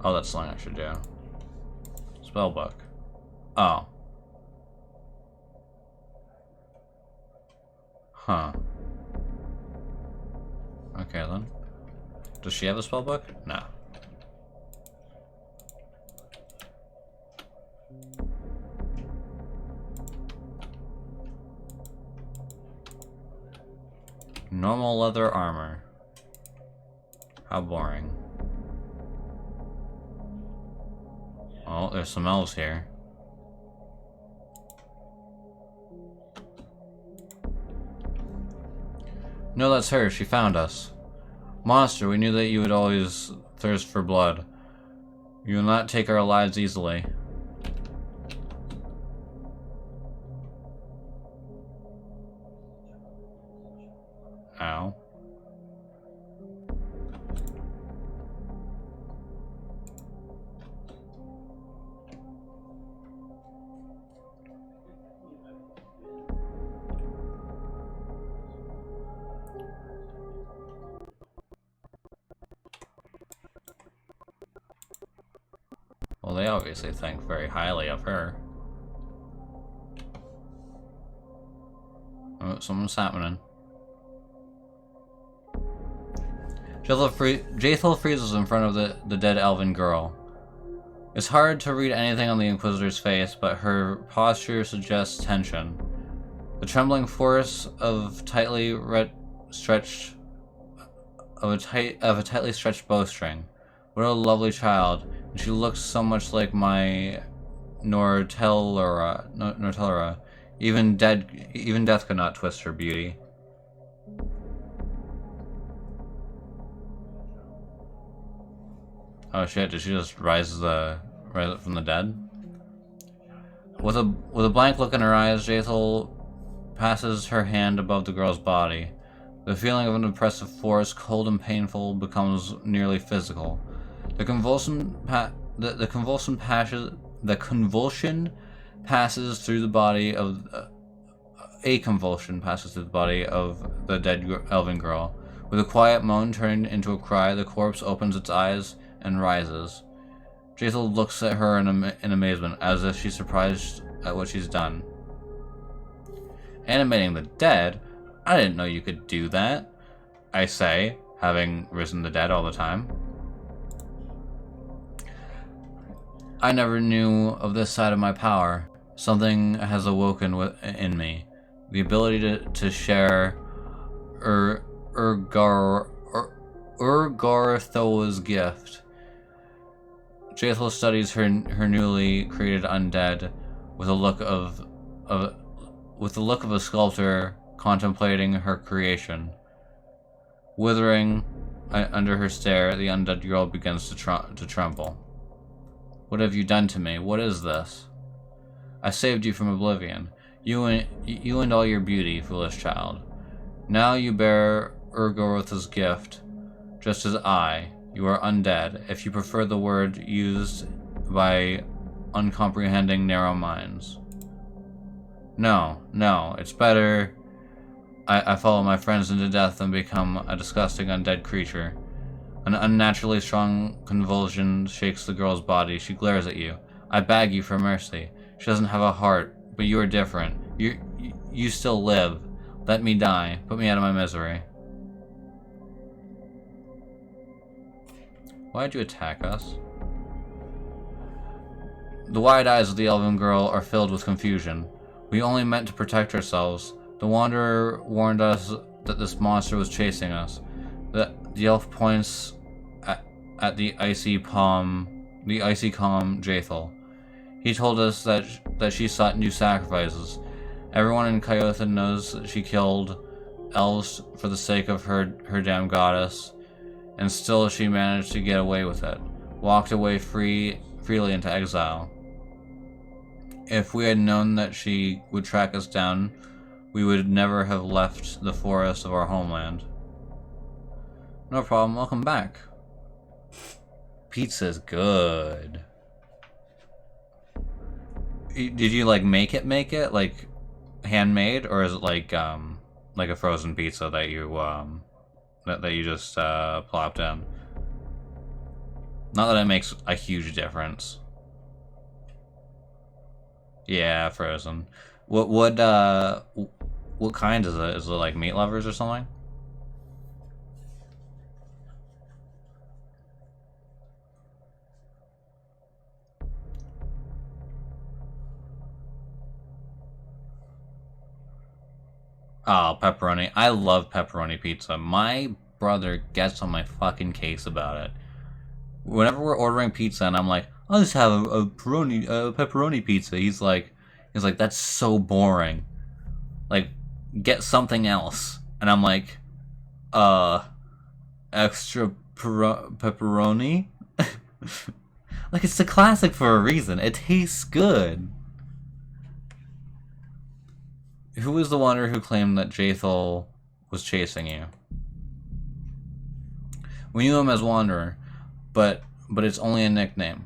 Oh, that's something I should do. Spellbook. Oh. Huh. Okay, then. Does she have a spellbook? No. Normal leather armor. How boring. Oh, there's some elves here. No, that's her. She found us. Monster, we knew that you would always thirst for blood. You will not take our lives easily. Ow. Well, they obviously think very highly of her. Oh, something's happening. Jaethel freezes in front of the dead elven girl. It's hard to read anything on the Inquisitor's face, but her posture suggests tension. The trembling force of a tightly stretched bowstring. What a lovely child. And she looks so much like my Nortellera. Even death could not twist her beauty. Oh shit, did she just rise up from the dead? With a blank look in her eyes, Jaethel passes her hand above the girl's body. The feeling of an oppressive force, cold and painful, becomes nearly physical. The convulsion passes through the body of the dead elven girl. With a quiet moan turned into a cry, the corpse opens its eyes and rises. Jaethel looks at her in amazement, as if she's surprised at what she's done. Animating the dead? I didn't know you could do that, I say, having risen the dead all the time. I never knew of this side of my power. Something has awoken in me. The ability to share Urgarthoa's gift. Jaethel studies her newly created undead with the look of a sculptor contemplating her creation. Withering under her stare, the undead girl begins to tremble. What have you done to me? What is this? I saved you from oblivion. You and all your beauty, foolish child. Now you bear Urgorotha's gift, just as I. You are undead, if you prefer the word used by uncomprehending narrow minds. No, it's better I follow my friends into death than become a disgusting undead creature. An unnaturally strong convulsion shakes the girl's body. She glares at you. I beg you for mercy. She doesn't have a heart, but you are different. You still live. Let me die. Put me out of my misery. Why'd you attack us? The wide eyes of the elven girl are filled with confusion. We only meant to protect ourselves. The Wanderer warned us that this monster was chasing us. The elf points at the icy calm Jaethel. He told us that she sought new sacrifices. Everyone in Kyothan knows that she killed elves for the sake of her damn goddess, and still she managed to get away with it. Walked away freely into exile. If we had known that she would track us down, we would never have left the forest of our homeland. No problem, welcome back. Pizza's good. Did you like make it like handmade, or is it like a frozen pizza that you that you just plopped in? Not that it makes a huge difference. Yeah, frozen. What kind is it? Is it like meat lovers or something? Oh, pepperoni. I love pepperoni pizza. My brother gets on my fucking case about it. Whenever we're ordering pizza and I'm like, I'll just have a pepperoni pizza, he's like, that's so boring. Like, get something else. And I'm like, extra pepperoni? Like, it's the classic for a reason. It tastes good. Who was the wanderer who claimed that Jaethel was chasing you? We knew him as Wanderer, but it's only a nickname.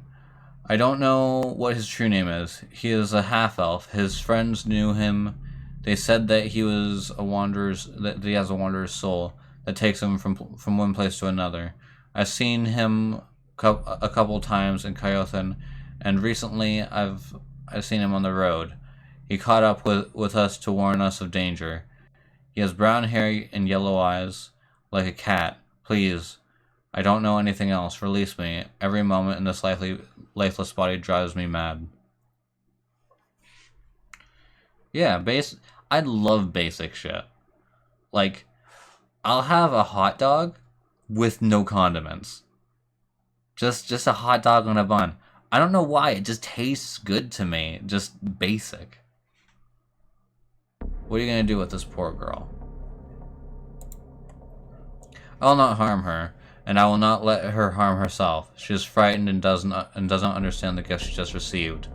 I don't know what his true name is. He is a half-elf. His friends knew him. They said that he was that he has a wanderer's soul that takes him from one place to another. I've seen him a couple times in Kyothan, and recently I've seen him on the road. He caught up with us to warn us of danger. He has brown hair and yellow eyes, like a cat. Please, I don't know anything else. Release me. Every moment in this lifeless body drives me mad. Yeah, I love basic shit. Like, I'll have a hot dog with no condiments. Just a hot dog on a bun. I don't know why, it just tastes good to me. Just basic. What are you gonna do with this poor girl? I'll not harm her, and I will not let her harm herself. She is frightened and doesn't understand the gift she just received.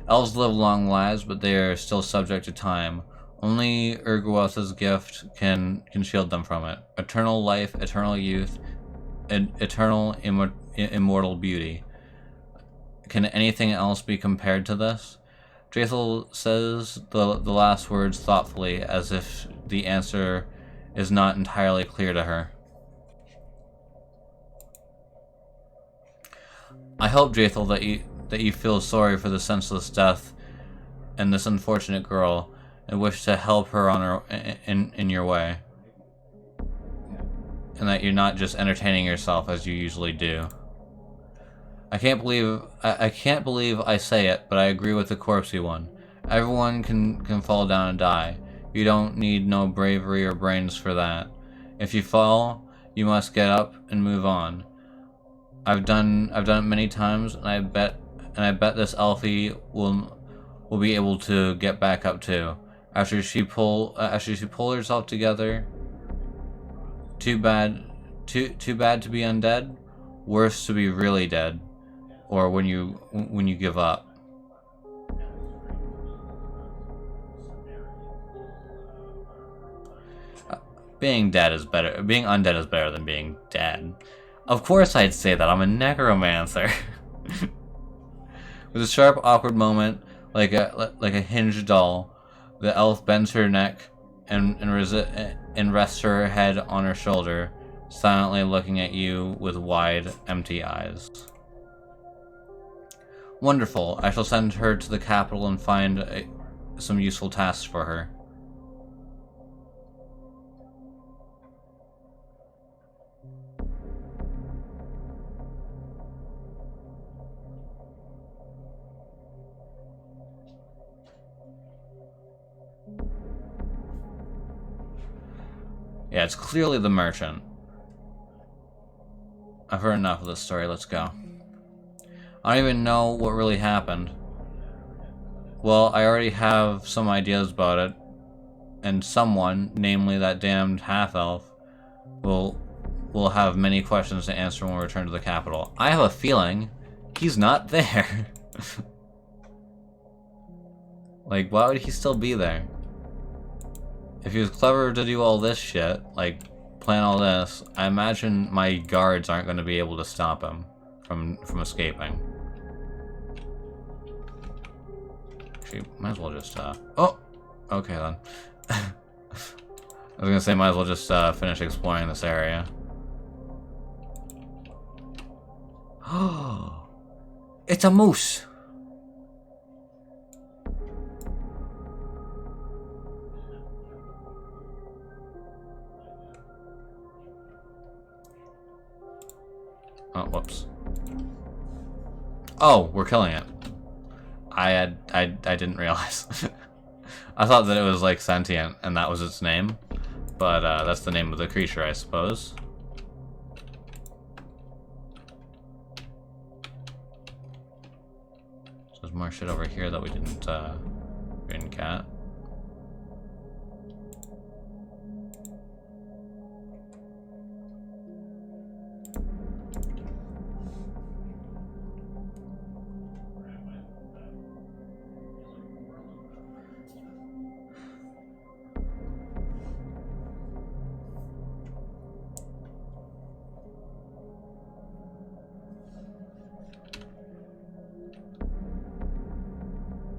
Elves live long lives, but they are still subject to time. Only Urgorotha's gift can shield them from it. Eternal life, eternal youth, and eternal immortal beauty. Can anything else be compared to this? Jaethel says the last words thoughtfully, as if the answer is not entirely clear to her. I hope, Jaethel, that you feel sorry for the senseless death and this unfortunate girl, and wish to help her on her in your way, and that you're not just entertaining yourself as you usually do. I can't believe I say it, but I agree with the corpsey one. Everyone can fall down and die. You don't need no bravery or brains for that. If you fall, you must get up and move on. I've done it many times, and I bet this Elfie will be able to get back up too. After she pulled herself together. Too bad to be undead. Worse to be really dead, or when you give up. Being dead is better. Being undead is better than being dead. Of course I'd say that. I'm a necromancer. With a sharp, awkward moment, like a hinged doll, the elf bends her neck and rests her head on her shoulder, silently looking at you with wide, empty eyes. Wonderful. I shall send her to the capital and find some useful tasks for her. Yeah, it's clearly the merchant. I've heard enough of this story, let's go. I don't even know what really happened. Well, I already have some ideas about it, and someone, namely that damned half-elf, will have many questions to answer when we return to the capital. I have a feeling he's not there. Like, why would he still be there? If he was clever to do all this shit, like, plan all this, I imagine my guards aren't going to be able to stop him from escaping. Actually, might as well just, oh! Okay, then. I was gonna say, might as well just, finish exploring this area. Oh! It's a moose! Oh, whoops. Oh, we're killing it. I didn't realize. I thought that it was like sentient and that was its name, but that's the name of the creature, I suppose. So there's more shit over here that we didn't get.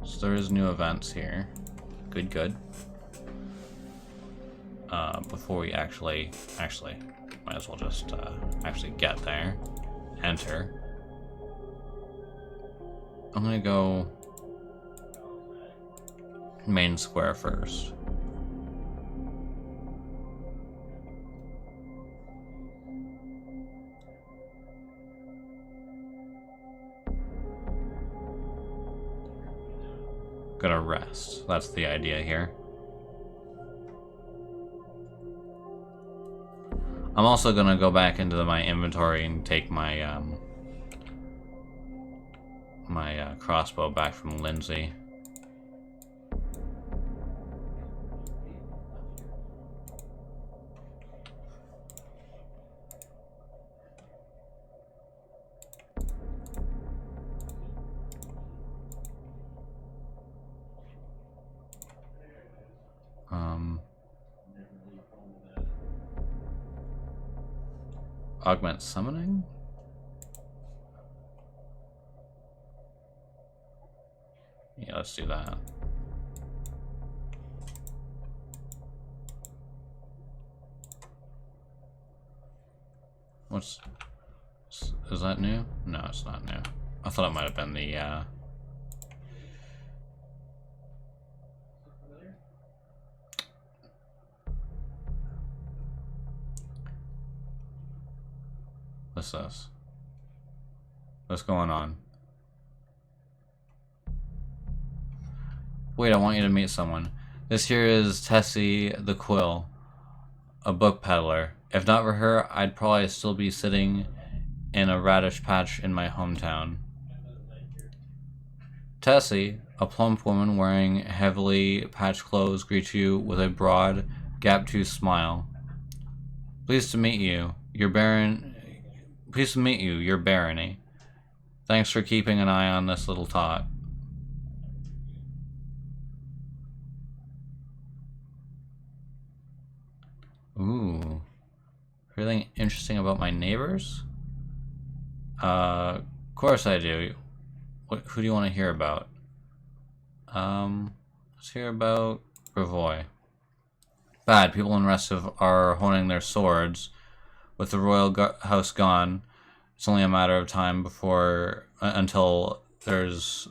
So there is new events here. Good, good. Before we actually, might as well just actually get there. Enter. I'm gonna go main square first. Gonna rest. That's the idea here. I'm also gonna go back into my inventory and take my my crossbow back from Lindsay. Augment summoning? Yeah, let's do that. What's... is that new? No, it's not new. I thought it might have been the, What's this? What's going on? Wait, I want you to meet someone. This here is Tessie the Quill, a book peddler. If not for her, I'd probably still be sitting in a radish patch in my hometown. Tessie, a plump woman wearing heavily patched clothes, greets you with a broad, gap-toothed smile. Pleased to meet you, your Baron. Pleased to meet you, your Barony. Thanks for keeping an eye on this little tot. Ooh. Anything interesting about my neighbors? Of course I do. Who do you want to hear about? Let's hear about Brevoy. Bad. People in Restive are honing their swords. With the royal house gone, it's only a matter of time before until there's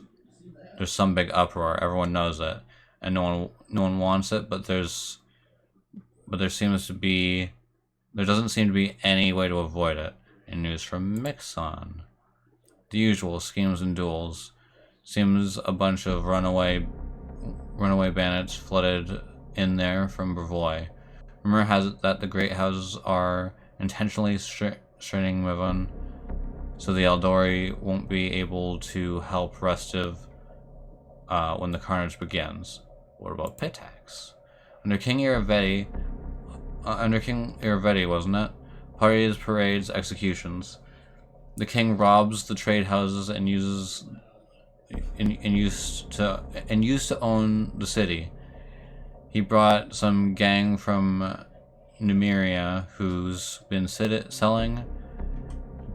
some big uproar. Everyone knows it, and no one wants it. But there doesn't seem to be any way to avoid it. In news from Mixon, the usual schemes and duels. Seems a bunch of runaway bandits flooded in there from Brevoy. Rumor has it that the great houses are intentionally straining Mivon, so the Eldori won't be able to help Restive when the carnage begins. What about Pitax? Under King Iravetti, wasn't it? Parties, parades, executions. The king robs the trade houses and used to own the city. He brought some gang from Numeria who's been selling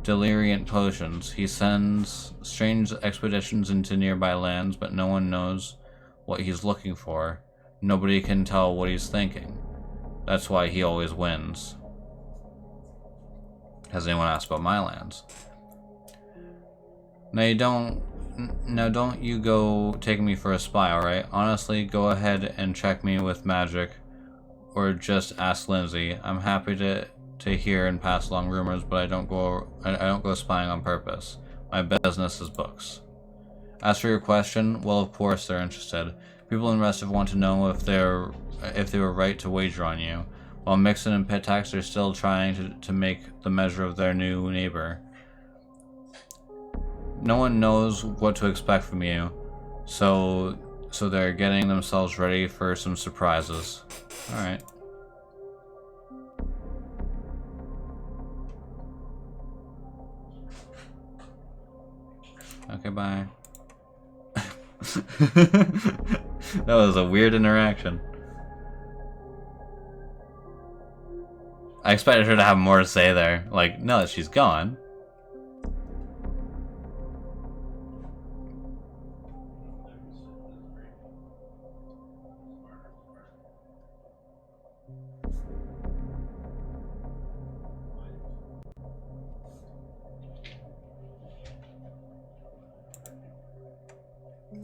deliriant potions. He sends strange expeditions into nearby lands, but no one knows what he's looking for. Nobody can tell what he's thinking. That's why he always wins. Has anyone asked about my lands? Now don't you go taking me for a spy, alright? Honestly, go ahead and check me with magic. Or just ask Lindsay. I'm happy to hear and pass along rumors, but I don't go spying on purpose. My business is books. As for your question, well, of course they're interested. People in Restive want to know if they were right to wager on you, while Mixon and Pitax are still trying to make the measure of their new neighbor. No one knows what to expect from you, so they're getting themselves ready for some surprises. Alright. Okay, bye. That was a weird interaction. I expected her to have more to say there. Like, no, that she's gone.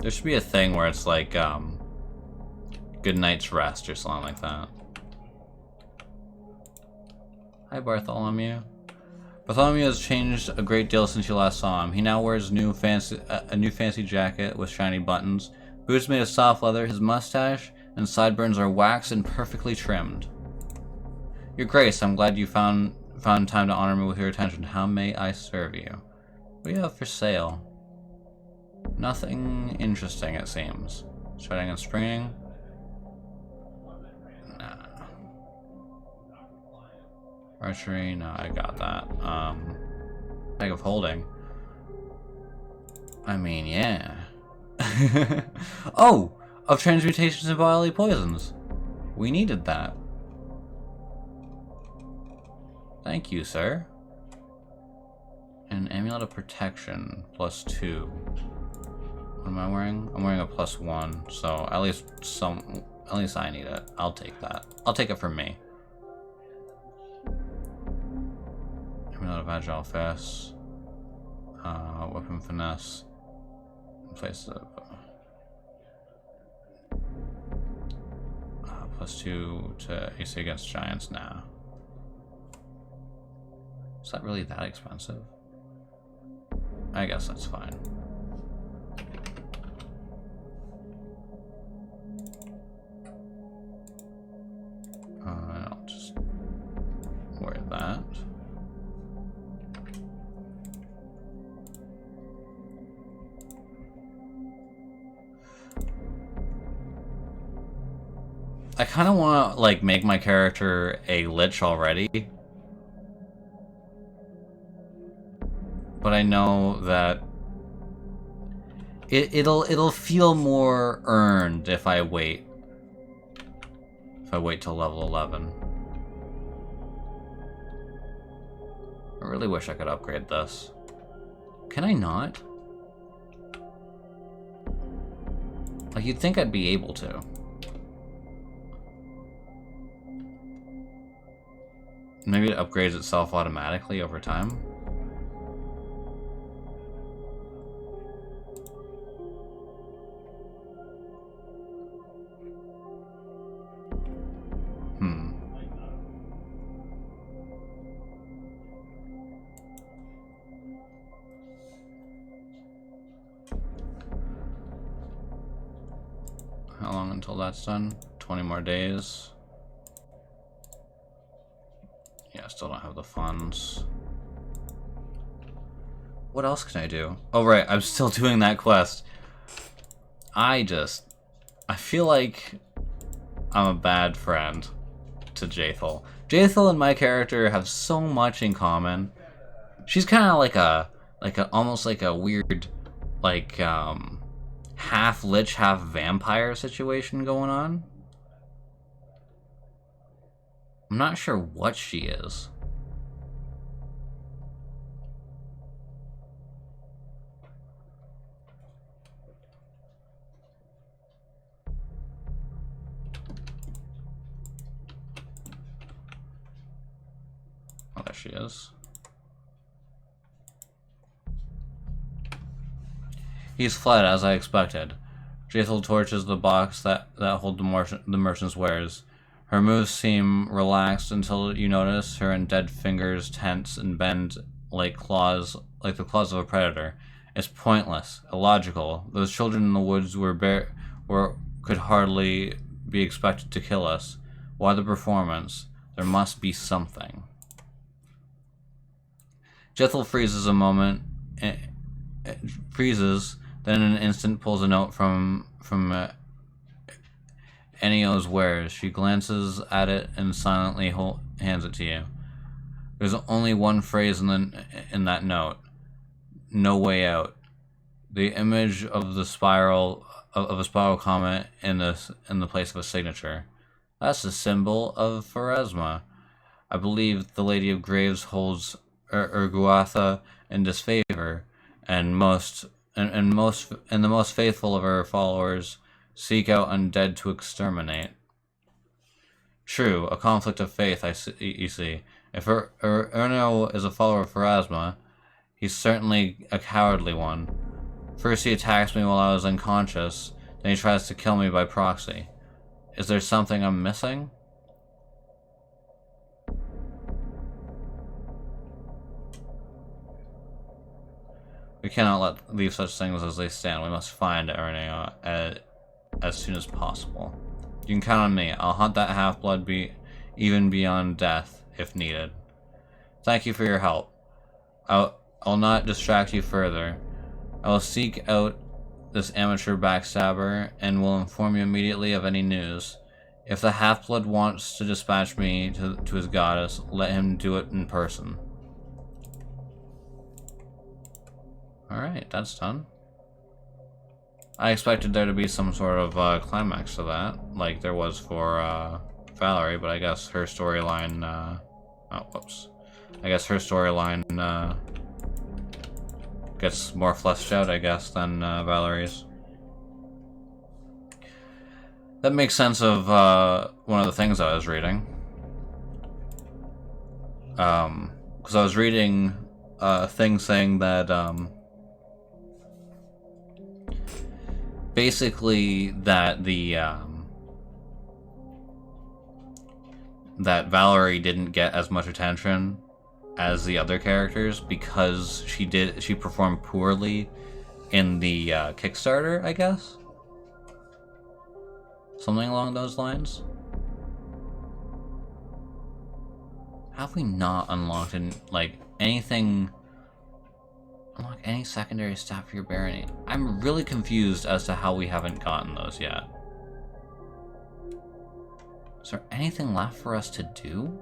There should be a thing where it's like, good night's rest or something like that. Hi, Bartholomew. Bartholomew has changed a great deal since you last saw him. He now wears a new fancy jacket with shiny buttons, boots made of soft leather, his mustache and sideburns are waxed and perfectly trimmed. Your Grace, I'm glad you found time to honor me with your attention. How may I serve you? What do you have for sale? Nothing interesting, it seems. Shredding and springing? Nah. Archery? No, I got that. Bag of holding. I mean, yeah. Oh! Of transmutations and bodily poisons. We needed that. Thank you, sir. An amulet of protection, +2. What am I wearing? I'm wearing a +1, so at least I need it. I'll take that. I'll take it for me. Amulet of agile fast. Weapon finesse. Place of +2 to AC against giants now. Is that really that expensive? I guess that's fine. I'll just wear that. I kind of want to, like, make my character a lich already. But I know that it'll feel more earned if I wait. If I wait till level 11. I really wish I could upgrade this. Can I not? Like, you'd think I'd be able to. Maybe it upgrades itself automatically over time. How long until that's done? 20 more days. Yeah, still don't have the funds. What else can I do? Oh right, I'm still doing that quest. I feel like I'm a bad friend to Jaethal. Jaethal and my character have so much in common. She's kind of like a almost like a weird, like, half lich, half vampire situation going on. I'm not sure what she is. Oh, there she is. He's fled, as I expected. Jaethal torches the box that hold the merchant's wares. Her moves seem relaxed until you notice her undead fingers tense and bend like the claws of a predator. It's pointless, illogical. Those children in the woods could hardly be expected to kill us. Why the performance? There must be something. Jaethal freezes a moment, then in an instant pulls a note from Enio's wares. She glances at it and silently hands it to you. There's only one phrase in that note. No way out. The image of the spiral of a spiral comet in the place of a signature. That's the symbol of Pharasma. I believe the Lady of Graves holds Urguatha in disfavor, and the most faithful of her followers seek out undead to exterminate. True, a conflict of faith, you see. If Erno is a follower of Pharasma, he's certainly a cowardly one. First he attacks me while I was unconscious, then he tries to kill me by proxy. Is there something I'm missing? We cannot leave such things as they stand. We must find Erno as soon as possible. You can count on me. I'll hunt that half-blood even beyond death, if needed. Thank you for your help. I'll not distract you further. I will seek out this amateur backstabber, and will inform you immediately of any news. If the half-blood wants to dispatch me to his goddess, let him do it in person. Alright, that's done. I expected there to be some sort of climax to that, like there was for Valerie, but I guess her storyline, oh, whoops. I guess her storyline gets more fleshed out, I guess, than Valerie's. That makes sense of one of the things I was reading. Because I was reading a thing saying that basically that that Valerie didn't get as much attention as the other characters because she performed poorly in the Kickstarter, I guess. Something along those lines. Have we not unlocked anything? Unlock any secondary stat for your barony? I'm really confused as to how we haven't gotten those yet. Is there anything left for us to do?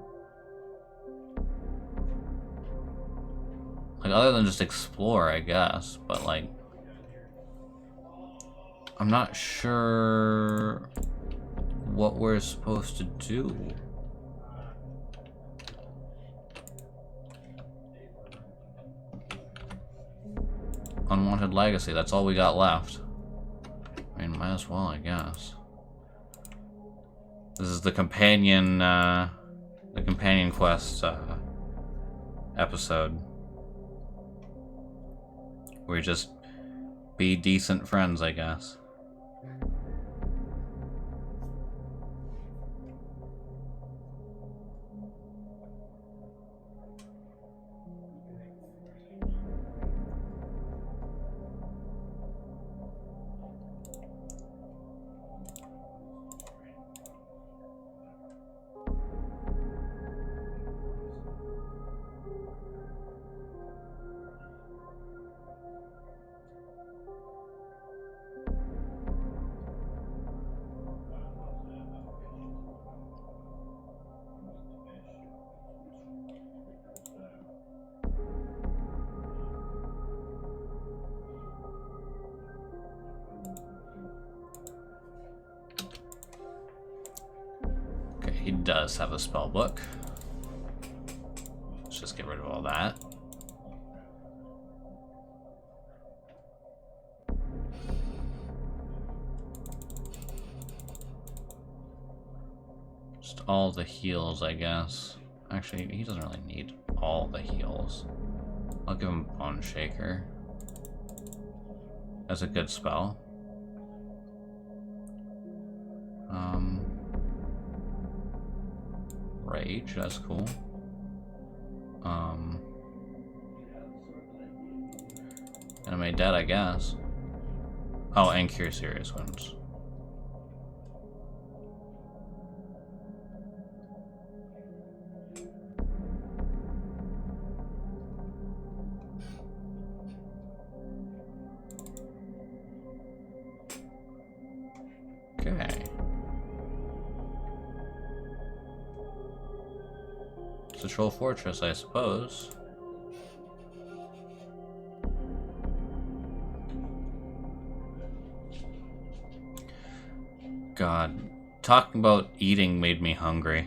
Like, other than just explore, I guess, but like... I'm not sure what we're supposed to do. Unwanted legacy, that's all we got left. I mean, might as well, I guess. This is the companion quest episode. We just be decent friends, I guess. He does have a spell book. Let's just get rid of all that. Just all the heals, I guess. Actually, he doesn't really need all the heals. I'll give him Bone Shaker. That's a good spell. Rage, that's cool. Enemy dead, I guess. Oh, and cure serious wounds. Okay. It's a troll fortress, I suppose. God, talking about eating made me hungry.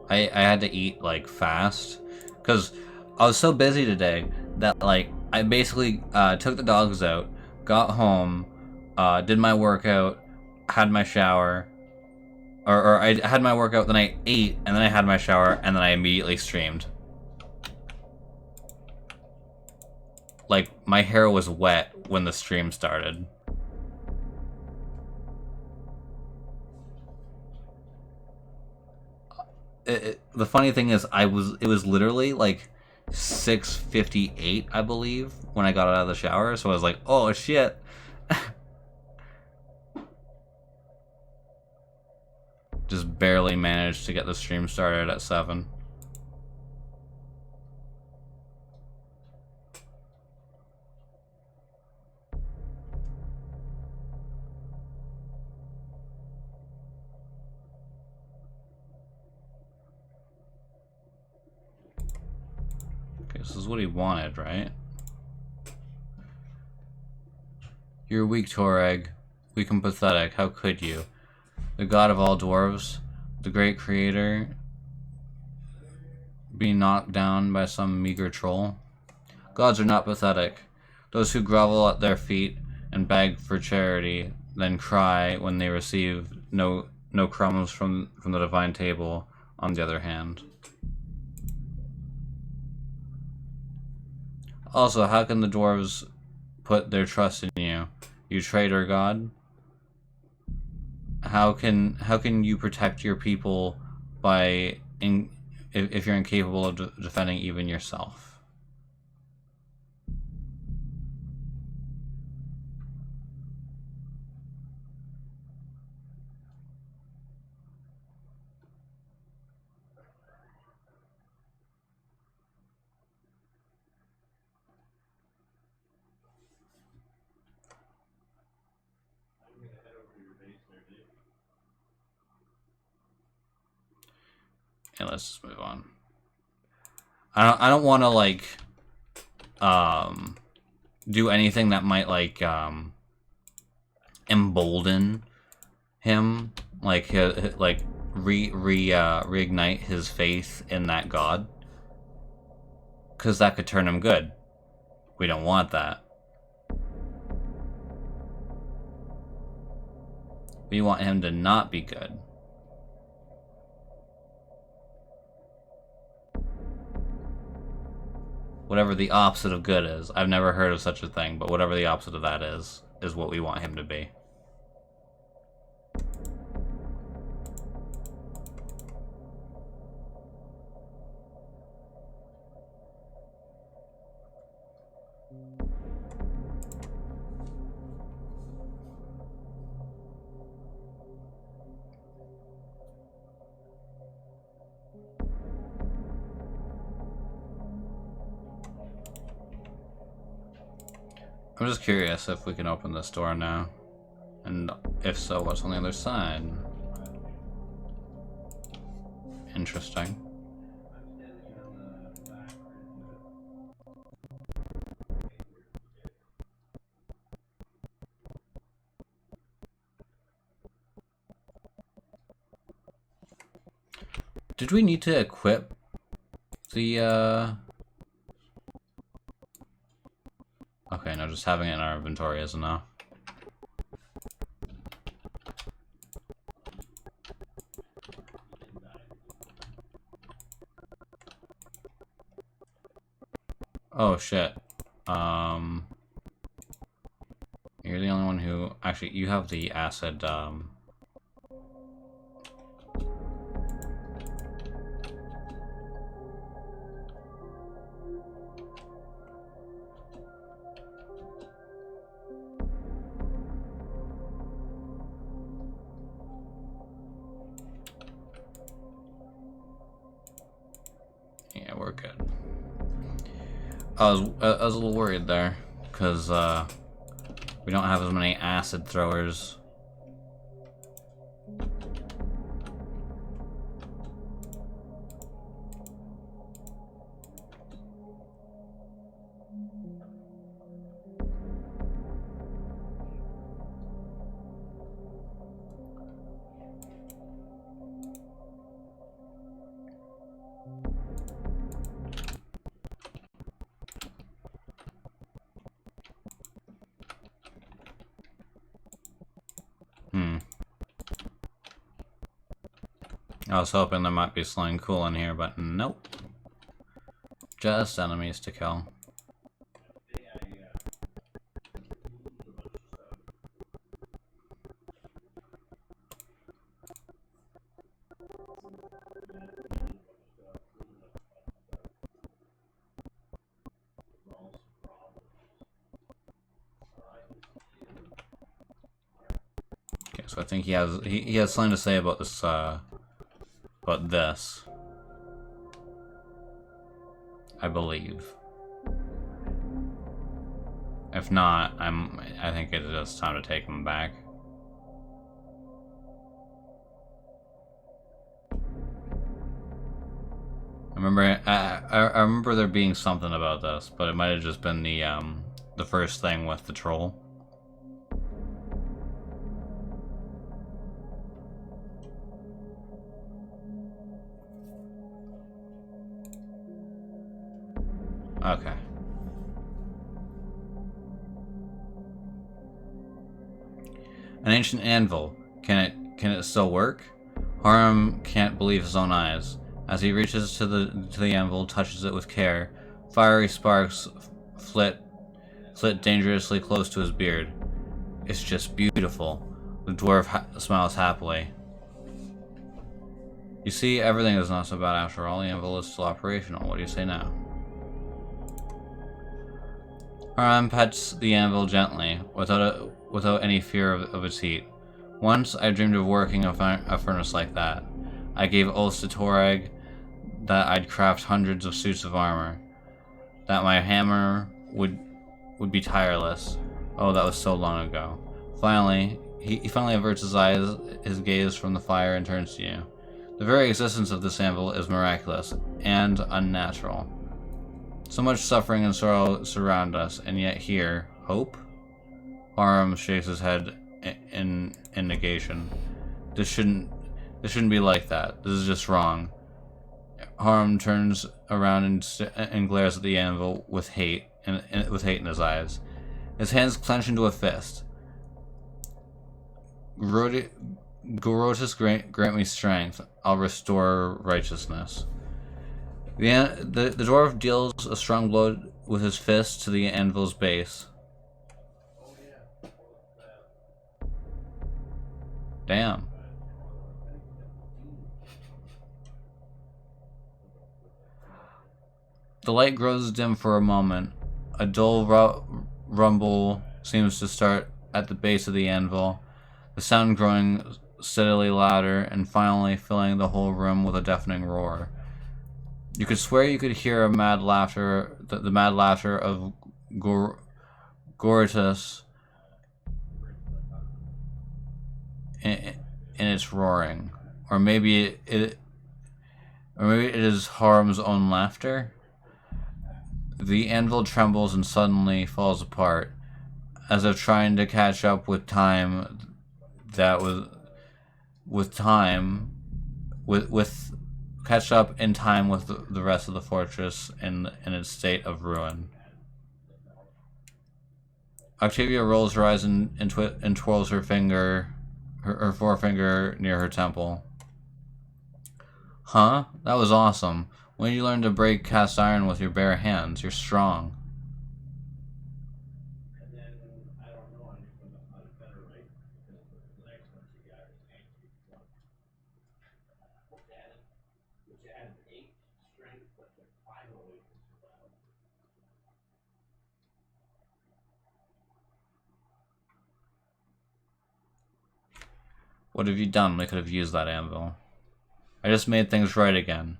I had to eat like fast because I was so busy today that like I basically took the dogs out, got home, did my workout, had my shower, or I had my workout, then I ate, and then I had my shower, and then I immediately streamed. Like, my hair was wet when the stream started. The funny thing is, it was literally like 6:58, I believe, when I got out of the shower, so I was like, oh shit. Just barely managed to get the stream started at 7. Okay, this is what he wanted, right? You're weak, Toreg. Weak and pathetic. How could you? The god of all dwarves, the great creator, be knocked down by some meager troll? Gods are not pathetic. Those who grovel at their feet and beg for charity, then cry when they receive no crumbs from the divine table, on the other hand. Also, how can the dwarves put their trust in you, you traitor god? How can you protect your people by if you're incapable of defending even yourself? Yeah, let's just move on. I don't want to, like, do anything that might, like, embolden him, like, reignite his faith in that god. Because that could turn him good. We don't want that. We want him to not be good. Whatever the opposite of good is. I've never heard of such a thing, but whatever the opposite of that is what we want him to be. I'm just curious if we can open this door now. And if so, what's on the other side? Interesting. Did we need to equip the, Okay, no, just having it in our inventory is enough. Oh, shit. You're the only one who... Actually, you have the acid, Yeah, we're good. I was a little worried there, because, we don't have as many acid throwers. I was hoping there might be something cool in here, but nope. Just enemies to kill. Okay, so I think he has something to say about this, about this, I believe. If not, I think it's just time to take him back. I remember there being something about this, but it might have just been the first thing with the troll. Okay. An ancient anvil. Can it still work? Harum can't believe his own eyes. As he reaches to the anvil, touches it with care, fiery sparks flit dangerously close to his beard. It's just beautiful. The dwarf smiles happily. You see, everything is not so bad after all. The anvil is still operational. What do you say now? Harum pets the anvil gently, without any fear of its heat. Once I dreamed of working a furnace like that. I gave oaths to Torag that I'd craft hundreds of suits of armor, that my hammer would be tireless. Oh, that was so long ago. Finally, he finally averts his gaze from the fire and turns to you. The very existence of this anvil is miraculous and unnatural. So much suffering and sorrow surround us, and yet here, hope? Harm shakes his head in negation. This shouldn't be like that. This is just wrong. Harm turns around and glares at the anvil with hate in his eyes. His hands clench into a fist. Gorotus, grant me strength. I'll restore righteousness. The dwarf deals a strong blow with his fist to the anvil's base. Damn. The light grows dim for a moment. A dull rumble seems to start at the base of the anvil, the sound growing steadily louder and finally filling the whole room with a deafening roar. You could swear you could hear a mad laughter, the mad laughter of Gorotus in its roaring, or maybe it is Harm's own laughter. The anvil trembles and suddenly falls apart, as if trying to catch up with time. Catch up in time with the rest of the fortress in its state of ruin. Octavia rolls her eyes and twirls her forefinger near her temple. Huh? That was awesome. When did you learn to break cast iron with your bare hands? You're strong. What have you done? We could have used that anvil. I just made things right again.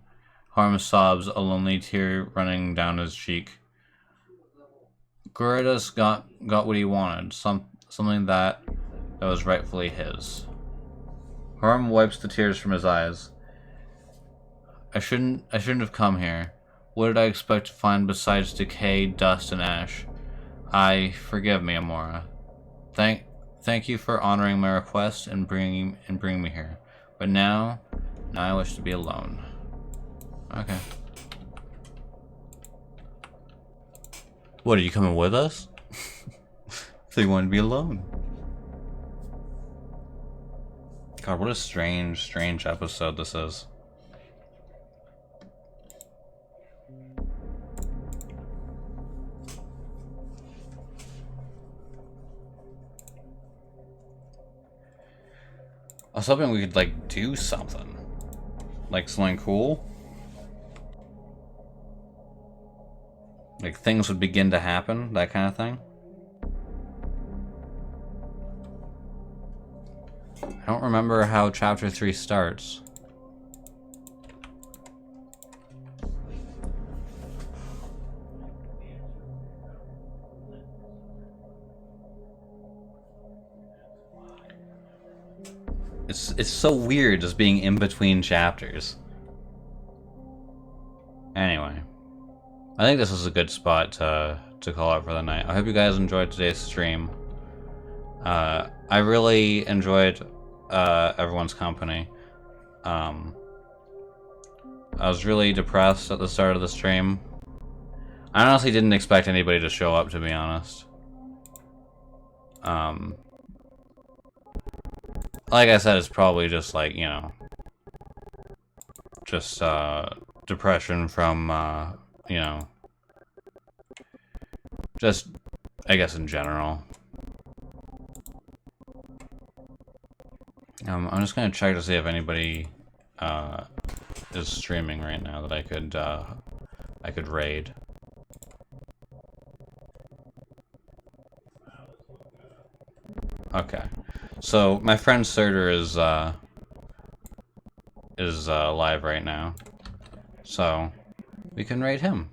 Harm sobs, a lonely tear running down his cheek. Gorotus got what he wanted, something that was rightfully his. Harm wipes the tears from his eyes. I shouldn't have come here. What did I expect to find besides decay, dust, and ash? Forgive me, Amora. Thank you for honoring my request and bringing me here. But now I wish to be alone. Okay. What, are you coming with us? So you want to be alone? God, what a strange episode this is. I was hoping we could, like, do something. Like, something cool. Like, things would begin to happen, that kind of thing. I don't remember how Chapter 3 starts. It's so weird just being in between chapters. Anyway, I think this is a good spot to call out for the night. I hope you guys enjoyed today's stream. I really enjoyed everyone's company. I was really depressed at the start of the stream. I honestly didn't expect anybody to show up, to be honest. Like I said, it's probably just like, you know, just depression from, you know, just, I guess, in general. I'm just gonna check to see if anybody is streaming right now that I could raid. Okay, so my friend Surtur is live right now, so we can raid him.